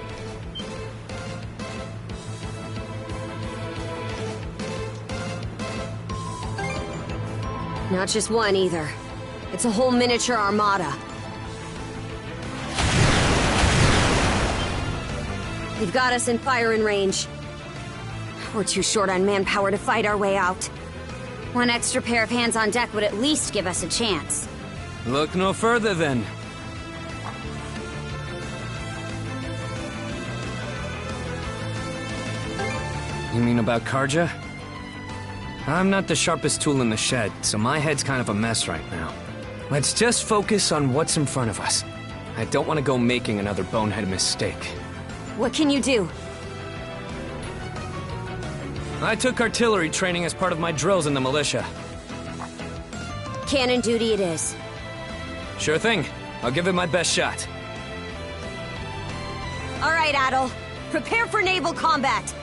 Not just one, either. It's a whole miniature armada. They've got us in firing range. We're too short on manpower to fight our way out. One extra pair of hands on deck would at least give us a chance.
Look no further, then. You mean about Karja? I'm not the sharpest tool in the shed, so my head's kind of a mess right now. Let's just focus on what's in front of us. I don't want to go making another bonehead mistake.
What can you do?
I took artillery training as part of my drills in the militia.
Cannon duty it is.
Sure thing. I'll give it my best shot.
All right, Adol. Prepare for naval combat.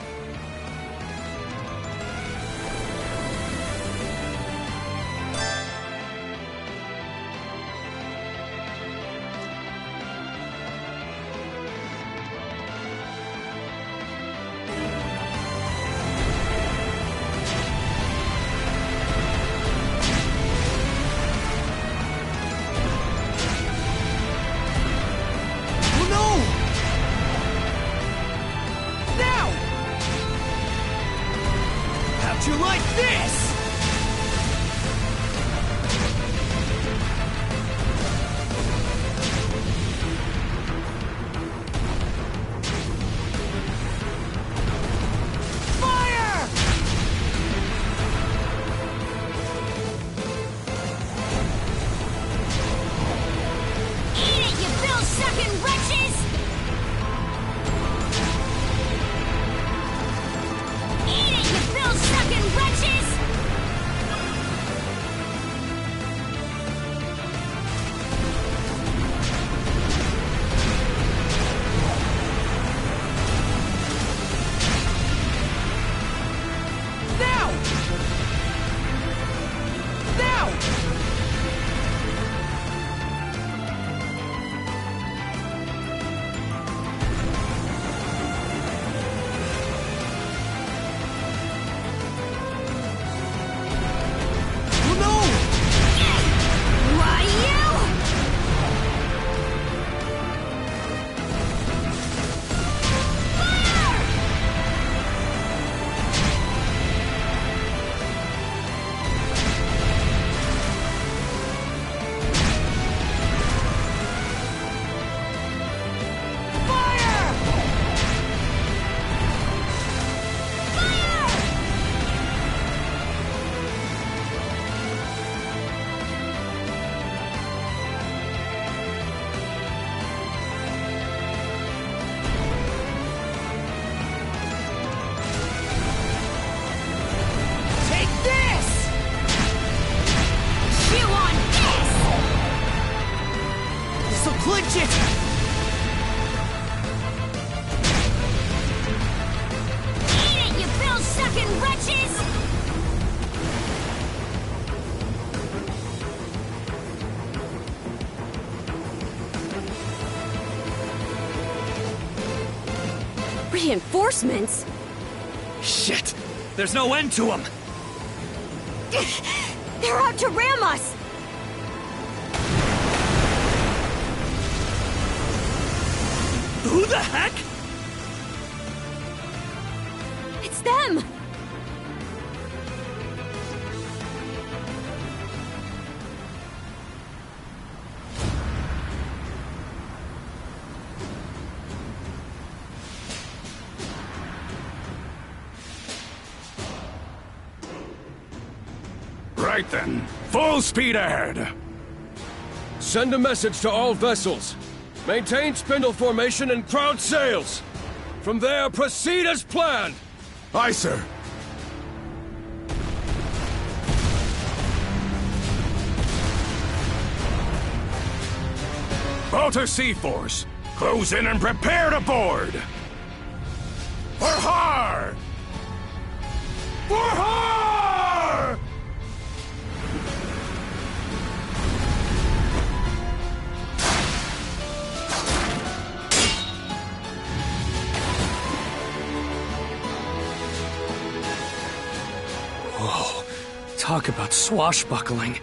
Reinforcements?
Shit! There's no end to them!
They're out to ram us!
Who the heck?
It's them!
Right then, full speed ahead.
Send a message to all vessels. Maintain spindle formation and crowd sails. From there, proceed as planned.
Aye, sir. Balta Sea Force, close in and prepare to board. For har! For har!
Whoa. Talk about swashbuckling.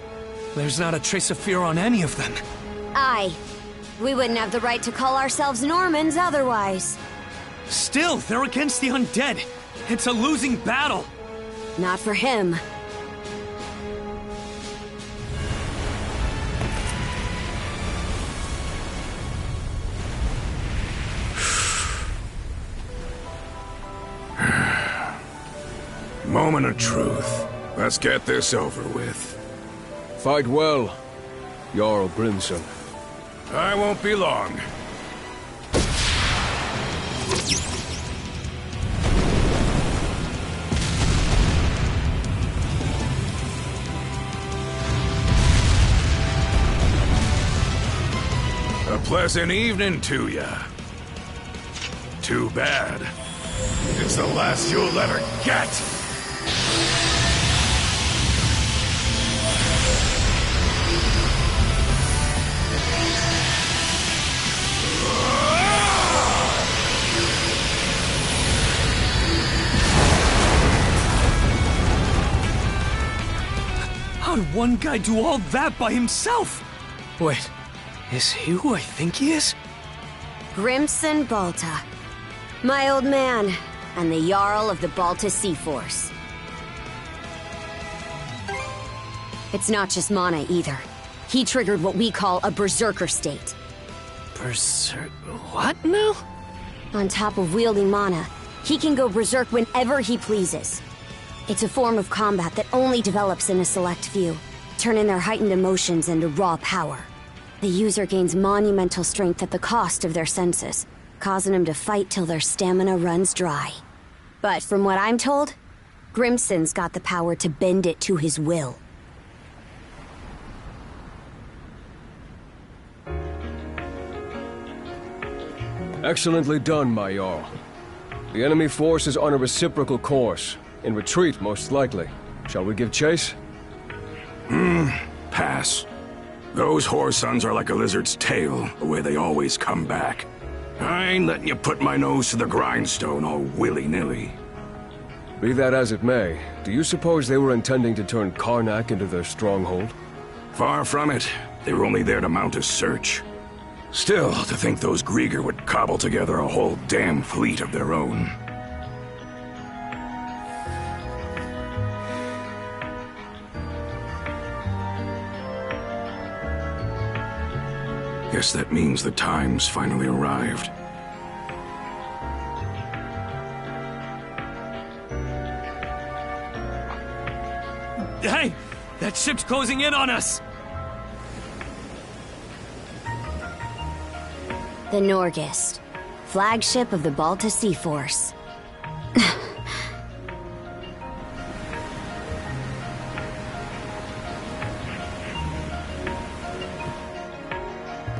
There's not a trace of fear on any of them.
Aye. We wouldn't have the right to call ourselves Normans otherwise.
Still, they're against the undead. It's a losing battle.
Not for him.
Moment of truth. Let's get this over with.
Fight well, Jarl Grimson.
I won't be long. A pleasant evening to ya. Too bad. It's the last you'll ever get!
How'd one guy do all that by himself? Wait, is he who I think he is?
Grimson Balta. My old man, and the Jarl of the Balta Sea Force. It's not just mana either. He triggered what we call a berserker state.
What now?
On top of wielding mana, he can go berserk whenever he pleases. It's a form of combat that only develops in a select few, turning their heightened emotions into raw power. The user gains monumental strength at the cost of their senses, causing them to fight till their stamina runs dry. But from what I'm told, Grimson's got the power to bend it to his will.
Excellently done, my Jarl. The enemy force is on a reciprocal course. In retreat, most likely. Shall we give chase?
Pass. Those whoresuns are like a lizard's tail, the way they always come back. I ain't letting you put my nose to the grindstone all willy-nilly.
Be that as it may, do you suppose they were intending to turn Carnac into their stronghold?
Far from it. They were only there to mount a search. Still, to think those Grieger would cobble together a whole damn fleet of their own. Guess that means the time's finally arrived.
Hey! That ship's closing in on us!
The Norgist, flagship of the Balta Sea Force.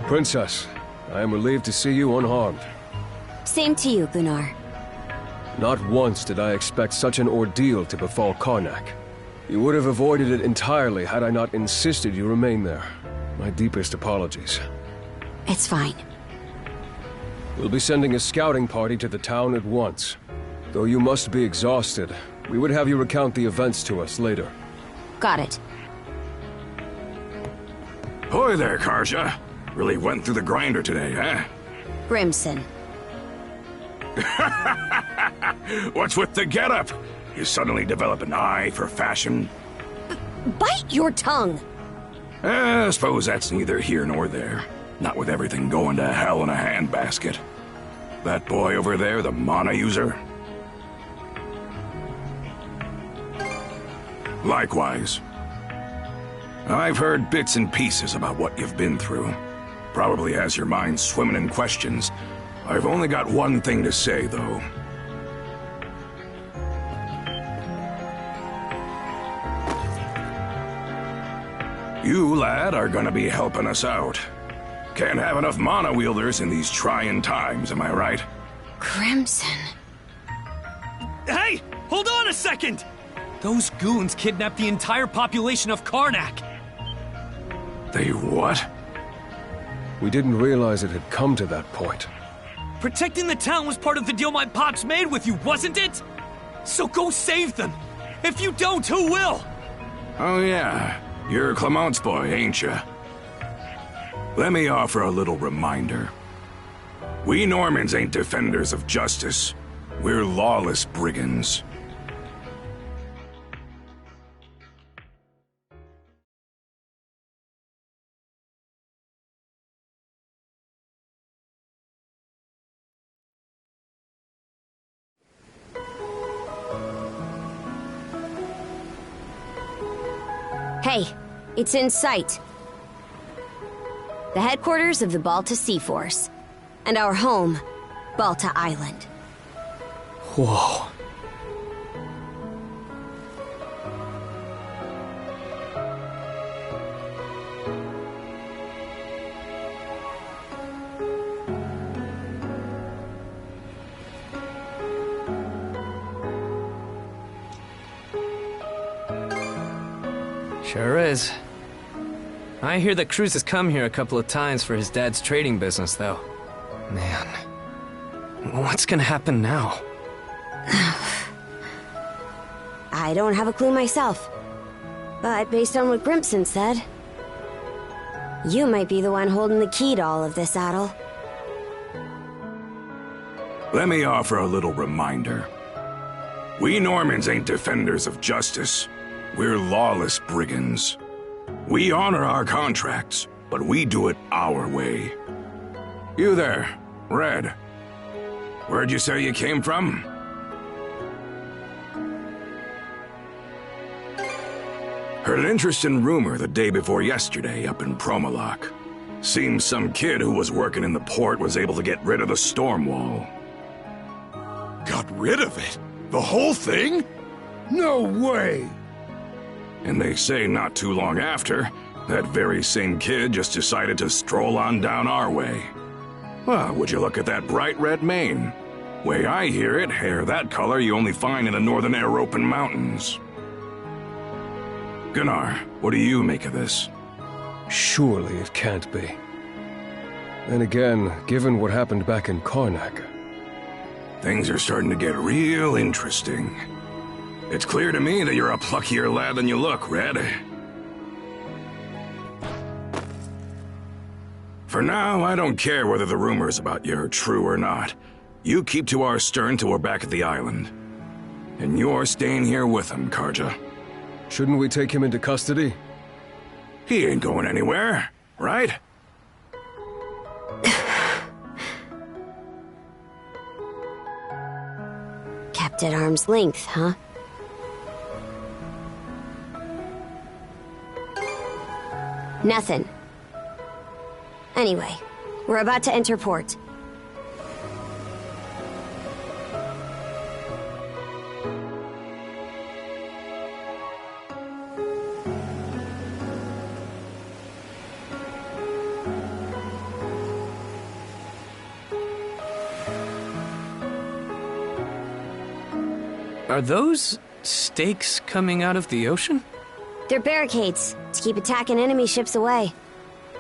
Princess, I am relieved to see you unharmed.
Same to you, Gunnar.
Not once did I expect such an ordeal to befall Carnac. You would have avoided it entirely had I not insisted you remain there. My deepest apologies.
It's fine.
We'll be sending a scouting party to the town at once. Though you must be exhausted, we would have you recount the events to us later.
Got it.
Hoy there, Karja. Really went through the grinder today, huh?
Grimson.
What's with the getup? You suddenly develop an eye for fashion?
Bite your tongue!
I suppose that's neither here nor there. Not with everything going to hell in a handbasket. That boy over there, the mana user? Likewise. I've heard bits and pieces about what you've been through. Probably has your mind swimming in questions. I've only got one thing to say, though. You, lad, are gonna be helping us out. Can't have enough mana wielders in these trying times, am I right?
Crimson.
Hey! Hold on a second! Those goons kidnapped the entire population of Carnac.
They what?
We didn't realize it had come to that point.
Protecting the town was part of the deal my pops made with you, wasn't it? So go save them. If you don't, who will?
Oh yeah, you're Clement's boy, ain't ya? Let me offer a little reminder. We Normans ain't defenders of justice. We're lawless brigands.
Hey, it's in sight. The headquarters of the Balta Sea Force. And our home, Balta Island.
Whoa.
Sure is. I hear that Cruz has come here a couple of times for his dad's trading business, though. Man, what's gonna happen now?
I don't have a clue myself. But based on what Grimson said, you might be the one holding the key to all of this, Adol.
Let me offer a little reminder. We Normans ain't defenders of justice. We're lawless brigands. We honor our contracts, but we do it our way. You there, Red. Where'd you say you came from? Heard an interesting rumor the day before yesterday up in Prologue. Seems some kid who was working in the port was able to get rid of the storm wall.
Got rid of it? The whole thing? No way!
And they say not too long after, that very same kid just decided to stroll on down our way. Well, would you look at that bright red mane? Way I hear it, hair that color you only find in the northern European mountains. Gunnar, what do you make of this?
Surely it can't be. Then again, given what happened back in Carnac...
Things are starting to get real interesting. It's clear to me that you're a pluckier lad than you look, Red. For now, I don't care whether the rumors about you are true or not. You keep to our stern till we're back at the island. And you're staying here with him, Karja.
Shouldn't we take him into custody?
He ain't going anywhere, right?
Kept at arm's length, huh? Nothing. Anyway, we're about to enter port.
Are those stakes coming out of the ocean?
They're barricades to keep attacking enemy ships away.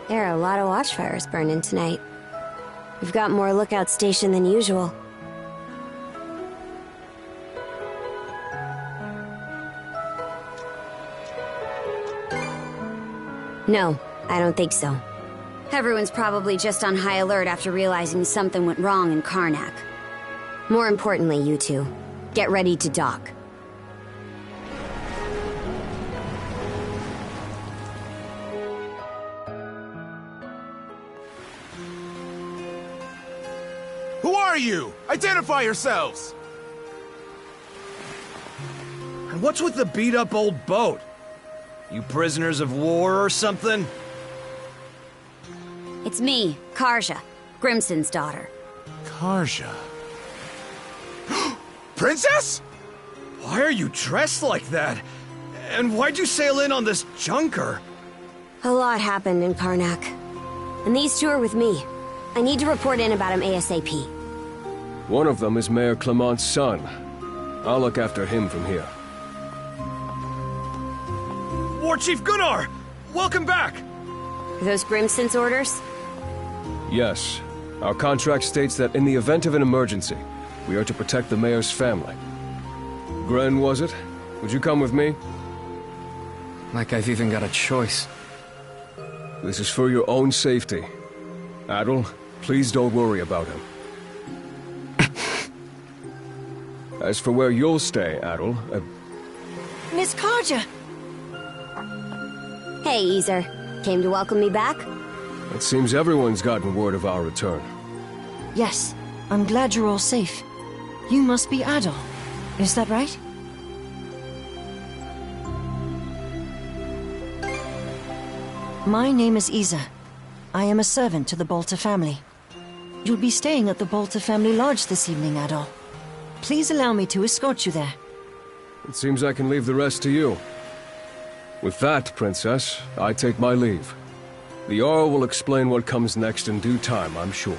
There are a lot of watchfires burning tonight. We've got more lookout station than usual. No, I don't think so. Everyone's probably just on high alert after realizing something went wrong in Carnac. More importantly, you two, get ready to dock.
Who are you? Identify yourselves!
And what's with the beat-up old boat? You prisoners of war or something?
It's me, Karja, Grimson's daughter.
Karja. Princess?
Why are you dressed like that? And why'd you sail in on this junker?
A lot happened in Carnac. And these two are with me. I need to report in about him ASAP.
One of them is Mayor Clement's son. I'll look after him from here.
War Chief Gunnar! Welcome back!
Are those Grimson's orders?
Yes. Our contract states that in the event of an emergency, we are to protect the mayor's family. Gren, was it? Would you come with me?
Like I've even got a choice.
This is for your own safety. Adol, please don't worry about him. As for where you'll stay, Adol,
Miss Karja!
Hey, Easer. Came to welcome me back?
It seems everyone's gotten word of our return.
Yes, I'm glad you're all safe. You must be Adol. Is that right? My name is Isa. I am a servant to the Bolter family. You'll be staying at the Bolter family lodge this evening, Adol. Please allow me to escort you there.
It seems I can leave the rest to you. With that, Princess, I take my leave. The Jarl will explain what comes next in due time, I'm sure.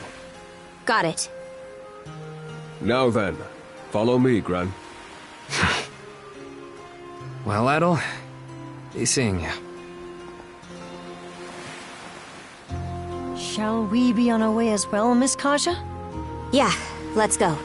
Got it.
Now then, follow me, Gren.
Well, Adol, be seeing you.
Shall we be on our way as well, Miss Karja?
Yeah, let's go.